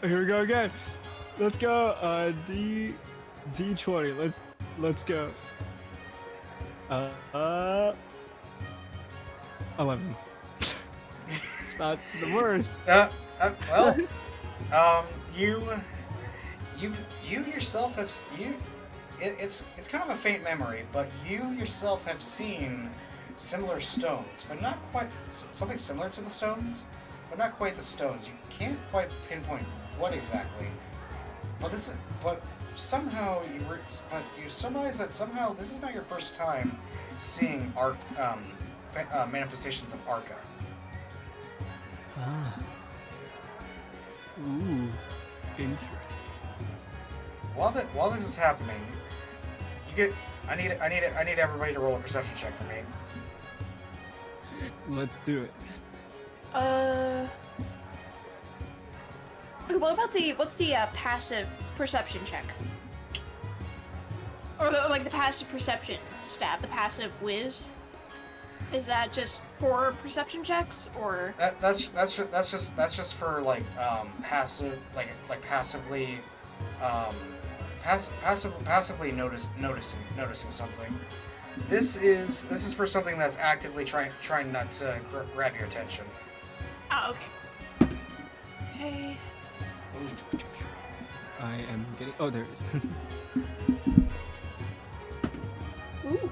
Here we go again. Let's go. D20. Let's go. 11. It's not the worst. Well, you yourself have it's kind of a faint memory, but you yourself have seen similar stones, but not quite something similar to the stones, but not quite the stones. You can't quite pinpoint what exactly, but somehow you surmise that somehow this is not your first time seeing manifestations of Arca. Ah. Ooh. Interesting. While this is happening, I need everybody to roll a perception check for me. Let's do it. What's the passive perception check? Or the passive perception stat, the passive whiz? Is that just for perception checks, or That's just for passive passively passively noticing something. This is for something that's actively trying not to grab your attention. Oh, okay. Okay. I am getting. Oh, there it is. Ooh.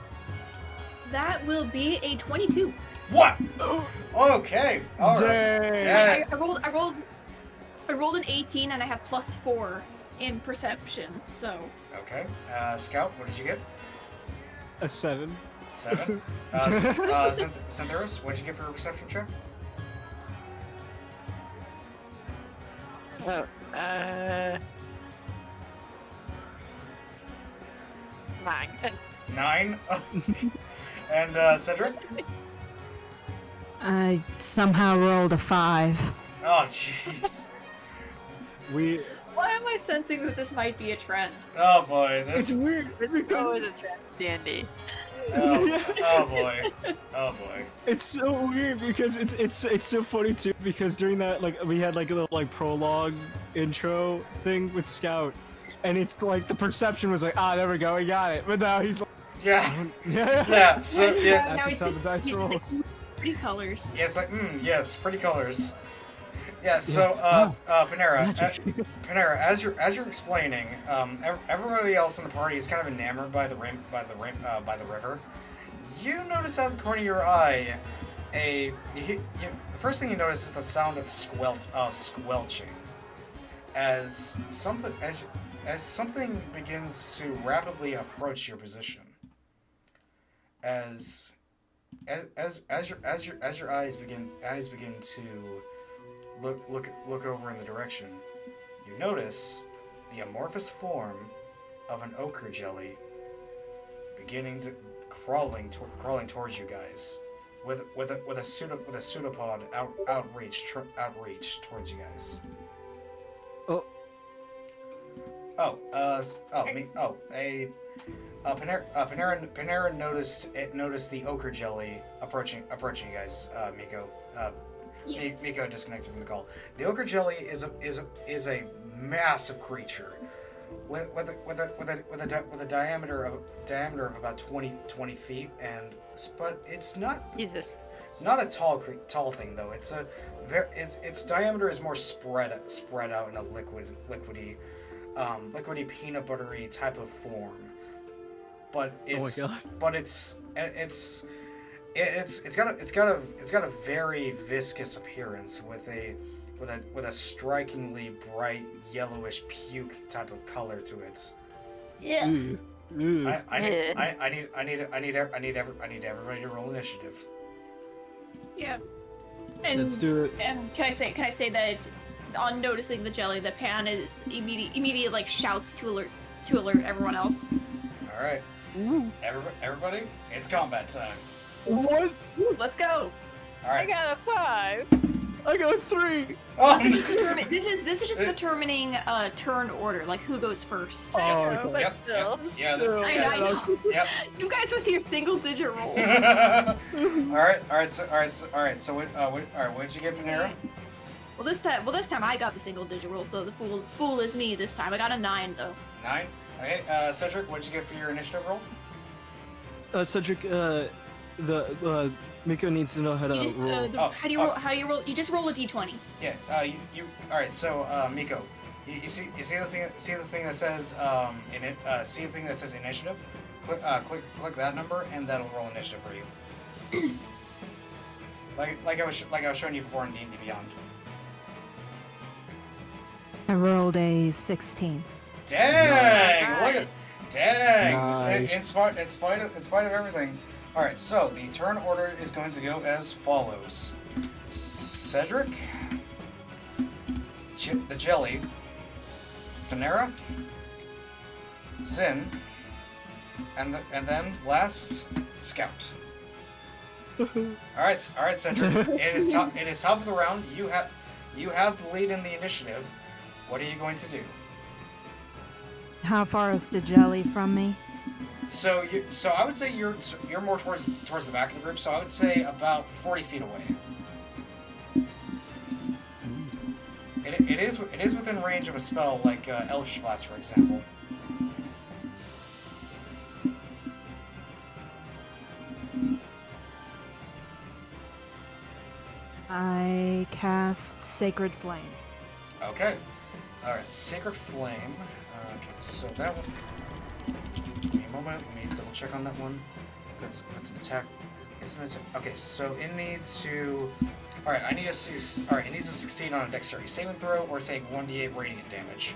That will be a 22. What? Okay. All right. Dang. I rolled an 18 and I have +4 in perception, so. Okay. Scout, what did you get? A 7. 7. Syntheris, what did you get for a perception check? Oh, 9. 9. And Cedric? I somehow rolled a 5. Oh, jeez. Why am I sensing that this might be a trend? Oh boy, It's this. weird. Oh, it's a trend D&D. Oh boy. Oh boy. It's so weird because it's so funny too because during that we had a little prologue intro thing with Scout and it's like the perception was like, ah, there we go, we got it. But now he's like, Yeah. yeah. Yeah. So yeah. That's Now just how the dice he's rolls. pretty colors. Yeah, it's like, yes, pretty colors. Yeah, so, Panera, Panera, as you're explaining, everybody else in the party is kind of enamored by the river. You notice out of the corner of your eye, the first thing you notice is the sound of squelching, as something begins to rapidly approach your position. As your eyes begin to look over in the direction, you notice the amorphous form of an ochre jelly beginning to crawling towards you guys, with a pseudopod outreach towards you guys. Oh. Panera noticed the ochre jelly approaching you guys. Miko. Yes. Miko disconnected from the call. The ochre jelly is a massive creature, with a diameter of about 20 feet, but it's not. Jesus. It's not a tall thing though. Its diameter is more spread out in a liquidy peanut buttery type of form. But it's oh my God. but it's got a very viscous appearance with a strikingly bright yellowish puke type of color to it. Yes. I need everybody to roll initiative. Yeah. And, Let's do it. And can I say that on noticing the jelly, the Pan is immediately like shouts to alert everyone else. All right. Everybody, it's combat time. What? Ooh, let's go. All I right. got a 5. I got a 3. Oh, This is just determining turn order, like who goes first. Oh, know, okay. but still. Yeah. I know. Yep. You guys with your single digit rolls. All right. So what did you get, Panera? Well, this time I got the single digit roll, so the fool is me this time. I got a 9 though. 9. Okay. Cedric, what did you get for your initiative roll? Cedric, Miko needs to know how to You just roll. how do you roll? How you roll? You just roll a d20. Yeah. You. All right. So, Miko, you see the thing that says see the thing that says initiative. Click that number, and that'll roll initiative for you. like I was showing you before in D&D Beyond. I rolled a 16. Dang! Look Nice. at dang! Nice. In spite of everything. All right. So the turn order is going to go as follows: Cedric, the Jelly, Panera, Zin, and then last Scout. All right, Cedric. It is top of the round. You have the lead in the initiative. What are you going to do? How far is the jelly from me? So I would say you're more towards the back of the group. So I would say about 40 feet away. It is within range of a spell like Eldritch Blast, for example. I cast Sacred Flame. Okay. All right. Sacred Flame. Okay. So that one. Give me a moment. Let me double check on that one. That's an attack. Isn't it? Okay. So it needs to. All right. All right. It needs to succeed on a dexterity saving throw or take 1d8 radiant damage.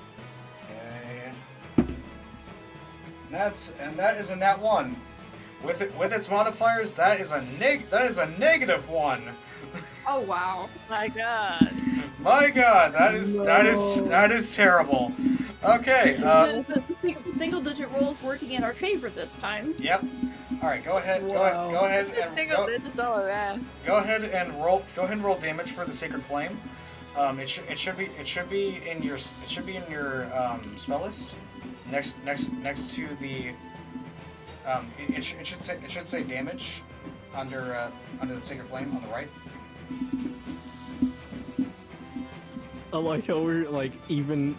Okay. That is a nat 1. With its modifiers, that is a negative 1. Oh wow. My God. My God, that is terrible. Okay. The single digit rolls working in our favor this time. Yep. All right. Go ahead. Wow. Go ahead and Single digits all around. go ahead and roll damage for the Sacred Flame. It should be in your spell list. Next to the it should say damage under the Sacred Flame on the right. I like how we're like even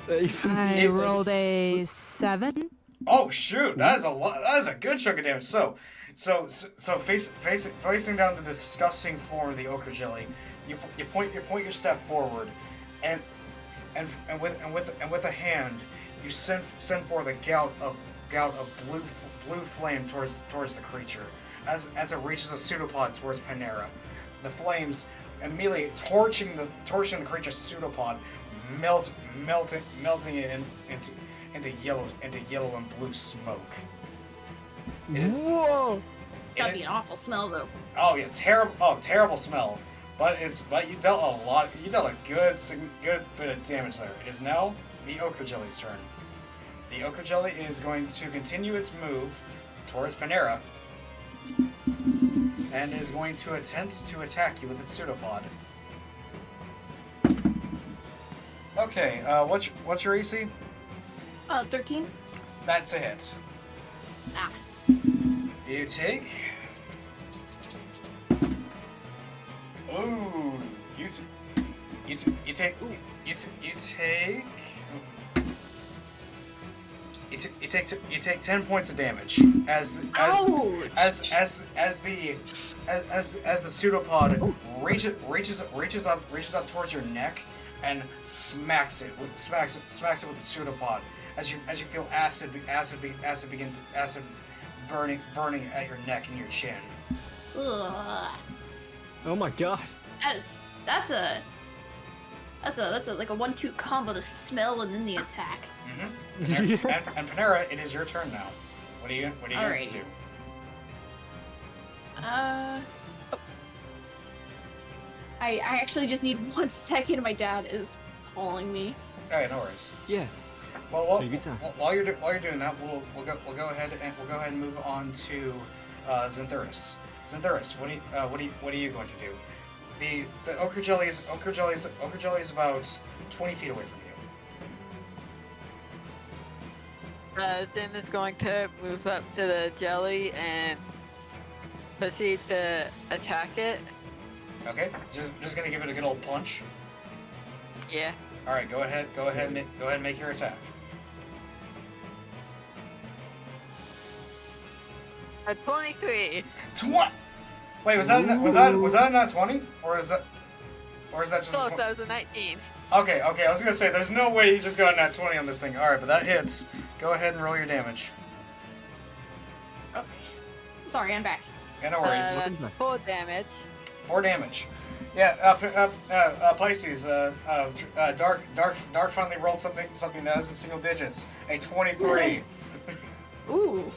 I It- rolled a 7. Oh shoot, that is a lot. That is a good chunk of damage. So facing down the disgusting form of the ochre jelly, you point your staff forward, and with a hand, you send forth a gout of blue flame towards the creature, as it reaches a pseudopod towards Panera. The flames immediately torching the creature's pseudopod, melting it into yellow and blue smoke. Whoa! It's gotta be an awful smell though. Oh yeah, terrible smell. But you dealt a good bit of damage there. It is now the ochre jelly's turn. The ochre jelly is going to continue its move towards Panera, and is going to attempt to attack you with its pseudopod. Okay, what's your AC? 13. That's a hit. Ah. You take. Ooh, you take. You take 10 points of damage as the pseudopod reaches up towards your neck and smacks it with the pseudopod as you feel acid burning at your neck and your chin. Ugh. Oh my god. That's a like a 1-2 combo, the smell and then the attack. Mm-hmm. And Panera, it is your turn now. What are you going to do? Oh. I actually just need 1 second. My dad is calling me. Okay, no worries. Yeah. Well, Take your time. while you're doing that, we'll go ahead and move on to Xanthuris. Xanthuris, what are you going to do? The ochre jelly is about 20 feet away from you. Zim is going to move up to the jelly and proceed to attack it. Okay, just gonna give it a good old punch. Yeah. All right, go ahead and make your attack. A 23. Wait, was that not 20, or is that just Close, a 20? that was a 19. Okay, I was gonna say there's no way you just got a nat 20 on this thing. All right, but that hits. Go ahead and roll your damage. Okay. Sorry, I'm back. Yeah, no worries. That's 4 damage. 4 damage. Yeah, Pisces. Dark finally rolled something that is in single digits. A 23. Ooh.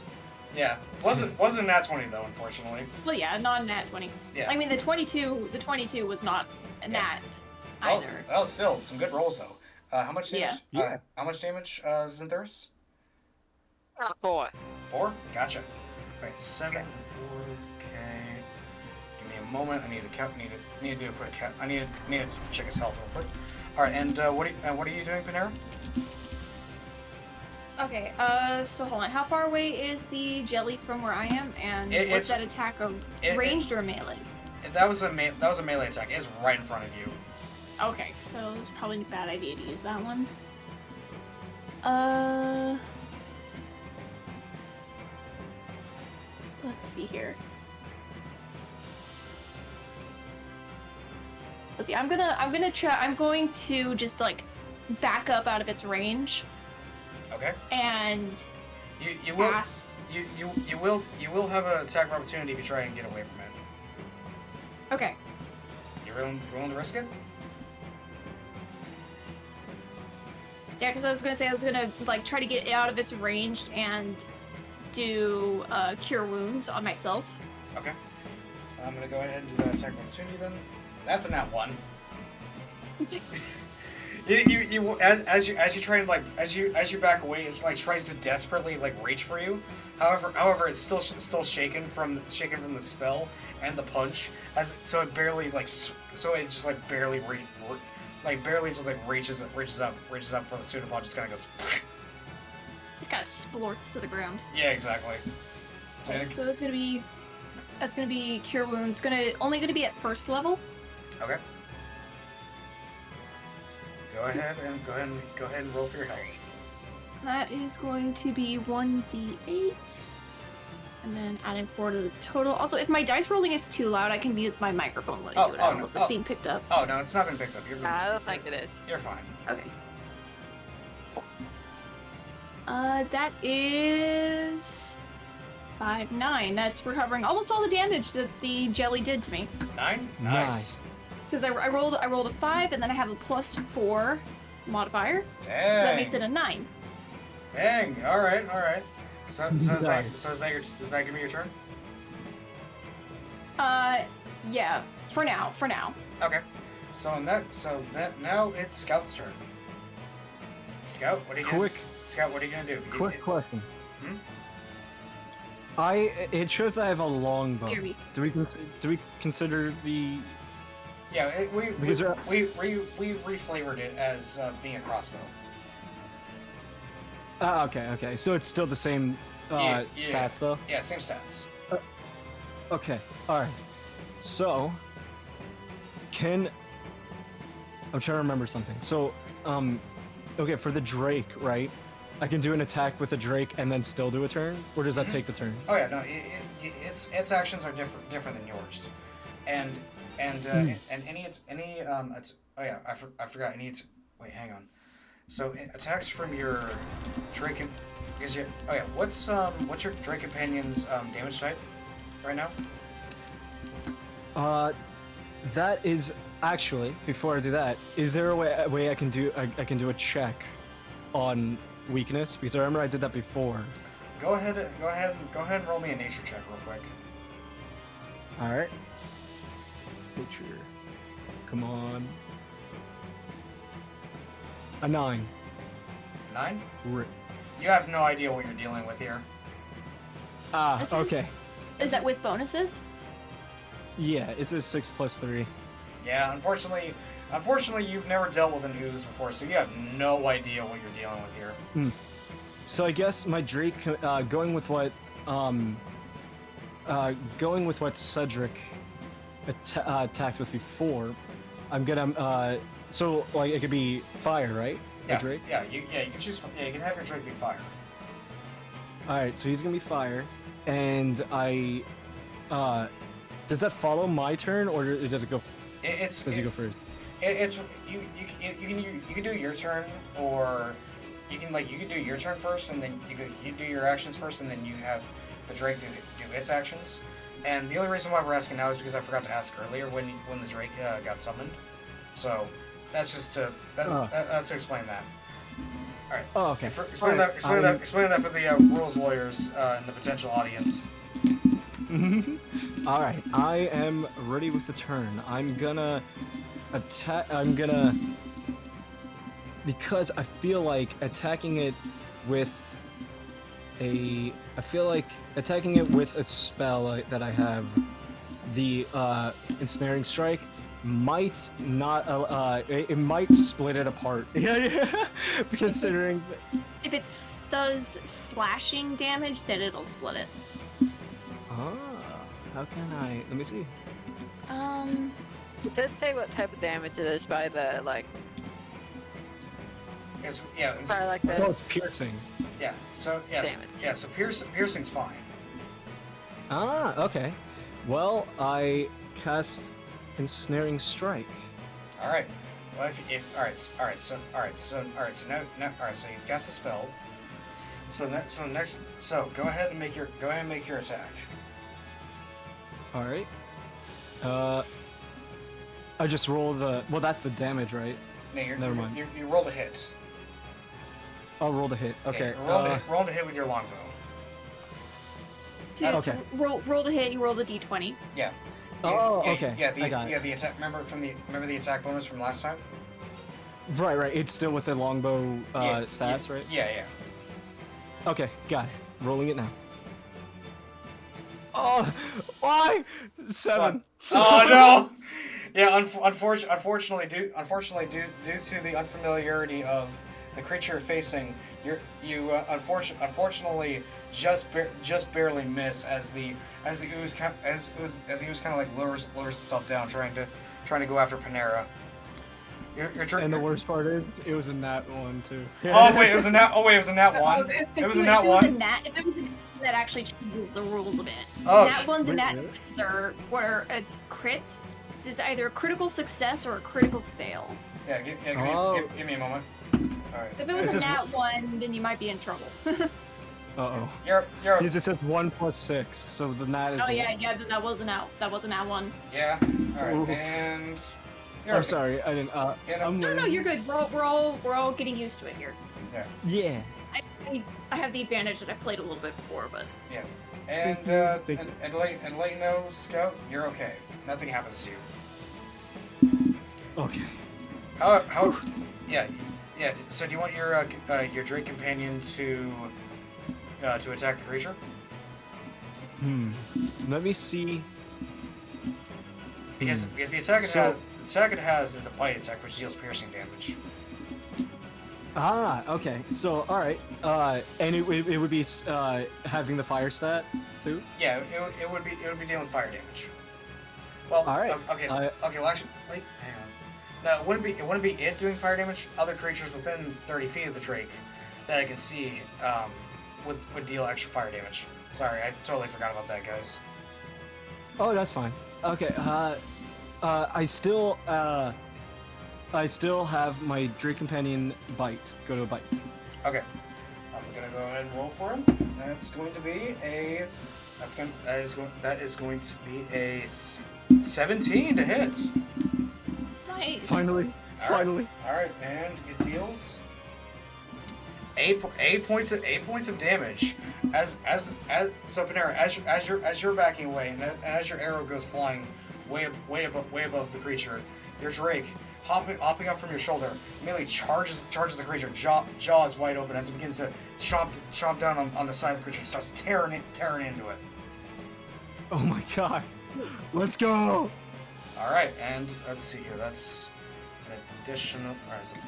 Yeah, wasn't nat 20 though, unfortunately. Well, yeah, non-nat 20. Yeah. I mean, the 22 was not a nat either. That was still some good rolls though. How much damage? Yeah. How much damage, Xanthuris? 4. 4? Gotcha. Wait, 7 and 4. Okay. Give me a moment. I need to do a quick count. I need to check his health real quick. All right, and what are you doing, Panera? Okay, so hold on. How far away is the jelly from where I am? And what's that attack? Ranged or melee? That was a melee attack. It's right in front of you. Okay, so it's probably a bad idea to use that one. Let's see here. Let's see. I'm going to just like back up out of its range. Okay. And You will pass. you will have an attack of opportunity if you try and get away from it. Okay. You willing to risk it? Yeah, because I was gonna like try to get out of its range and do cure wounds on myself. Okay. I'm gonna go ahead and do that attack of opportunity then. That's a nat 1. As you try and as you back away, it like tries to desperately like reach for you. However, it's still shaken from the spell and the punch, so it barely barely reaches up for the pseudopod, just kind of goes. Just kind of splorts to the ground. Yeah, exactly. So that's gonna be cure wounds. Only gonna be at first level. Okay. go ahead and roll for your health. That is going to be 1d8. And then adding 4 to the total. Also, if my dice rolling is too loud, I can mute my microphone when I do it. I don't know if it's being picked up. Oh, no, it's not been picked up. I don't think it is. You're fine. Okay. That is 5, 9. That's recovering almost all the damage that the jelly did to me. 9? Nice. Because I rolled a 5, and then I have a +4 modifier. Dang. So that makes it a 9. Dang. All right. So is Nice. that gonna be your turn? Yeah. For now. Okay. So now it's Scout's turn. Scout, what are you gonna Scout, what are you gonna do? Quick question. Hmm? It shows that I have a longbow. Here Do we consider the? Yeah, Because we reflavored it as being a crossbow. Okay. So it's still the same Yeah. stats though. Yeah, same stats. Okay. All right. So I'm trying to remember something. So okay, for the Drake, right? I can do an attack with a Drake and then still do a turn, or does that take the turn? Oh yeah, no, its actions are different than yours, and I forgot. Wait, hang on. So attacks from your Drake, because what's your Drake companion's damage type right now? That is actually, before I do that, is there a way I can do a check on weakness? Because I remember I did that before. Go ahead and roll me a nature check real quick. All right. Nature. Come on. A 9. 9? Rip. You have no idea what you're dealing with here. This is- Okay. Is that with bonuses? Yeah, it's a 6 + 3. Yeah, unfortunately, you've never dealt with an ooze before, so you have no idea what you're dealing with here. So I guess my Drake, going with what Cedric attacked with before, I'm gonna so like it could be fire, right? The Yeah, Drake. you can choose. Yeah, you can have your Drake be fire. All right, so he's gonna be fire, and does that follow my turn, or does it go? Does he go first? You can do your turn, or you can do your turn first, and then you do your actions first, and then you have the Drake do its actions. And the only reason why we're asking now is because I forgot to ask earlier when the Drake got summoned. So that's just that's to explain that. All right. Oh, okay. Explain that for the rules lawyers and the potential audience. All right, I am ready with the turn. I'm gonna attack. Because I feel like attacking it with a spell that I have, the ensnaring strike, might not. It might split it apart. Yeah. Considering. If it does slashing damage, then it'll split it. How can I? Let me see. It does say what type of damage it is by the like. It's By like the. Oh, it's piercing. yeah. So Damage. So piercing's fine. Okay. Well, I cast ensnaring strike. All right. Well, So you've cast the spell. So go ahead and make your attack. All right. I just roll the. Well, that's the damage, right? No, Never mind. You roll the hit. I'll roll the hit. Okay. Yeah, roll the hit with your longbow. So you have to Okay. roll the hit, you roll the d20. Yeah. Okay. I got it. the attack. Remember the attack bonus from last time? Right. It's still with the longbow stats, right? Yeah. Okay, got it. Rolling it now. Oh, why? 7. Oh no! Yeah, unfortunately, due to the unfamiliarity of the creature you're facing, you unfortunately just barely miss as the ooze kind of like lowers itself down, trying to go after Panera. You're drink. And the worst part is, it was in that one too. Oh wait, it was in that. Oh wait, it was in that one. It was in that one. If it was in that actually changes the rules a bit. Oh, Nat ones and wait, nat really? ones are what are it's crits. It's either a critical success or a critical fail. Yeah, give me a moment. All right. If it was Is a this nat one, then you might be in trouble. Uh-oh. You're. Because it says 1 + 6, so the nat is Oh the- yeah, then that wasn't out. That wasn't that one. Yeah. All right. Ooh. And. You're I'm okay. sorry, I didn't, Yeah, I'm No, winning. you're good. We're all getting used to it here. Yeah. I have the advantage that I've played a little bit before, but Yeah. And Thank you, thank and to let you know, Scout, you're okay. Nothing happens to you. Okay. How yeah. So do you want your Drake companion to attack the creature? Let me see. Because the attack it has is a bite attack which deals piercing damage. Ah, okay. So, alright. And it would be having the fire stat, too? Yeah, it would be dealing fire damage. Well, Alright. okay. Okay. Well, actually, wait, hang on. No, it wouldn't be it doing fire damage. Other creatures within 30 feet of the Drake that I can see would deal extra fire damage. Sorry, I totally forgot about that, guys. Oh, that's fine. Okay, I still have my Drake Companion bite. Go to a bite. Okay, I'm gonna go ahead and roll for him. That's going to be a that is going to be a 17 to hit. nice. Finally. All right. Finally. All right, and it deals eight points of damage. So Panera, as you're backing away, and as your arrow goes flying way above the creature, your Drake hopping up from your shoulder immediately charges the creature. Jaw is wide open as it begins to chomp down on the side of the creature and starts tearing into it. Oh my god. Let's go. All right, and let's see here. That's an additional. All right, so that's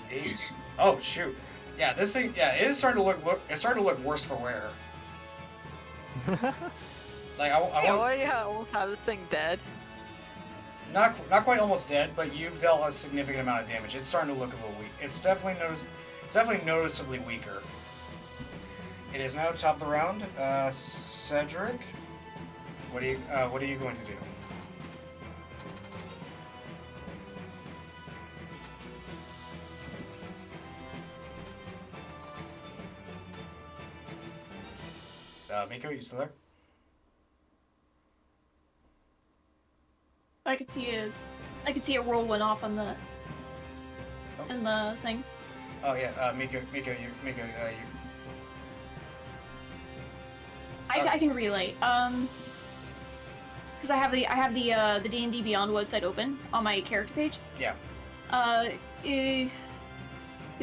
8. Oh shoot! Yeah, this thing. Yeah, it is starting to look. It's starting to look worse for wear. Like I Yeah, want. well, you almost have this thing dead. Not quite almost dead, but you've dealt a significant amount of damage. It's starting to look a little weak. It's definitely noticeably weaker. It is now top of the round. Cedric, what are you going to do? Miko, you still there? I could see a roll went off on the in the thing. Oh yeah, Miko, you. I can relay. Because I have the D&D Beyond website open on my character page. Yeah. There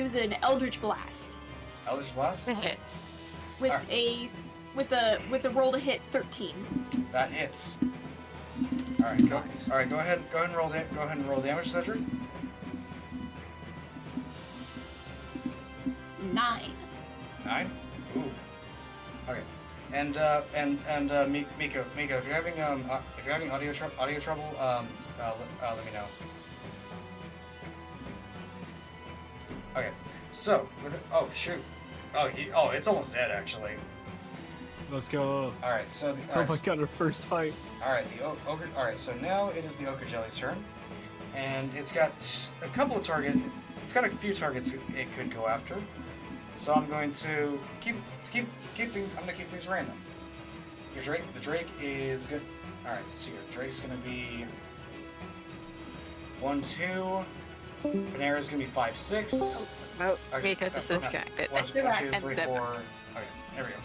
was an Eldritch Blast Eldritch Blast? Hit. with Alright. with a roll to hit 13. That hits. All right, go. Nice. All right, go ahead and roll damage, Cedric. 9. 9. Ooh. Okay. And Miko, if you're having audio trouble, let me know. Okay. So oh shoot. Oh, it's almost dead actually. Let's go. All right. So Oh my god, our first fight. All right, the ogre. All right, so now it is the ochre jelly's turn, and it's got a couple of targets. It's got a few targets it could go after. So I'm going to keep things random. The Drake is good. All right, so your Drake's gonna be 1, 2. Panera's gonna be 5, 6. Oh, Okay, Mika just disconnected. 1, 2, And 3, then- 4. Okay, there we go.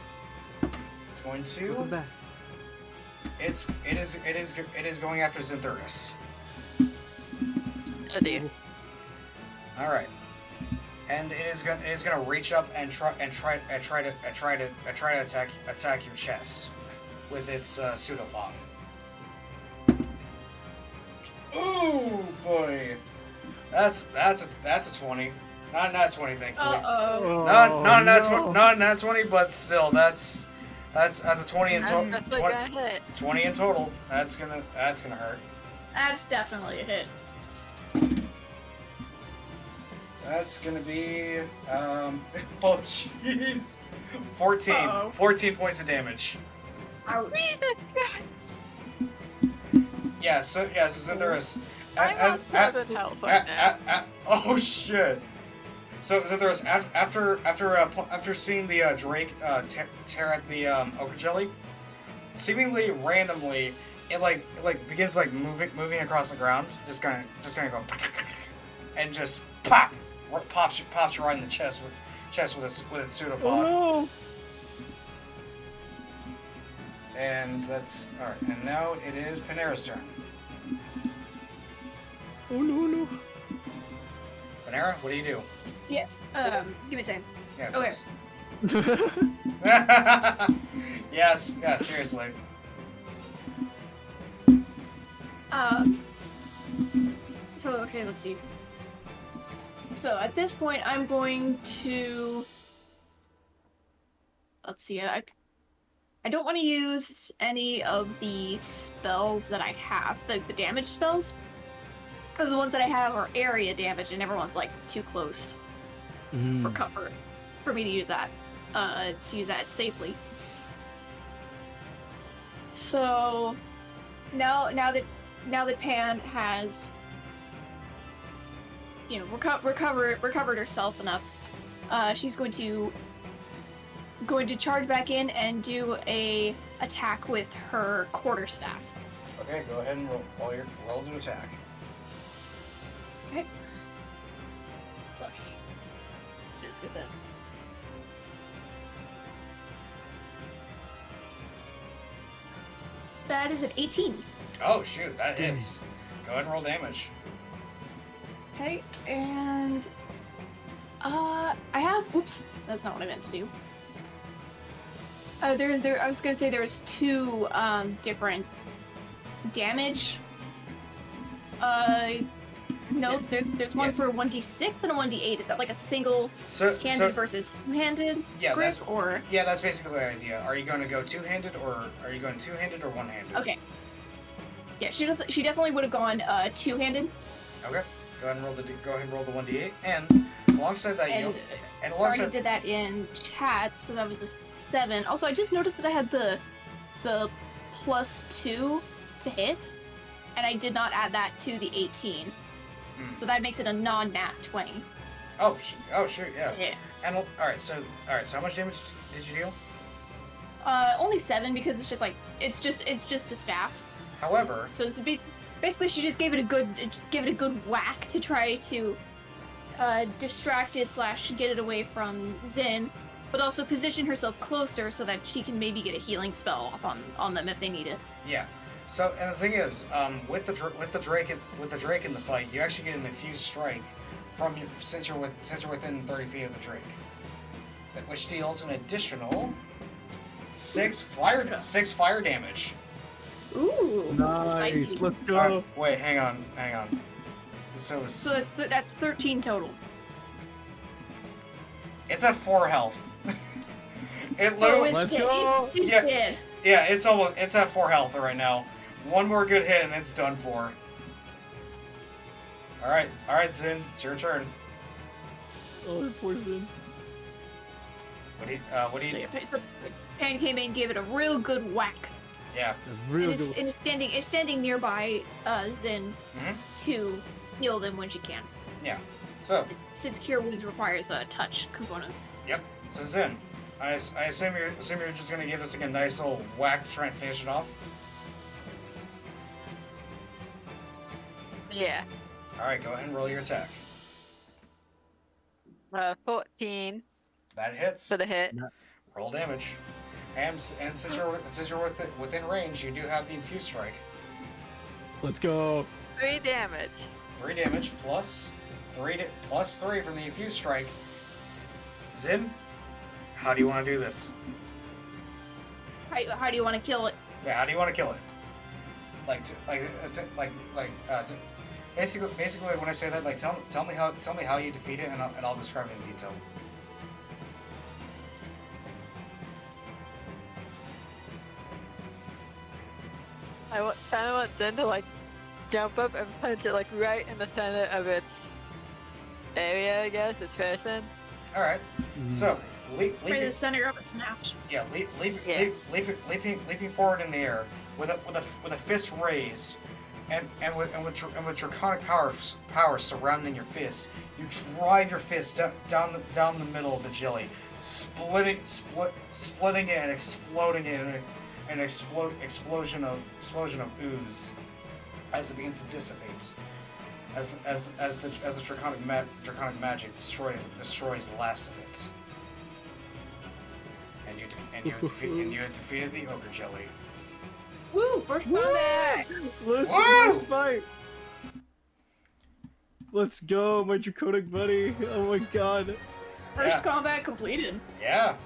It's going Welcome to. back. It is going after Zinthurus. Oh dear. All right, and it is gonna reach up and try to attack your chest with its pseudopod. Ooh boy, that's a 20. Not 20, thankfully. Uh-oh. Not nat 20, but still that's a 20 in total. That's like a hit. 20 in total. That's gonna hurt. That's definitely a hit. That's gonna be oh jeez, 14. Uh-oh. 14 points of damage. Ouch. Jesus Christ. So there is. I'm on 7 health right now. Oh shit! So there was after seeing the Drake tear at the ochre jelly, seemingly randomly, it begins like moving across the ground, just kind of go, and just pops you right in the chest with its pseudopod. Oh no! And that's alright. And now it is Panera's turn. Oh no! Panera, what do you do? Yeah. Give me a second. Yeah. of Okay. course. Yes. Yeah. Seriously. So okay, let's see. So at this point, I'm going to. Let's see. I don't want to use any of the spells that I have, the damage spells, because the ones that I have are area damage, and everyone's like too close for comfort for me to use that safely. So now that Pan has recovered herself enough, she's going to charge back in and do a attack with her quarterstaff. Okay, go ahead and roll to attack. Okay. Let me just get that. That is an 18. Oh shoot, that Dang. hits. Go ahead and roll damage. Okay, and I have. Oops, that's not what I meant to do. I was gonna say there was two different damage notes. There's one for 1d6 and a 1d8. Is that like a single handed versus two-handed Yeah, grip, that's or yeah, that's basically the idea. Are you going to go two-handed or one-handed? okay? Yeah, she definitely would have gone two-handed. Okay. Go ahead and roll the 1d8, and alongside that And you I already alongside did that in chat, so that was a 7. Also, I just noticed that I had the +2 to hit, and I did not add that to the 18. So that makes it a non-nat 20 oh shoot, yeah. to hit. And all right, so how much damage did you deal? Only 7 because it's just a staff. However, So it's basically she just gave it a good whack to try to distract it / get it away from Zin, but also position herself closer so that she can maybe get a healing spell off on them if they need it. yeah. So, and the thing is, with the Drake in the fight, you actually get an infused strike from since you're within 30 feet of the Drake, which deals an additional 6 fire damage. Ooh, Nice. spicy. Let's go. Alright, wait, hang on. So So that's 13 total. it's at 4 health. It Oh, literally, it's Let's dead. go. He's Yeah. dead. yeah, it's at 4 health right now. One more good hit and it's done for. All right, Zin, it's your turn. Oh, poor Zin. What do So, you? yeah, so Pan came in, gave it a real good whack. Yeah. Real And good. is standing nearby Zin Mhm. to heal them when she can. Yeah. So, Since Cure Wounds requires a touch component. yep. So Zin, I assume you're just gonna give this like a nice little whack to try and finish it off. Yeah. All right, go ahead and roll your attack. 14 That hits. for the hit. Roll damage. And since you're within range, you do have the infused strike. Let's go. 3 damage. 3 damage plus 3 from the infused strike. Zin, how do you want to do this? How do you want to kill it? Yeah, how do you want to kill it? Basically, when I say that, like, tell me how you defeat it, and I'll describe it in detail. I kind of want Zen to like jump up and punch it like right in the center of its area, I guess. Its person. All right. So Right in the center of its match. yeah, Yeah. leaping forward in the air with a fist raised, and with draconic power surrounding your fist, you drive your fist down the middle of the jelly, splitting it and exploding it in an explosion of ooze as it begins to dissipate. As the draconic magic destroys the last of it, and you have defeated the ogre jelly. Woo! First combat! Let's Woo! first fight. Let's go, my draconic buddy. Oh my god. First Yeah. combat completed. Yeah.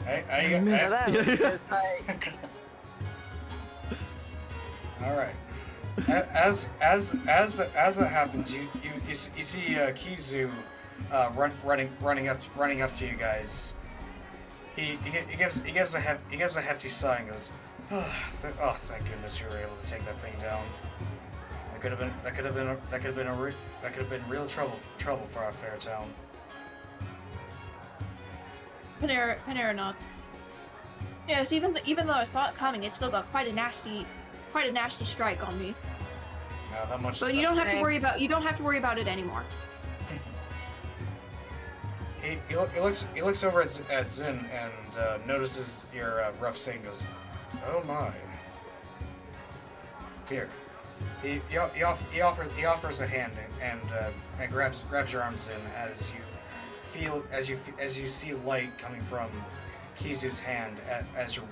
I missed. That was the first fight. All right. As that happens, you see Kizu running up to you guys. He gives a hefty sigh and goes, oh, thank goodness you were able to take that thing down. That could have been real trouble for our fair town. Panera nods. Yes, even though I saw it coming, it still got quite a nasty strike on me. That much. But you don't have to worry about it anymore. He looks over at Zin and notices your rough sing. Goes, oh my. Here, he offers a hand and grabs your arms in as you see light coming from Kizu's hand as your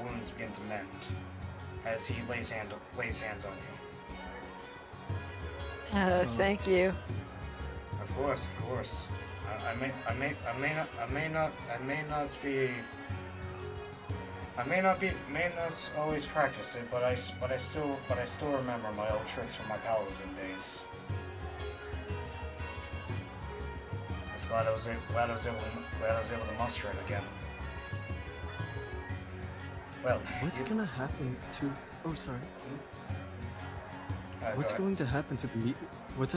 wounds begin to mend as he lays hands on you. Thank you. Of course. I may not always practice it, but I still remember my old tricks from my paladin days. I was glad I was able to muster it again. Well, What's gonna happen to? Oh, sorry. What's go going to happen to the What's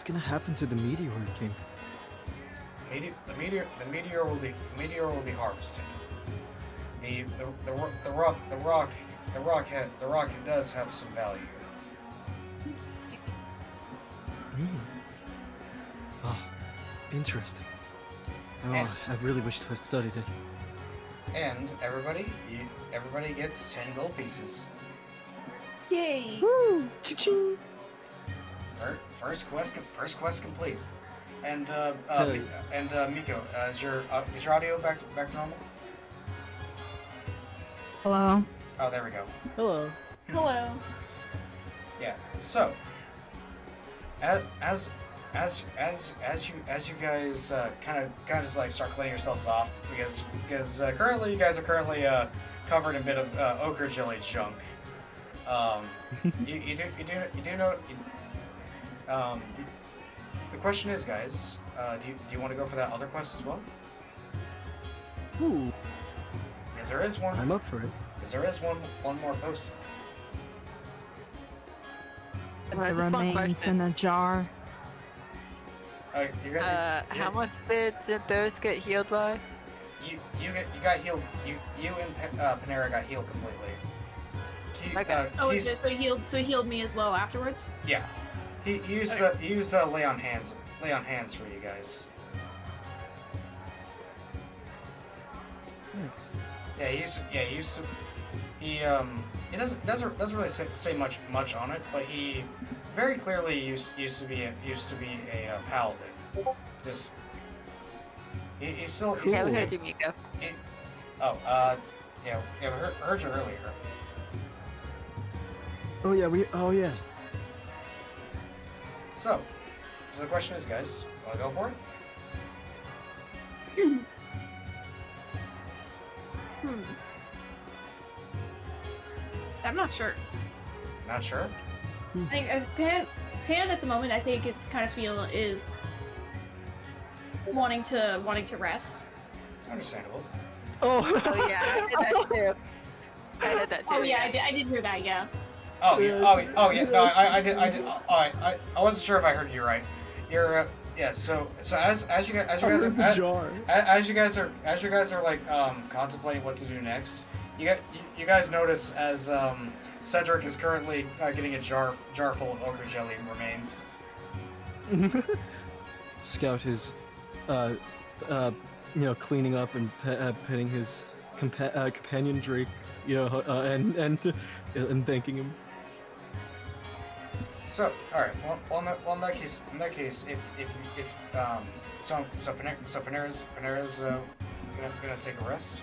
gonna happen to the meteor it came from? The meteor will be harvested. The rock does have some value. Ah, interesting. Oh, And- I really wish to have studied it. And everybody gets 10 gold pieces. Yay! Woo! Cha-ching! First quest complete. And Hey. Miko, is your audio back to normal? Hello. Oh, there we go. Hello. Hello. Yeah. So, as you guys kind of just like start cleaning yourselves off because currently you guys are covered in a bit of ochre jelly junk. You do know. The question is, guys, do you want to go for that other quest as well? Ooh, Because there is one. I'm up for it. Because there is one more post. The Just one remains question. in a jar. You're gonna How much did Zinthos get healed by? you got healed. You and Panera got healed completely. Okay. Oh, so he healed me as well afterwards. Yeah. He used lay on hands for you guys. Thanks. He doesn't really say much on it, but he very clearly used to be a paladin. Just he's still Yeah, we heard you, Miko. yeah, we heard you earlier. Oh yeah. So the question is, guys, wanna go for it? I'm not sure. Not sure. I think Pan at the moment, I think is wanting to rest. Understandable. Oh. Oh yeah, I did that too. I did that too. Oh yeah, I did hear that. Yeah. Oh yeah. No, I did. I wasn't sure if I heard you right. yeah. So as you guys Cover the jar. as you guys are like contemplating what to do next, you guys notice as Cedric is currently getting a jar full of ochre jelly remains. Scout is, cleaning up and petting his companion Drake, and thanking him. So, all right. Well, in that case, if Panera's gonna take a rest.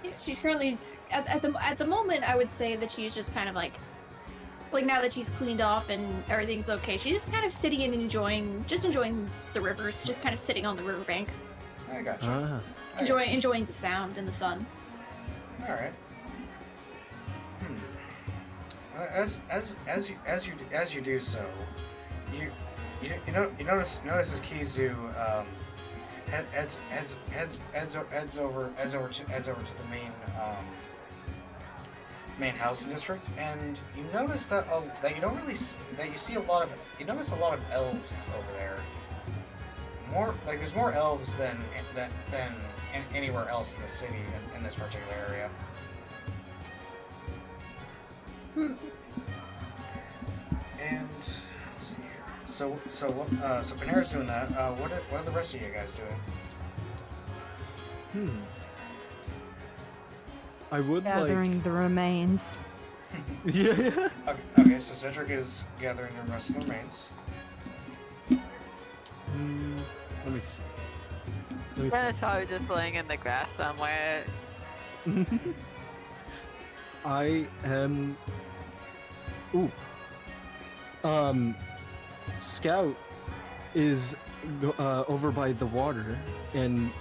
Yeah, she's currently at the moment. I would say that she's just kind of like now that she's cleaned off and everything's okay. She's just kind of sitting and enjoying the rivers, just kind of sitting on the riverbank, I got you. Ah. enjoying the sound and the sun. All right. As you do so, you notice as Kizu heads over to the main housing district, and you notice that you see a lot of elves over there. There's more elves than anywhere else in the city in this particular area. And let's see here. So Panera's doing that. What are the rest of you guys doing? I would Gathering the remains. Yeah. Okay, so Cedric is gathering the rest of the remains. Let me see. Brenna's probably just laying in the grass somewhere. I am. Ooh. Scout is over by the water and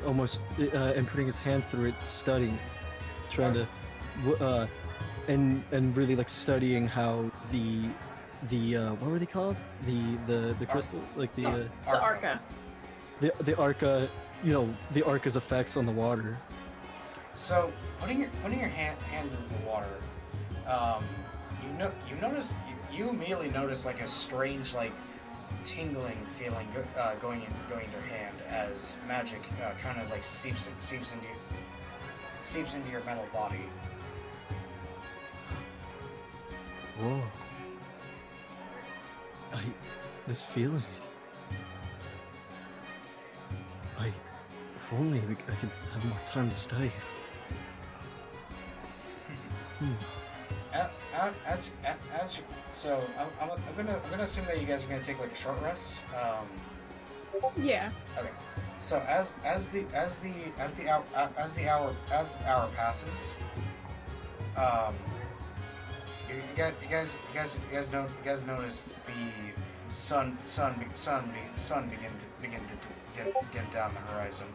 almost and putting his hand through it, studying, trying to and really like studying how the what were they called? The crystal, like the Arca. the Arca, the Arca's effects on the water. So putting your hand into the water, you immediately notice like a strange like tingling feeling going into your hand as magic kind of like seeps into your metal body. Whoa. This feeling. If only I could have more time to study it. So I'm gonna assume that you guys are gonna take like a short rest. Yeah. Okay. So as the hour passes, you guys notice the sun begin to dip down the horizon.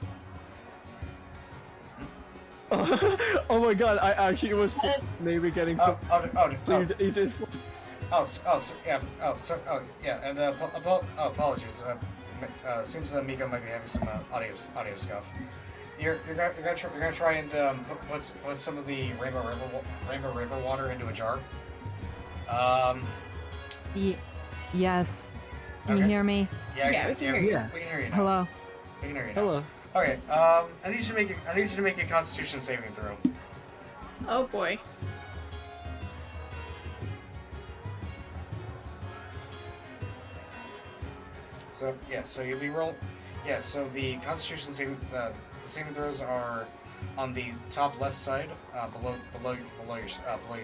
Oh my god, I actually was maybe getting some. So you did. Yeah, and apologies. Seems that Miko might be having some audio stuff. You're gonna try and put some of the Rainbow River water into a jar. Yes. Can you Okay. hear me? Yeah, we can hear you. Yeah. We can hear you now. Hello. We can hear you now. Hello. Okay. I need you to make a Constitution saving throw. Oh boy. So yeah, so you'll be roll. Yeah, so the Constitution saving the saving throws are on the top left side, below your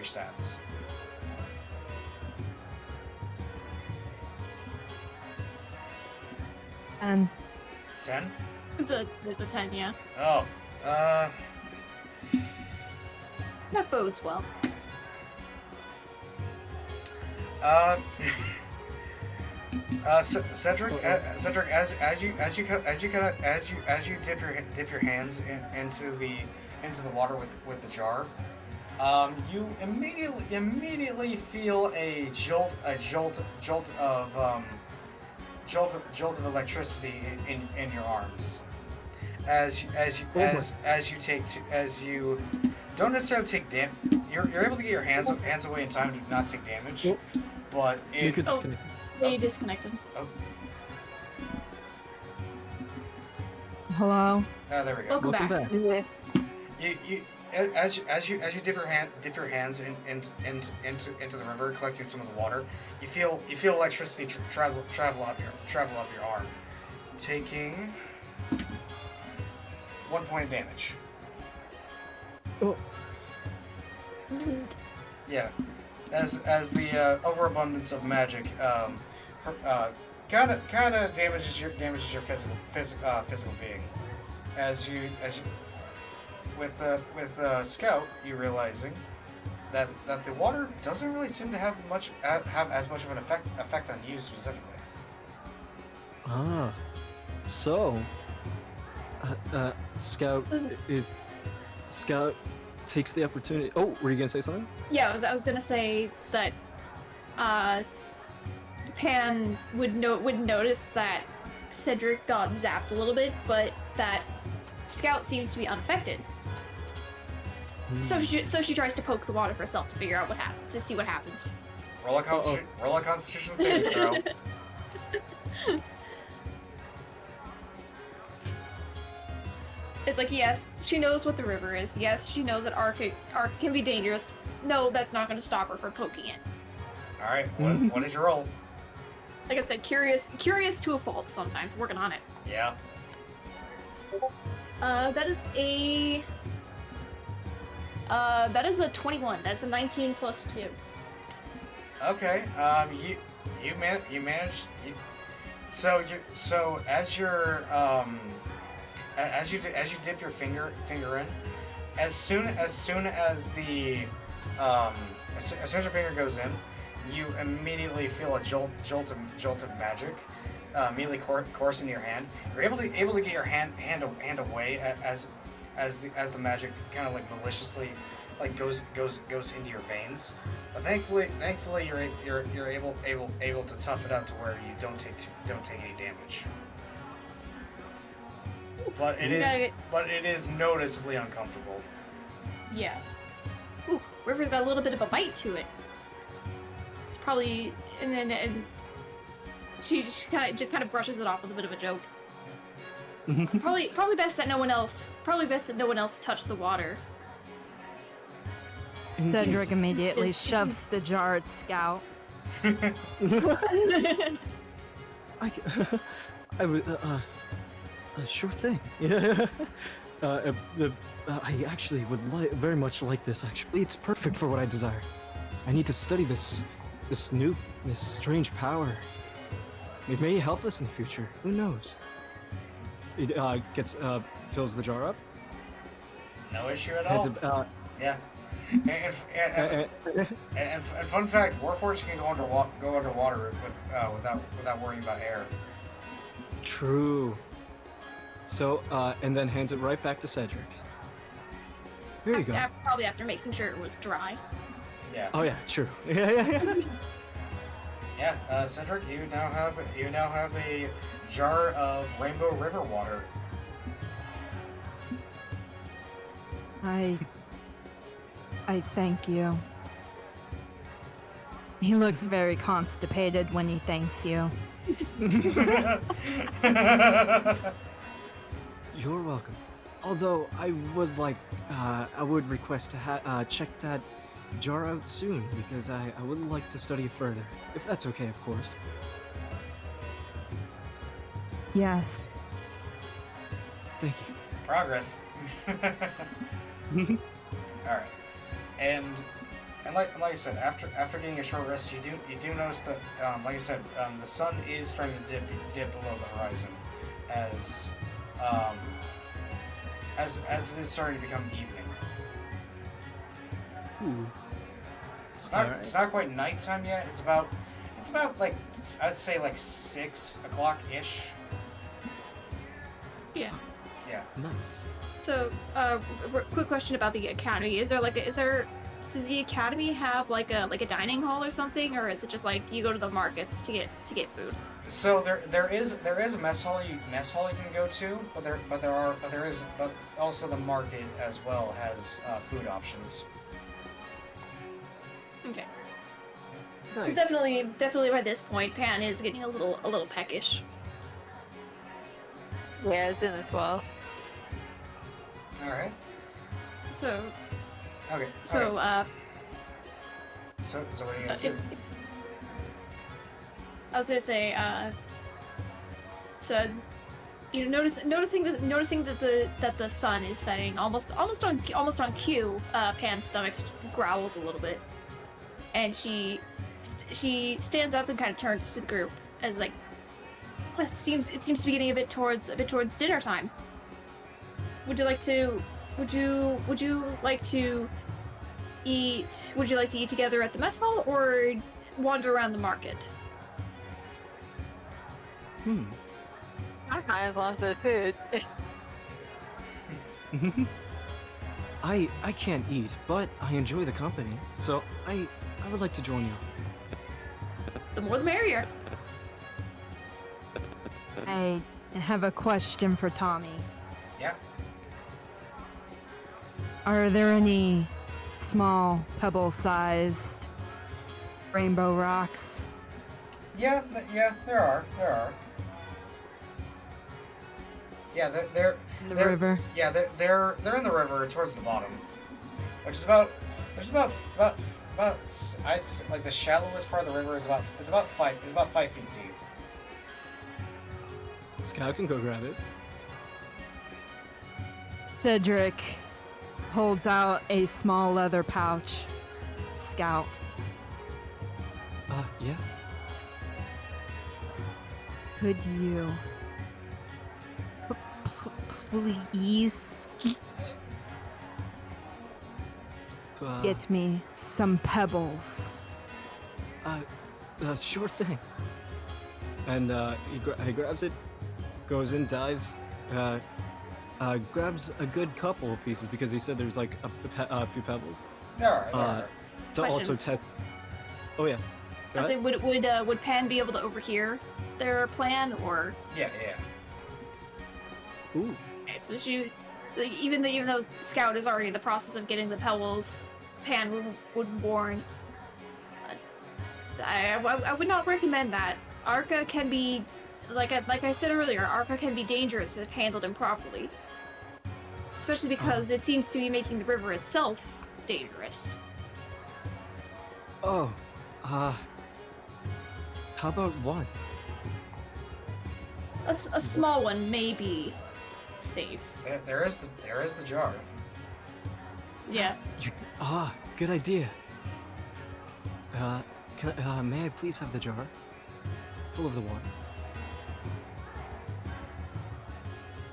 stats. And 10. It's a 10, yeah. Oh. That bodes well. Cedric, as you dip your hands into the water with the jar, you immediately feel a jolt of electricity in your arms, as you don't necessarily take you're able to get your hands away in time to not take damage, but You could Oh. disconnect. They disconnected. Hello? There we go. Welcome Welcome back. back. You as you dip your hands into the river, collecting some of the water, you feel electricity travel up your arm, taking 1 point of damage. Oh, Yeah, as the overabundance of magic kind of damages your physical being, as you with Scout, you realizing that the water doesn't really seem to have as much of an effect on you specifically. ah. So, Scout Scout takes the opportunity. Oh, were you gonna say something? Yeah, I was gonna say that Pan would notice that Cedric got zapped a little bit, but that Scout seems to be unaffected. So she tries to poke the water herself to figure out what happens, to see what happens. Roll a Constitution saving throw. It's like, yes, she knows what the river is. Yes, she knows that Ark can be dangerous. No, that's not going to stop her from poking it. All right, what is your roll? Like I said, curious to a fault sometimes. Working on it. Yeah. That is a 21. That's a 19 plus 2. Okay. You managed. So as you dip your finger in, as soon as your finger goes in, you immediately feel a jolt of magic immediately course into your hand. You're able to get your hand away as the magic kind of like maliciously like goes into your veins. But thankfully you're able to tough it out to where you don't take any damage. But it is noticeably uncomfortable. Yeah. Ooh, River's got a little bit of a bite to it. It's probably, and she just kind of brushes it off with a bit of a joke. Probably best that no one else touched the water. Cedric immediately shoves the jar at Scout. I would, sure thing. Yeah. I actually would very much like this. Actually, it's perfect for what I desire. I need to study this strange power. It may help us in the future. Who knows? It fills the jar up. No issue at all. Yeah. And fun fact, Warforged can go underwater without worrying about air. True. So, and then hands it right back to Cedric. Here you go. Probably after making sure it was dry. Yeah. Oh yeah, true. Yeah. Yeah, Cedric, you now have a jar of Rainbow River water. I thank you. He looks very constipated when he thanks you. You're welcome. Although I would request to check that jar out soon because I would like to study it further, if that's okay, of course. Yes. Thank you. Progress. All right, and like I said, after getting a short rest, you do notice that like I said, the sun is starting to dip below the horizon as it is starting to become evening. Ooh. It's not quite nighttime yet. It's about like I'd say like 6 o'clock ish. Yeah. Yeah. Nice. So, quick question about the academy. Does the academy have like a dining hall or something, or is it just like you go to the markets to get food? So there is a mess hall you can go to, but also the market as well has food options. Okay. Nice. It's definitely by this point, Pan is getting a little peckish. Yeah, it's in as well. All right. So, Okay. so, alright. So what are you guys if, do? I was gonna say, so, you know, noticing that the sun is setting almost on cue. Pan's stomach growls a little bit, and she stands up and kind of turns to the group as like, it seems to be getting a bit towards dinner time. Would you like to eat together at the mess hall or wander around the market? I kind of lost the food. I can't eat, but I enjoy the company, so I would like to join you. The more the merrier. I have a question for Tommy. Yeah. Are there any small pebble-sized rainbow rocks? Yeah. There are. Yeah, they're In the they're- river? Yeah, they're in the river towards the bottom, which is about I'd say, like the shallowest part of the river is about 5 feet deep. Scout can go grab it. Cedric holds out a small leather pouch. Scout. Yes? Could you please get me some pebbles? Sure thing. And he grabs it, goes in, dives, grabs a good couple of pieces because he said there's like a few pebbles. There are. To also Question. test. Oh yeah. Go I ahead. say, would Pan be able to overhear their plan, or Yeah. Ooh. okay, so she, like, even though Scout is already in the process of getting the pebbles, Pan would warn. I would not recommend that. Arca can be, like I said earlier, Arca can be dangerous if handled improperly. Especially because it seems to be making the river itself dangerous. Oh. How about one? A small one may be safe. There is the jar. Yeah. Good idea. May I please have the jar? Full of the water.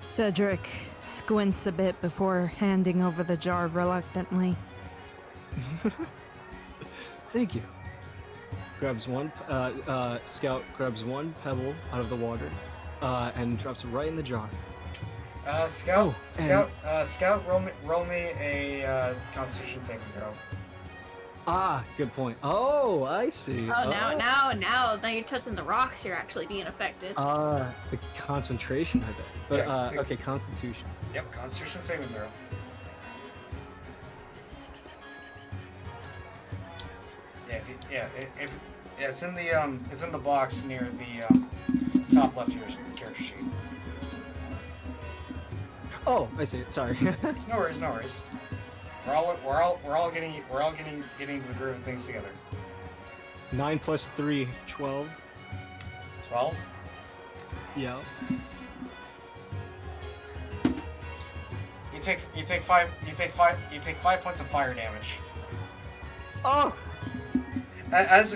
Cedric squints a bit before handing over the jar reluctantly. Thank you. Grabs one, Scout grabs one pebble out of the water, and drops it right in the jar. Scout, and- Scout, roll me a Constitution saving throw. Good point. Oh, I see. Oh, now you're touching the rocks. You're actually being affected. The concentration, I bet. But, Yeah, okay, Constitution. Yep, Constitution saving throw. It's in the box near the top left of your character sheet. Oh, I see it. Sorry. No worries. We're all getting into the groove of things together. 9 plus 3, 12. 12. Yeah. You take 5 points of fire damage. Oh! As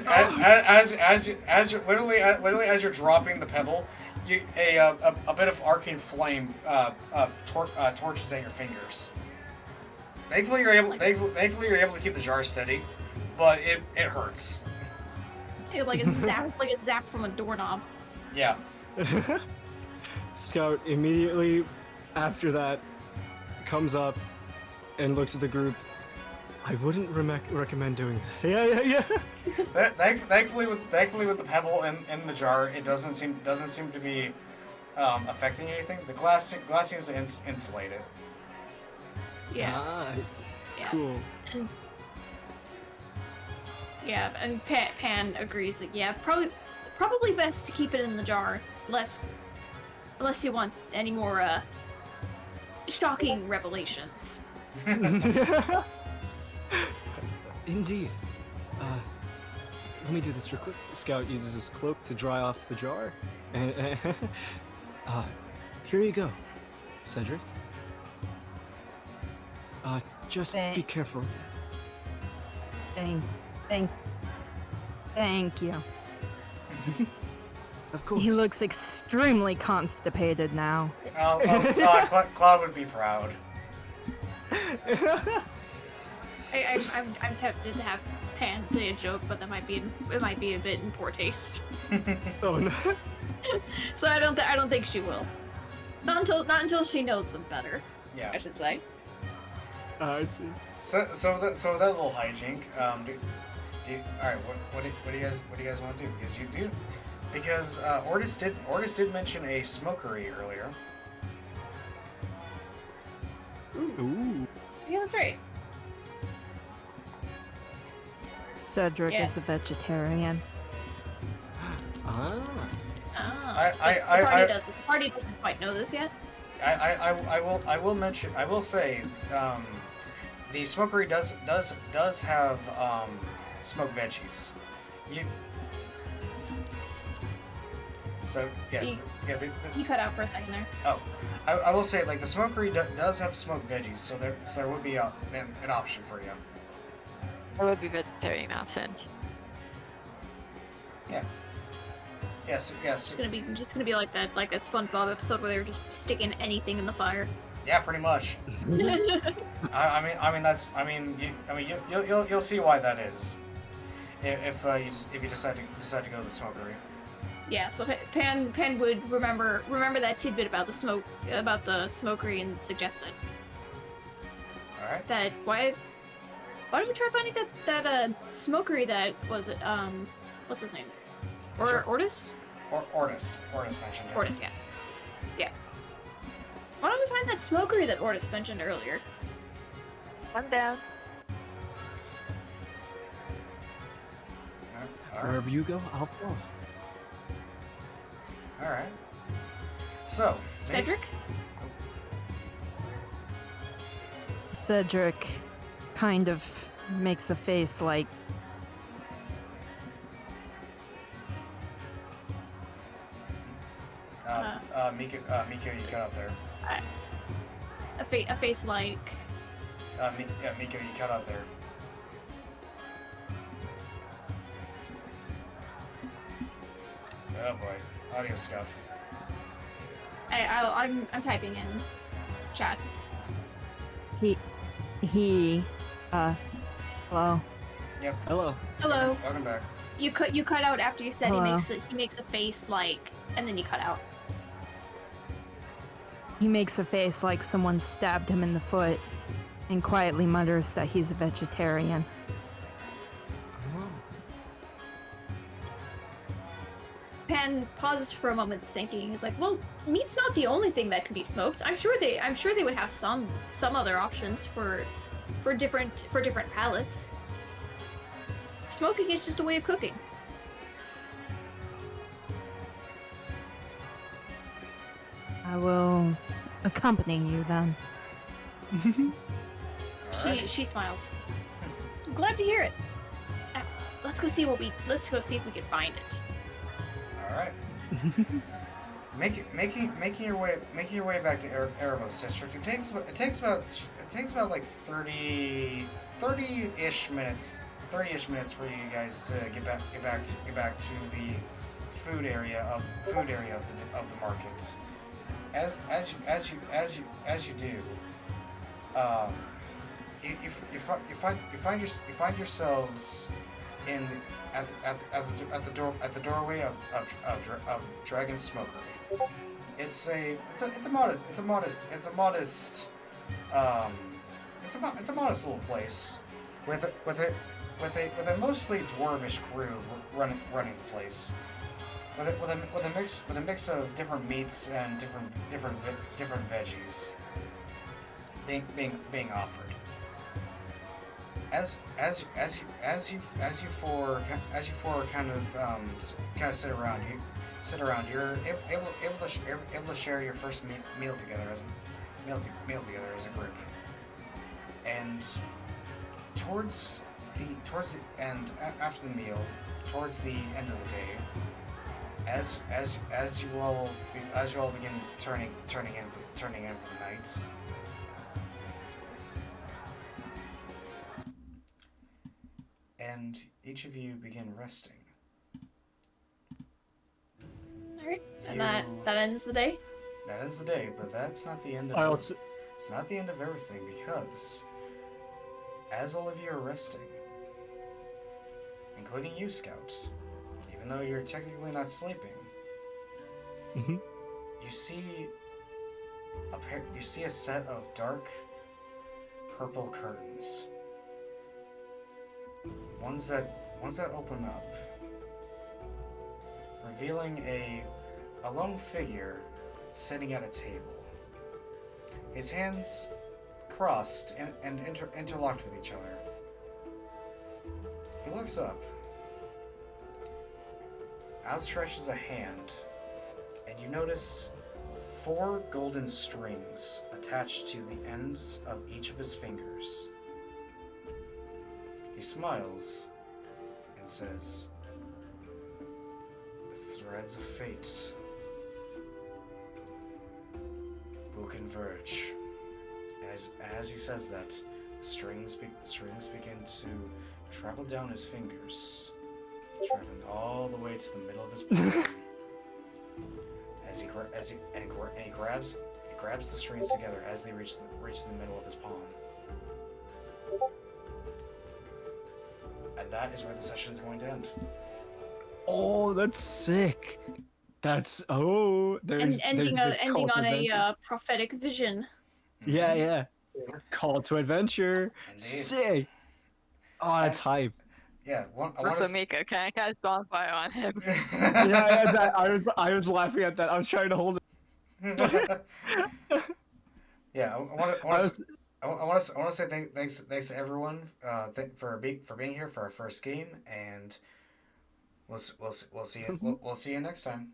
you're literally as you're dropping the pebble, a bit of arcane flame torches at your fingers. Thankfully you're able to keep the jar steady, but it hurts. Like a zap from a doorknob. Yeah. Scout immediately after that comes up and looks at the group. I wouldn't recommend doing that. Yeah. Thankfully with the pebble in the jar, it doesn't seem to be affecting anything. The glass seems to insulate it. Yeah. Yeah. Cool. Yeah, and Pan agrees that probably best to keep it in the jar, less Unless you want any more shocking revelations. Indeed. Let me do this real quick. Scout uses his cloak to dry off the jar. And, here you go, Cedric. Just be Thank- careful. Thank you. Of course. He looks extremely constipated now. Cloud would be proud. I'm tempted to have Pan say a joke, but it might be a bit in poor taste. Oh no. So I don't think she will. Not until she knows them better. Yeah. I should say. I see. So with that little hijink, all right, what do you guys want to do? Because Ortis did mention a smokery earlier. Ooh. Yeah, that's right. Cedric Yes. is a vegetarian. Ah. Ah. The party doesn't quite know this yet. I will say the smokery does have smoked veggies. You cut out for a second there. Oh, I will say, like, the smokery does have smoked veggies, so there would be an option for you. There would be vegetarian options. Yeah. Yes. It's just gonna be like that SpongeBob episode where they were just sticking anything in the fire. Yeah, pretty much. You'll see why that is, if you decide to go the smokery. Yeah, so Pan would remember that tidbit about the smokery and suggest it. All right. That why don't we try finding that smokery that was it what's his name? Sure. Ortis? Ortis mentioned it. Ortis, yeah. Yeah. Why don't we find that smokery that Ortis mentioned earlier? I'm down. All right. Wherever you go, I'll go. All right. So. Cedric? Cedric kind of makes a face like, Miko, you cut out there. A face like Miko, you cut out there. Oh boy, audio scuff. I'm typing in chat. hello. Yep. Hello. Hello. Welcome back. You cut out after you said Hello. he makes a face like, and then you cut out. He makes a face like someone stabbed him in the foot and quietly mutters that he's a vegetarian. Pan pauses for a moment, thinking. He's like, "Well, meat's not the only thing that can be smoked. I'm sure they would have some other options for different palates. Smoking is just a way of cooking." I will accompany you then. She smiles. Glad to hear it. Let's go see if we can find it. All right. Making your way back to Erebos district. It takes about like 30-ish minutes for you guys to get back to the food area of the market. As you do, you find yourselves at the doorway of Dragon's Smokery. It's a modest little place with a mostly dwarvish crew running the place. With a mix of different meats and different veggies being offered. As you four kind of sit around, you sit around. You're able to share your first meal together as meal together as a group. And towards the end, after the meal, towards the end of the day, as you all begin turning in for the night, and each of you begin resting. Alright. And that ends the day? That ends the day, but that's not the end of it. It's not the end of everything, because as all of you are resting, including you, Scouts, even though you're technically not sleeping, Mm-hmm. you see a set of dark purple curtains. Ones that open up, revealing a lone figure sitting at a table. His hands crossed and interlocked with each other. He looks up, outstretches a hand, and you notice 4 golden strings attached to the ends of each of his fingers. He smiles and says, "The threads of fate will converge." As he says that, the strings begin to travel down his fingers, traveling all the way to the middle of his palm. He grabs the strings together as they reach the middle of his palm. And that is where the session is going to end. Oh, that's sick. There's Ending the call on to a adventure. prophetic vision. Yeah. Call to adventure. Indeed. Sick. Oh, that's hype. Yeah, Also, Mika, can I cast bonfire on him? Yeah, I was laughing at that. I was trying to hold it. Yeah, I want to say thanks to everyone for being here for our first game, and we'll see you next time.